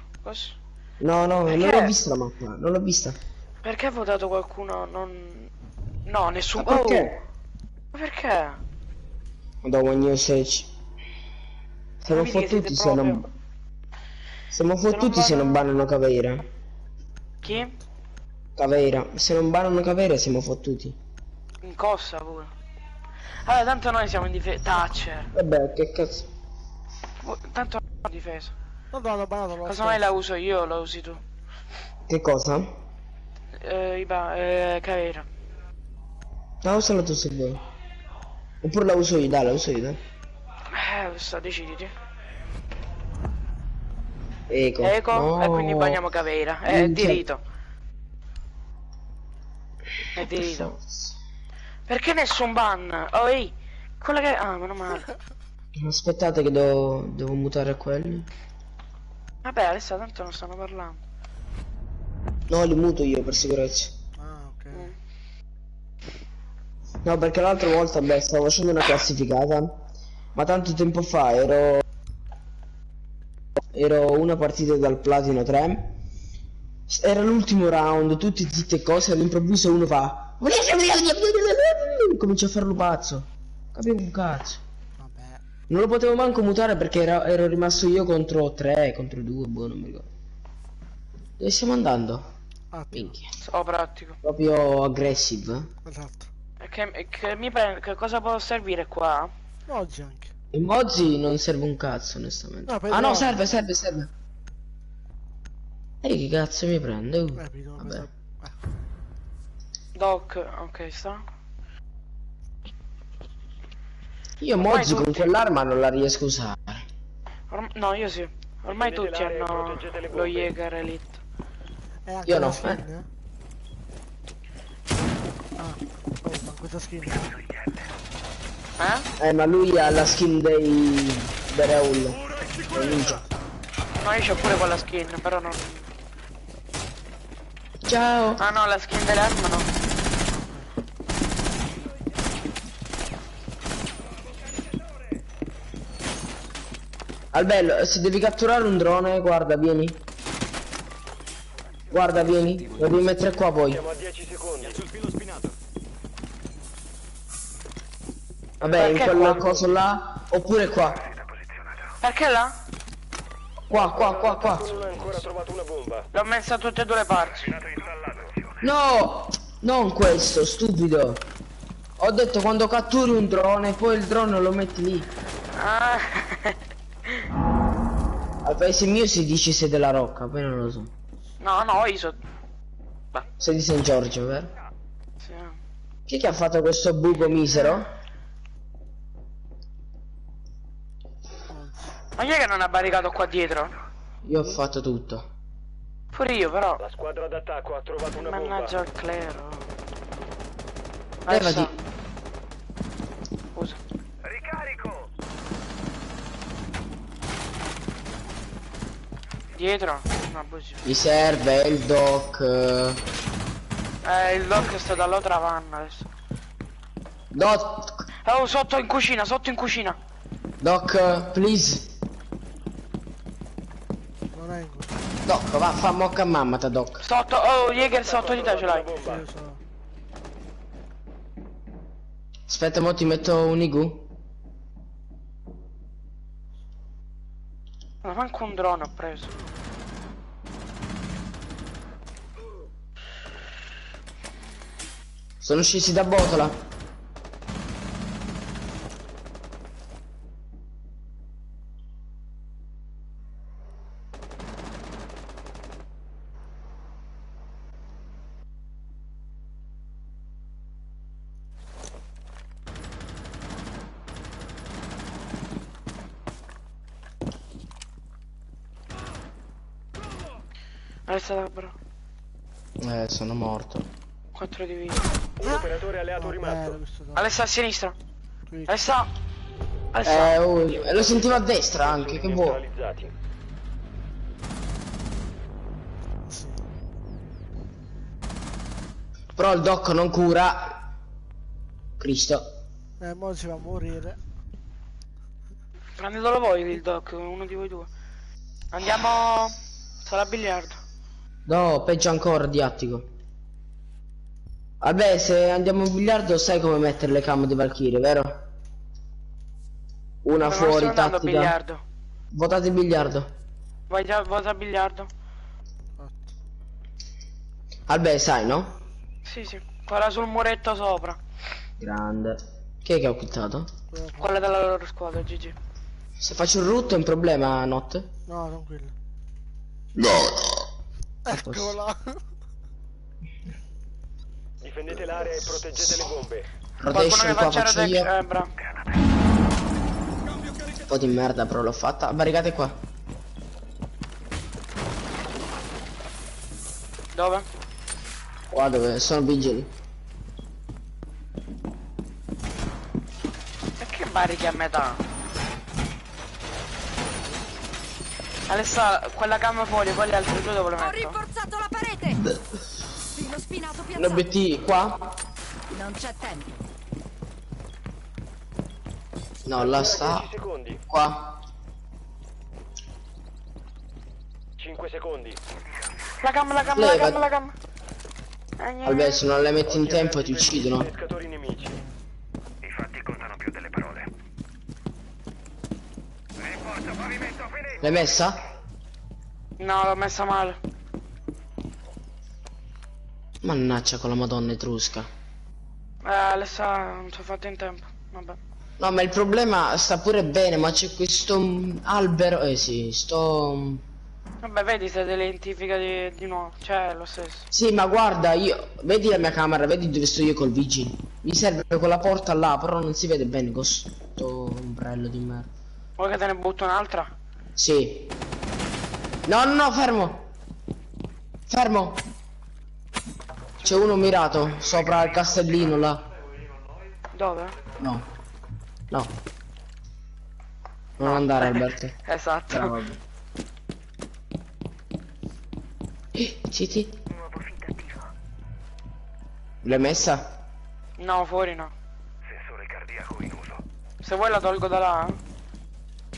No, perché? non l'ho vista la mappa, non l'ho vista. Perché ha votato qualcuno? No, nessuno. Ma perché? Ma perché? Madonna, new search. Siamo fottuti se non... Siamo fottuti se non bannano Caveira. Chi? Caveira. Se non bannano Caveira siamo fottuti. In costa pure. Allora, tanto noi siamo in difesa. Thatcher. Vabbè, che cazzo. Tanto non in difesa. No, l'ho bannato. Cosa mai la uso io o la usi tu? Che cosa? Caveira. La usala tu se vuoi. Oppure la uso io, dai, la uso io, dai. Deciditi. Eco. No. E quindi banniamo Caveira. È diritto. È diritto. Perché nessun ban? Oh, ehi. Quella che... Ah, meno male. Aspettate che devo mutare quelli. Vabbè, adesso tanto non stanno parlando. No, li muto io per sicurezza. Ok. No, perché l'altra volta, stavo facendo una classificata. Ma tanto tempo fa ero una partita dal platino 3. Era l'ultimo round, tutti zitti e cose, all'improvviso uno fa... Comincia a farlo pazzo. Capivo un cazzo. Vabbè. Non lo potevo manco mutare perché ero rimasto io contro 3, contro 2, boh, non mi ricordo. Dove stiamo andando? Minchia. Oh, pratico. Proprio aggressive. Esatto. Che cosa può servire qua? Oggi anche. Il Mozzi non serve un cazzo, onestamente. No, serve. Ehi, che cazzo mi prende? Vabbè. Doc, ok, sta. Io Mozzi con quell'arma non la riesco a usare. No, io sì. Ormai tutti hanno lo Jäger Elite. Io no. Ma questa skin. Ma lui ha la skin dei Raul. No, io c'ho pure quella skin, però non... Ciao. Ah no, la skin dell'arma no. Albello, se devi catturare un drone, guarda, vieni. Guarda, vieni. Lo devi mettere qua poi. Siamo a 10 secondi. Sul filo spinato. Vabbè, in quel coso là. Oppure qua. Perché là? Qua. Non ha ancora trovato una bomba. L'ho messa a tutte e due le parti. No! Non questo, stupido. Ho detto quando catturi un drone, poi il drone lo metti lì. Ah. Al paese mio si dice sei della Rocca, poi non lo so. No, io so. Sei di San Giorgio, vero? Sì. Chi è che ha fatto questo buco misero? Ma chi è che non ha barricato qua dietro? Io ho fatto tutto. Pure io però. La squadra d'attacco ha trovato una bomba. Mannaggia il clero. Levati. Scusa. Ricarico! Dietro? No, bugia. Mi serve il doc. Il doc sta dall'altra vanna adesso. Doc. Oh, sotto in cucina. Doc, please. Non è in cucina. Doc, va, fa mocca a mamma, ta doc. Sotto, oh, Jäger sotto di te ce l'hai. Aspetta, mo ti metto un igu. Ma manco un drone ho preso. Sono scesi da botola. Alessa bro. Sono morto. 4 di vita. Un operatore alleato rimasto. Alessa a sinistra. Alessa. Lo sentivo a destra anche, che vuoi? Però il doc non cura. Cristo. Mo si va a morire. Prendetelo voi il doc, uno di voi due. Andiamo. Sarà biliardo. No, peggio ancora di attico. Vabbè, se andiamo a biliardo sai come mettere le cam di Valkyrie, vero? Una ma fuori, non sto andando a tattica. biliardo. Votate biliardo. Vai già, vota a biliardo. Vabbè, sai, no? Sì, quella sul muretto sopra. Grande. Chi è che ho quittato? Quella della loro squadra, GG. Se faccio il rutto è un problema, notte? No, tranquillo. No. Eccola. Difendete l'area e proteggete le bombe. Rotation qua faccio io. Bravo. Un po' di merda però l'ho fatta. Barricate qua. Dove? Qua dove sono vigili. Perché barrichi a metà? Alessa, quella cam fuori, poi le altre due dove le metto? Ho rinforzato la parete! Filo spinato piazzato. L'obiettivo qua? Non c'è tempo. No, là sta. Qua. 5 secondi. La cam. Vabbè, se non le metti in tempo ti uccidono. Pescatori nemici. I fatti contano più delle parole. Rinforzo pavimento finito. L'hai messa? No, l'ho messa male. Mannaggia con la madonna etrusca. Alessa, non ci ho fatto in tempo. Vabbè. No, ma il problema sta pure bene, ma c'è questo albero. Sì, Vabbè, vedi se te le identifica di nuovo. Cioè, è lo stesso. Sì, ma guarda, vedi la mia camera, vedi dove sto io col vigile. Mi serve quella porta là, però non si vede bene con sto ombrello di merda. Vuoi che te ne butto un'altra? Sì. No, fermo. Fermo. C'è uno mirato sopra il castellino là. Dove? No. Non andare, Alberto. Esatto. Bravo. Citi. L'hai messa? No, fuori no. Sensore cardiaco in uso. Se vuoi la tolgo da là.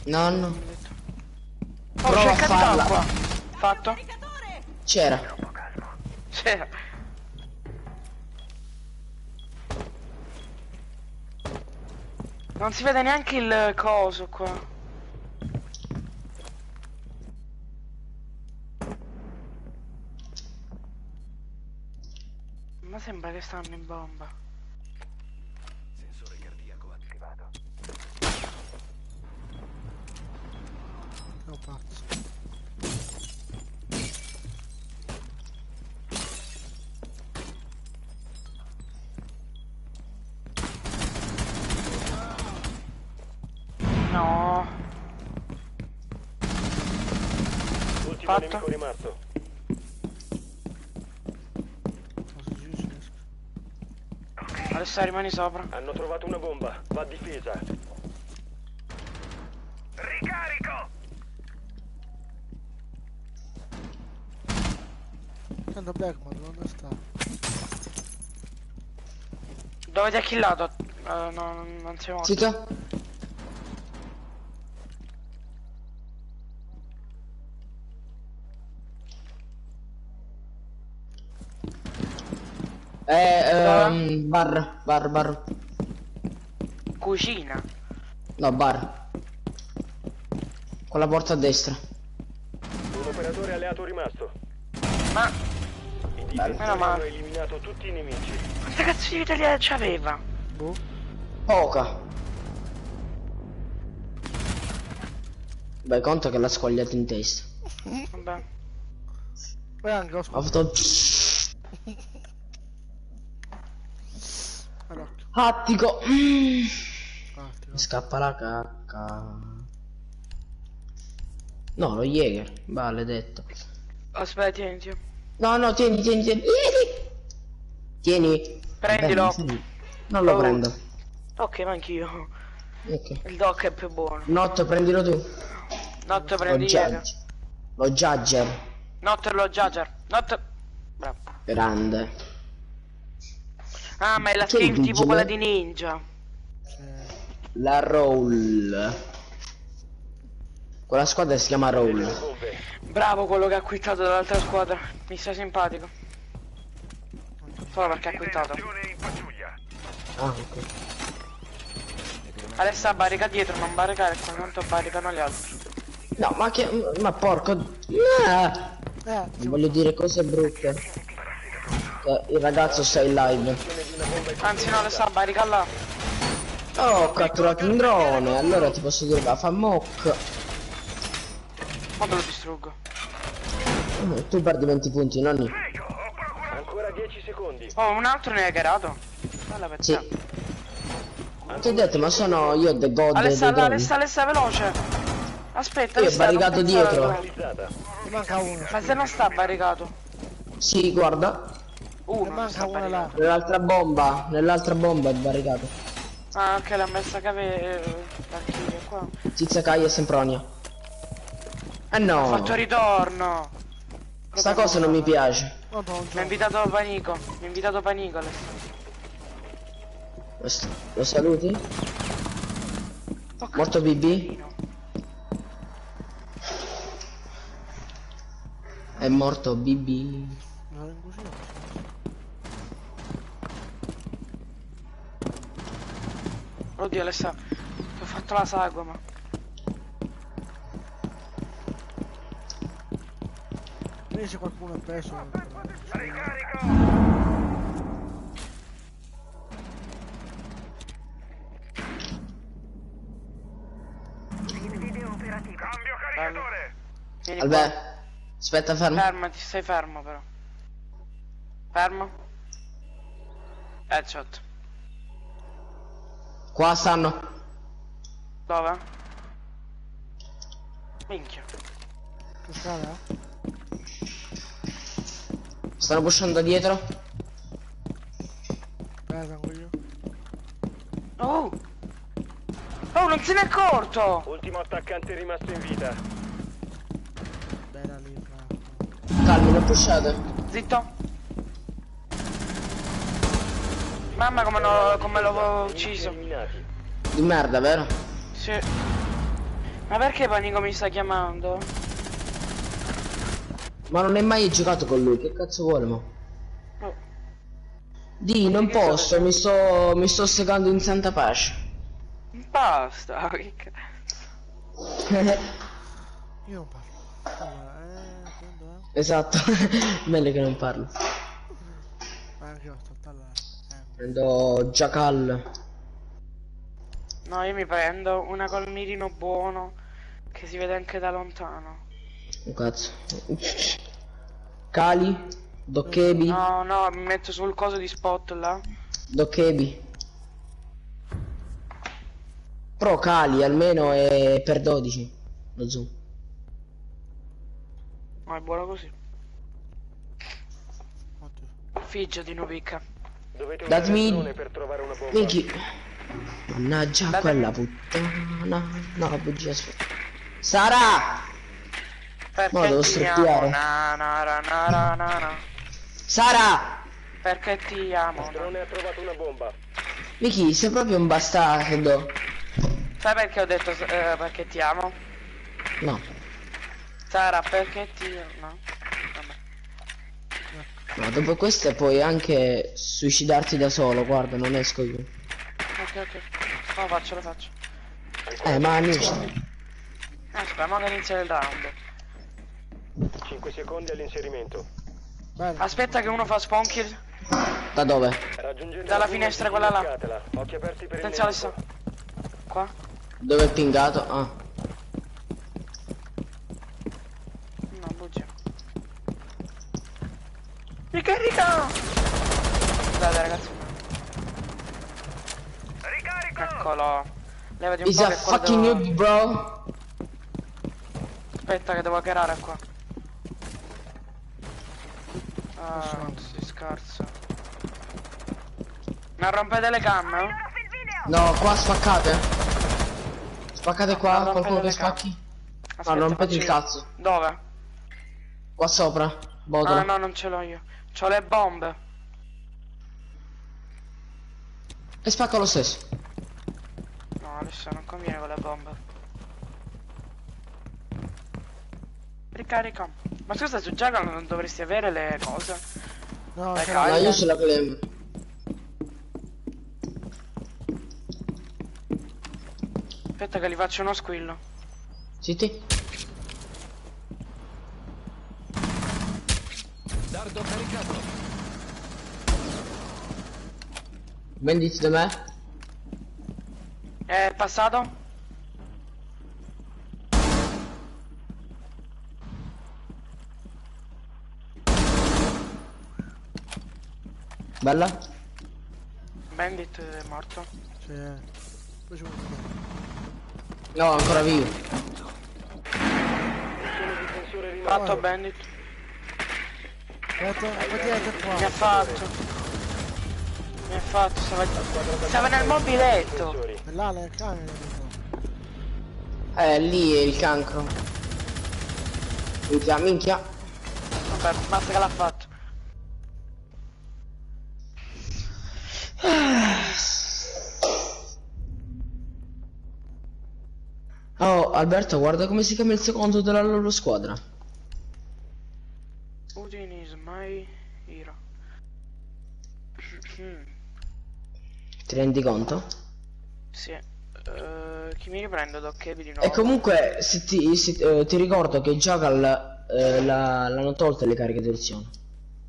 No. Oh, Prova a c'è farla. qua. Fatto? C'era. C'era. Non si vede neanche il coso qua. Ma sembra che stanno in bomba. Sensore cardiaco attivato. No, pazzo. No. Ultimo nemico rimasto. Adesso rimani sopra. Hanno trovato una bomba. Va difesa. Ricarico! Senta Blackman, dove sta? Dove ti ha killato? No, non sei morto. Zitto. Bar. Cucina. No, bar. Con la porta a destra. Un operatore alleato rimasto. Ma I difensori meno male. hanno eliminato tutti i nemici. Quanta cazzo di vita c'aveva? Boh. Poca. Beh, conto che l'ha squagliato in testa. Vabbè. Poi anche ho Ha fatto... Attico. Mi scappa la cacca. No, lo Jäger. Maledetto. Aspetta, tieni. No, tieni. Tieni. Prendilo. Vabbè, non lo prendo. Ok, ma anch'io. Ok. Il doc è più buono. Notte, prendilo tu. Notte prendi Jäger. Lo Jagger. Notte lo Jagger. Notte. Bravo. Grande. Ah, ma è la Che skin tipo vigile? quella di Ninja. La Roll. Quella squadra si chiama Roll. Bravo quello che ha acquittato dall'altra squadra. Mi sta simpatico. Solo perché ha acquittato. Ah, ok. Adesso barrica dietro, non barricare, qua tanto barricano gli altri. No, ma che... Ma porco... Non voglio dire cose brutte. Il ragazzo sta in live. Anzi no, adesso barrica là. Oh, ho catturato un drone. Allora ti posso dire, va, fa mock. Quando lo distruggo? Tu perdi 20 punti, nonni. Ancora 10 secondi. Oh, un altro ne hai garato? Sì. Ti ho detto, ma sono io the god dei droni. Alessa, veloce. Aspetta, Io ho barricato dietro. Mi manca uno. Ma se non sta barricato? Sì, guarda. Uno. Manca uno là. Nell'altra bomba è barricato. Ah, ok, l'ha messa che aveva l'archivio qua. Tizia Kai e Sempronia. Ho no. fatto ritorno. Sta cosa non mi piace. Mi ha invitato Panico. Lo saluti? Morto BB? È morto BB. Oddio, Alessa, ti ho fatto la sagoma. Vedi se qualcuno è preso. Cambio caricatore! Vieni Vabbè, qua. aspetta, fermo. Fermati, stai fermo però. Fermo. Headshot. Qua stanno. Dove? Minchia. Che strada? Stanno pushando da dietro. Tranquillo. Oh! Oh, non se n'è accorto! Ultimo attaccante rimasto in vita. Bella lì, Calmi, non pushate. Zitto. Mamma come l'ho ucciso. Di merda, vero? Sì. Ma perché Panico mi sta chiamando? Ma non hai mai giocato con lui, che cazzo vuole, mo? Oh. Di, non posso, mi sto segando in santa pace. Basta, che cazzo. Io non parlo. Allora, quando è? Esatto, meglio che non parlo. Anche che ho sto là. Prendo Jackal. No, io mi prendo una col mirino buono che si vede anche da lontano. Oh cazzo. Cali, Dokkebi. No, no, mi metto sul coso di spot là. Dokkebi. Però Cali almeno è per 12 lo zoom. No, è buono così. Figgiati, non picca. Datemi Minchi. Mannaggia quella puttana. No, bugia. Sara! Perché no, devo ti strutturare. amo? Sara! Perché ti amo? Il drone ha trovato una bomba. Miki, sei proprio un bastardo. Sai perché ho detto perché ti amo? No. Sara, perché ti amo? No, dopo queste puoi anche suicidarti da solo, guarda, non esco io. Ok. No, lo faccio. Ma amici. Speriamo che inizia il round. 5 secondi all'inserimento. Aspetta che uno fa spawn kill. Da dove? Dalla finestra quella là. Occhi aperti per Attenzione adesso. Qua. Dove è pingato? Ah. No, bugia. Ricarica! Dai ragazzi. Eccolo. Levati un Is po' a che qua fucking devo... noob, bro. Aspetta che devo hackerare qua. Ah, non si scherza. Non rompete le canne? No, qua spaccate. Spaccate qua, non qualcuno che rompete le spacchi. Aspetta, No, non rompete il faccio io. cazzo. Dove? Qua sopra. Botola. Ah no, non ce l'ho io. C'ho le bombe. E spacca lo stesso. No, adesso non conviene con le bombe. Ricarica. Ma scusa, su Jackal non dovresti avere le cose? No, le No, io ce la claim. Aspetta che gli faccio uno squillo. Zitti. Dardo caricato. Banditi da me. È passato? Bella. Bandit è morto. Sì. No, ancora vivo. Fatto Bandit. Mi ha fatto. Stava nel mobiletto. E là nel cane. Lì è il cancro. Minchia, minchia. Vabbè, basta che l'ha fatto. Oh, Alberto, guarda come si chiama il secondo della loro squadra. Udin is my hero. Ti rendi conto? Sì. Chi mi riprendo Dokkebi di nuovo? E comunque ti ricordo che Jackal l'hanno tolte le cariche di azione.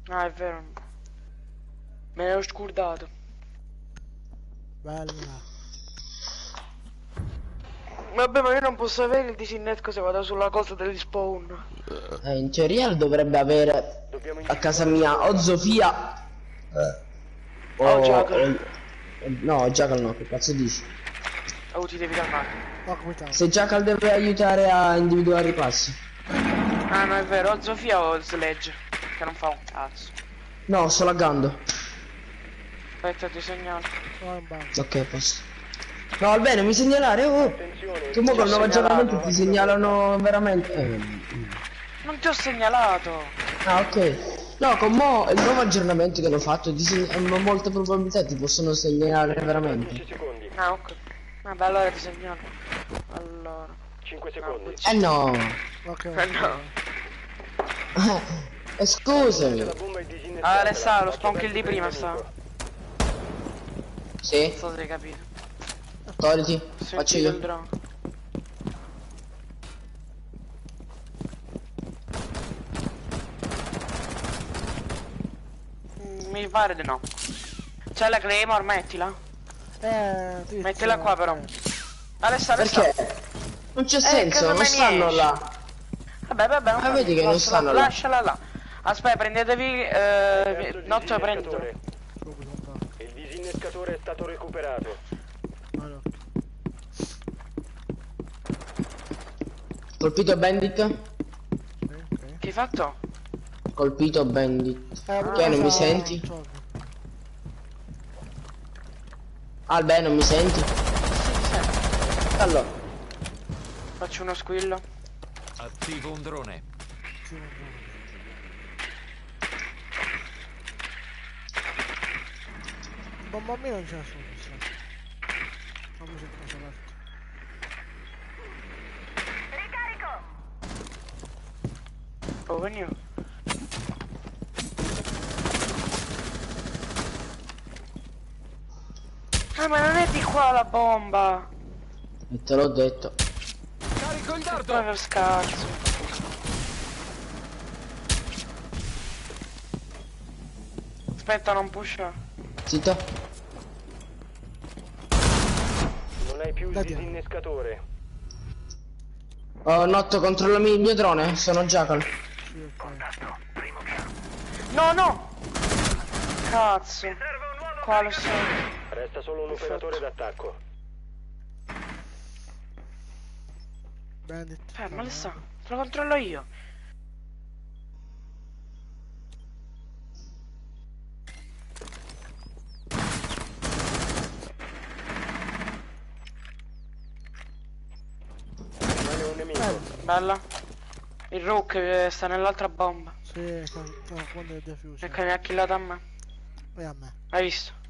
Ah, è vero. Me ne ho scordato. Bella. Vabbè, ma io non posso avere il disinnesco se vado sulla cosa degli spawn. In teoria lo dovrebbe avere a casa mia o Zofia o Jackal. No, Jackal no, che cazzo dici? Oh, ti devi calmare. Se Jackal deve aiutare a individuare i passi. Ah, no, è vero, o Zofia o Sledge, che non fa un cazzo. No, sto laggando. Aspetta, ti segnalo. Ok, posto. No, Albene, mi segnalare, oh! Che mo col nuovo aggiornamento ti segnalano veramente. Non ti ho segnalato! Ah, ok. No, con mo il nuovo aggiornamento che hanno fatto, molte probabilità ti possono segnalare veramente. Ah, ok. Vabbè, allora ti segnalo. Allora. 5 secondi. No! Ok. No! Scusami! Ah, Alessà, lo spawn kill di prima sta. Sì? Non so se hai capito. Togliti, faccio io. Mi pare di no. C'è la Claymore, mettila. Mettila qua però. Alessa. Perché? Non c'è senso, non stanno là. Vabbè. Ma vedi che non stanno là. Lasciala là. Aspetta, prendetevi. Notto, prenditelo. Il disinnescatore è stato recuperato. Colpito Bandit? Che hai fatto? Colpito Bandit. Che non mi senti? Albe, non mi senti? Sì. Allora. Faccio uno squillo. Attivo un drone. Bomba mia non c'è nessuno. Fammi se cosa aperto. Oh, venivo. Ma non è di qua la bomba. E te l'ho detto. Carico il dardo. Proprio scarso. Aspetta, non pusha. Zitto. Non hai più il disinnescatore. Oh, Notto, controllami il mio drone. Sono Jackal. No! Cazzo. Qua lo so. Resta solo un operatore d'attacco. Ferma, Alessa. Te lo controllo io. Bella. Il Rook sta nell'altra bomba. Sì, quando è defuse. E che mi ha killato a me. E a me. Hai visto?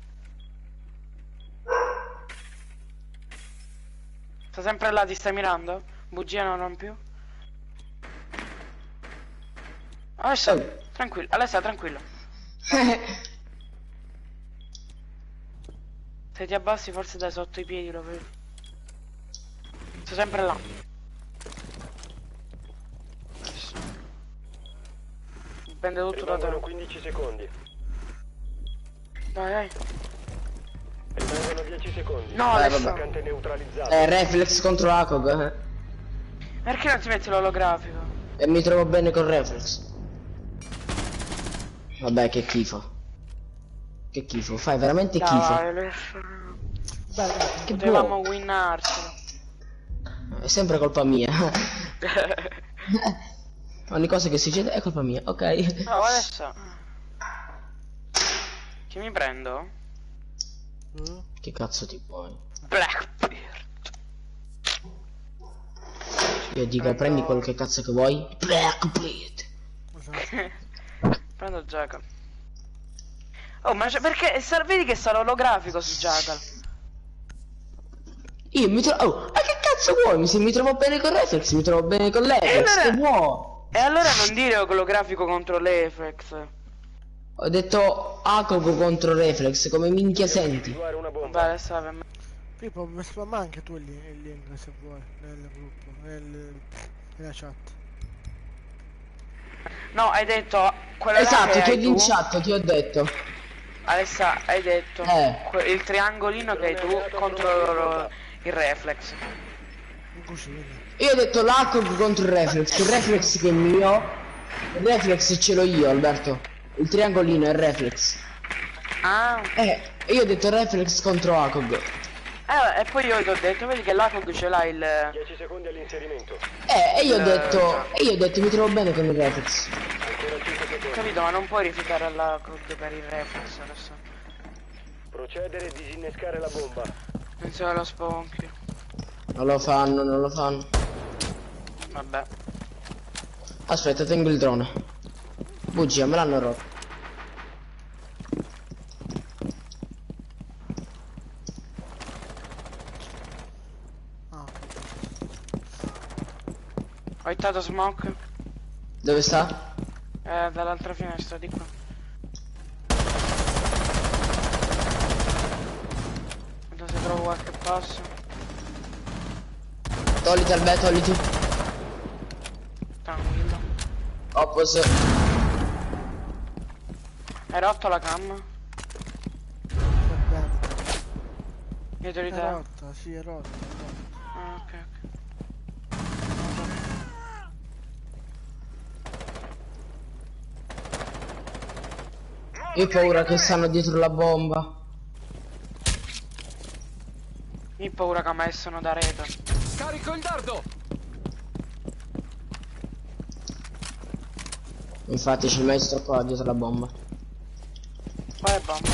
Sta sempre là, ti stai mirando? Bugia no, non più. Adesso, tranquillo, Alessa, tranquillo. Se ti abbassi forse dai sotto i piedi lo vedi. Sto sempre là. Dipende tutto da te. Rimangono 15 secondi. Vai. Rimangono 10 secondi. No, Alessa. Attaccante neutralizzato. Reflex contro Akog. Perché non ti metti l'olografico? E mi trovo bene con Reflex. Vabbè, che schifo. Che schifo, fai veramente schifo. Che potevamo winnarcelo. È sempre colpa mia. Ogni cosa che succede è colpa mia, ok. No, adesso. Che mi prendo? Che cazzo ti vuoi? Blackbeard. Io dico prendi quello che cazzo che vuoi. Blackbeard. Prendo Jackal. Oh, ma perché vedi che sarà olografico su Jackal? Io mi trovo. Oh, ma che cazzo vuoi? Se mi trovo bene con Reflex, mi trovo bene con l'Eflex. Che vuoi? E allora non dire olografico contro l'Eflex. Ho detto Akog contro Reflex, come minchia senti? Vabbè, adesso per me. Pippo, mi spamma anche tu il link se vuoi, nel gruppo, nella chat. No, hai detto quella esatto, che ti ho hai in tu. chat, ti ho detto. Alessa, hai detto il triangolino che hai tu contro il Reflex. Io ho detto l'Akog contro il Reflex, il Reflex che è mio. Il Reflex ce l'ho io, Alberto. Il triangolino è il Reflex. Ah. Io ho detto Reflex contro Akog. E poi io ti ho detto, vedi che l'Akog ce l'ha il... 10 secondi all'inserimento. E io ho detto mi trovo bene con il Reflex. Capito, ma non puoi rifiutare l'Akog per il Reflex adesso. Procedere e disinnescare la bomba. Penso che lo sponchi. Non lo fanno, non lo fanno. Vabbè. Aspetta, tengo il drone. Bugia, me l'hanno rotto. Ho hittato smoke. Dove sta? Dall'altra finestra, di qua. Vedo se trovo qualche passo. Togliti Albe, togliti. Tranquillo. Oppos. Hai rotto la cam? Dietro di È te? rotta, sì, è rotta. Ah, ok. Io ho paura che stanno dietro la bomba. Io ho paura che a me sono da rete. Carico il dardo! Infatti c'è il maestro qua dietro la bomba. Qual è bomba?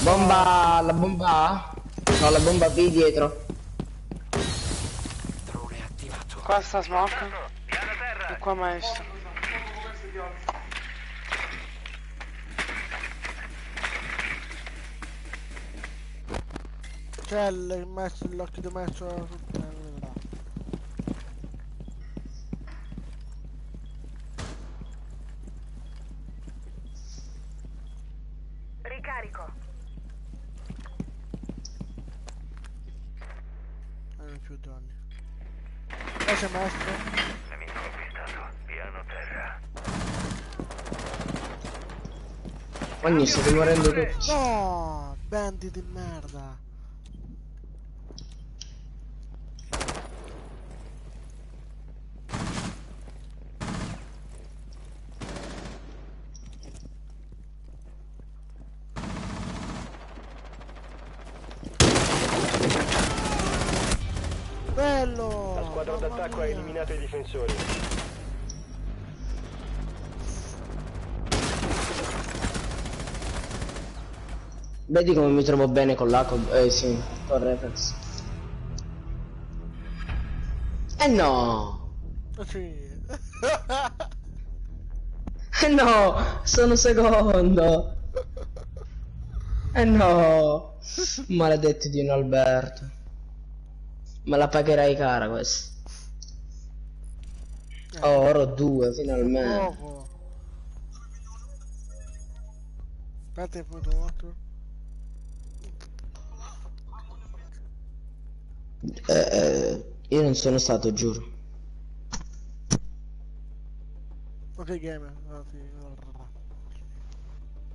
Bomba... la bomba A? No, la bomba B dietro. Qua sta smoke. E qua maestro. C'è il messo, l'occhio di messo. Ricarico. Non più donne. Poi c'è maestro. Nemico avvistato, piano terra. Ogni state morendo tutti. No, bandit di merda. Bello! La squadra d'attacco ha eliminato i difensori. Vedi come mi trovo bene con la sì, con Reflex. No! Sì. No! Sono secondo! No! Maledetto Dio Alberto. Me la pagherai cara questa. Oh, oro 2 finalmente. Aspetta il punto morto. Io non sono stato, giuro. Ok gamer.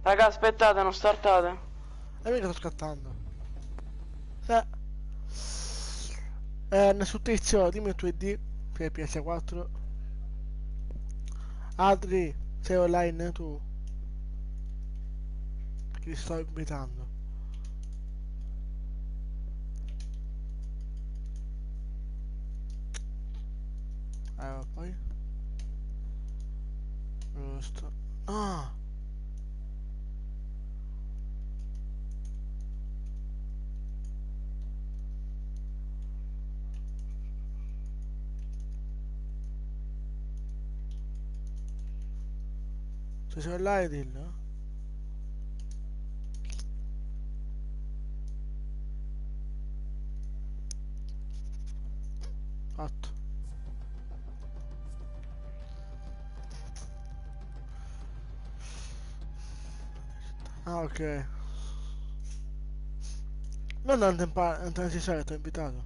Raga, aspettate, non startate. E mica sto scattando. Nessun tizio, dimmi il tuo ID per PS4. Adri, sei online tu? Che ti sto invitando. Poi giusto. Ah, se sei online dillo. Fatto. Ah, ok. Non necessario, ti ho invitato.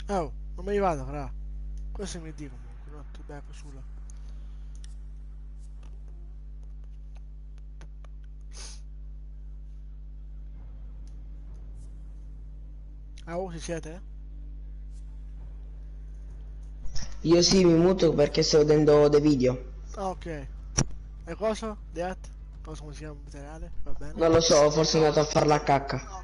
Oh, non me ne vado, fra. Questo mi dico comunque, non ti becco sulla. Ah, oh, ci siete? Io sì, mi muto perché sto vedendo dei video. Ah, ok. E cosa? Deat? Cosa come si chiama in generale? Va bene? Non lo so, forse è andato a far la cacca.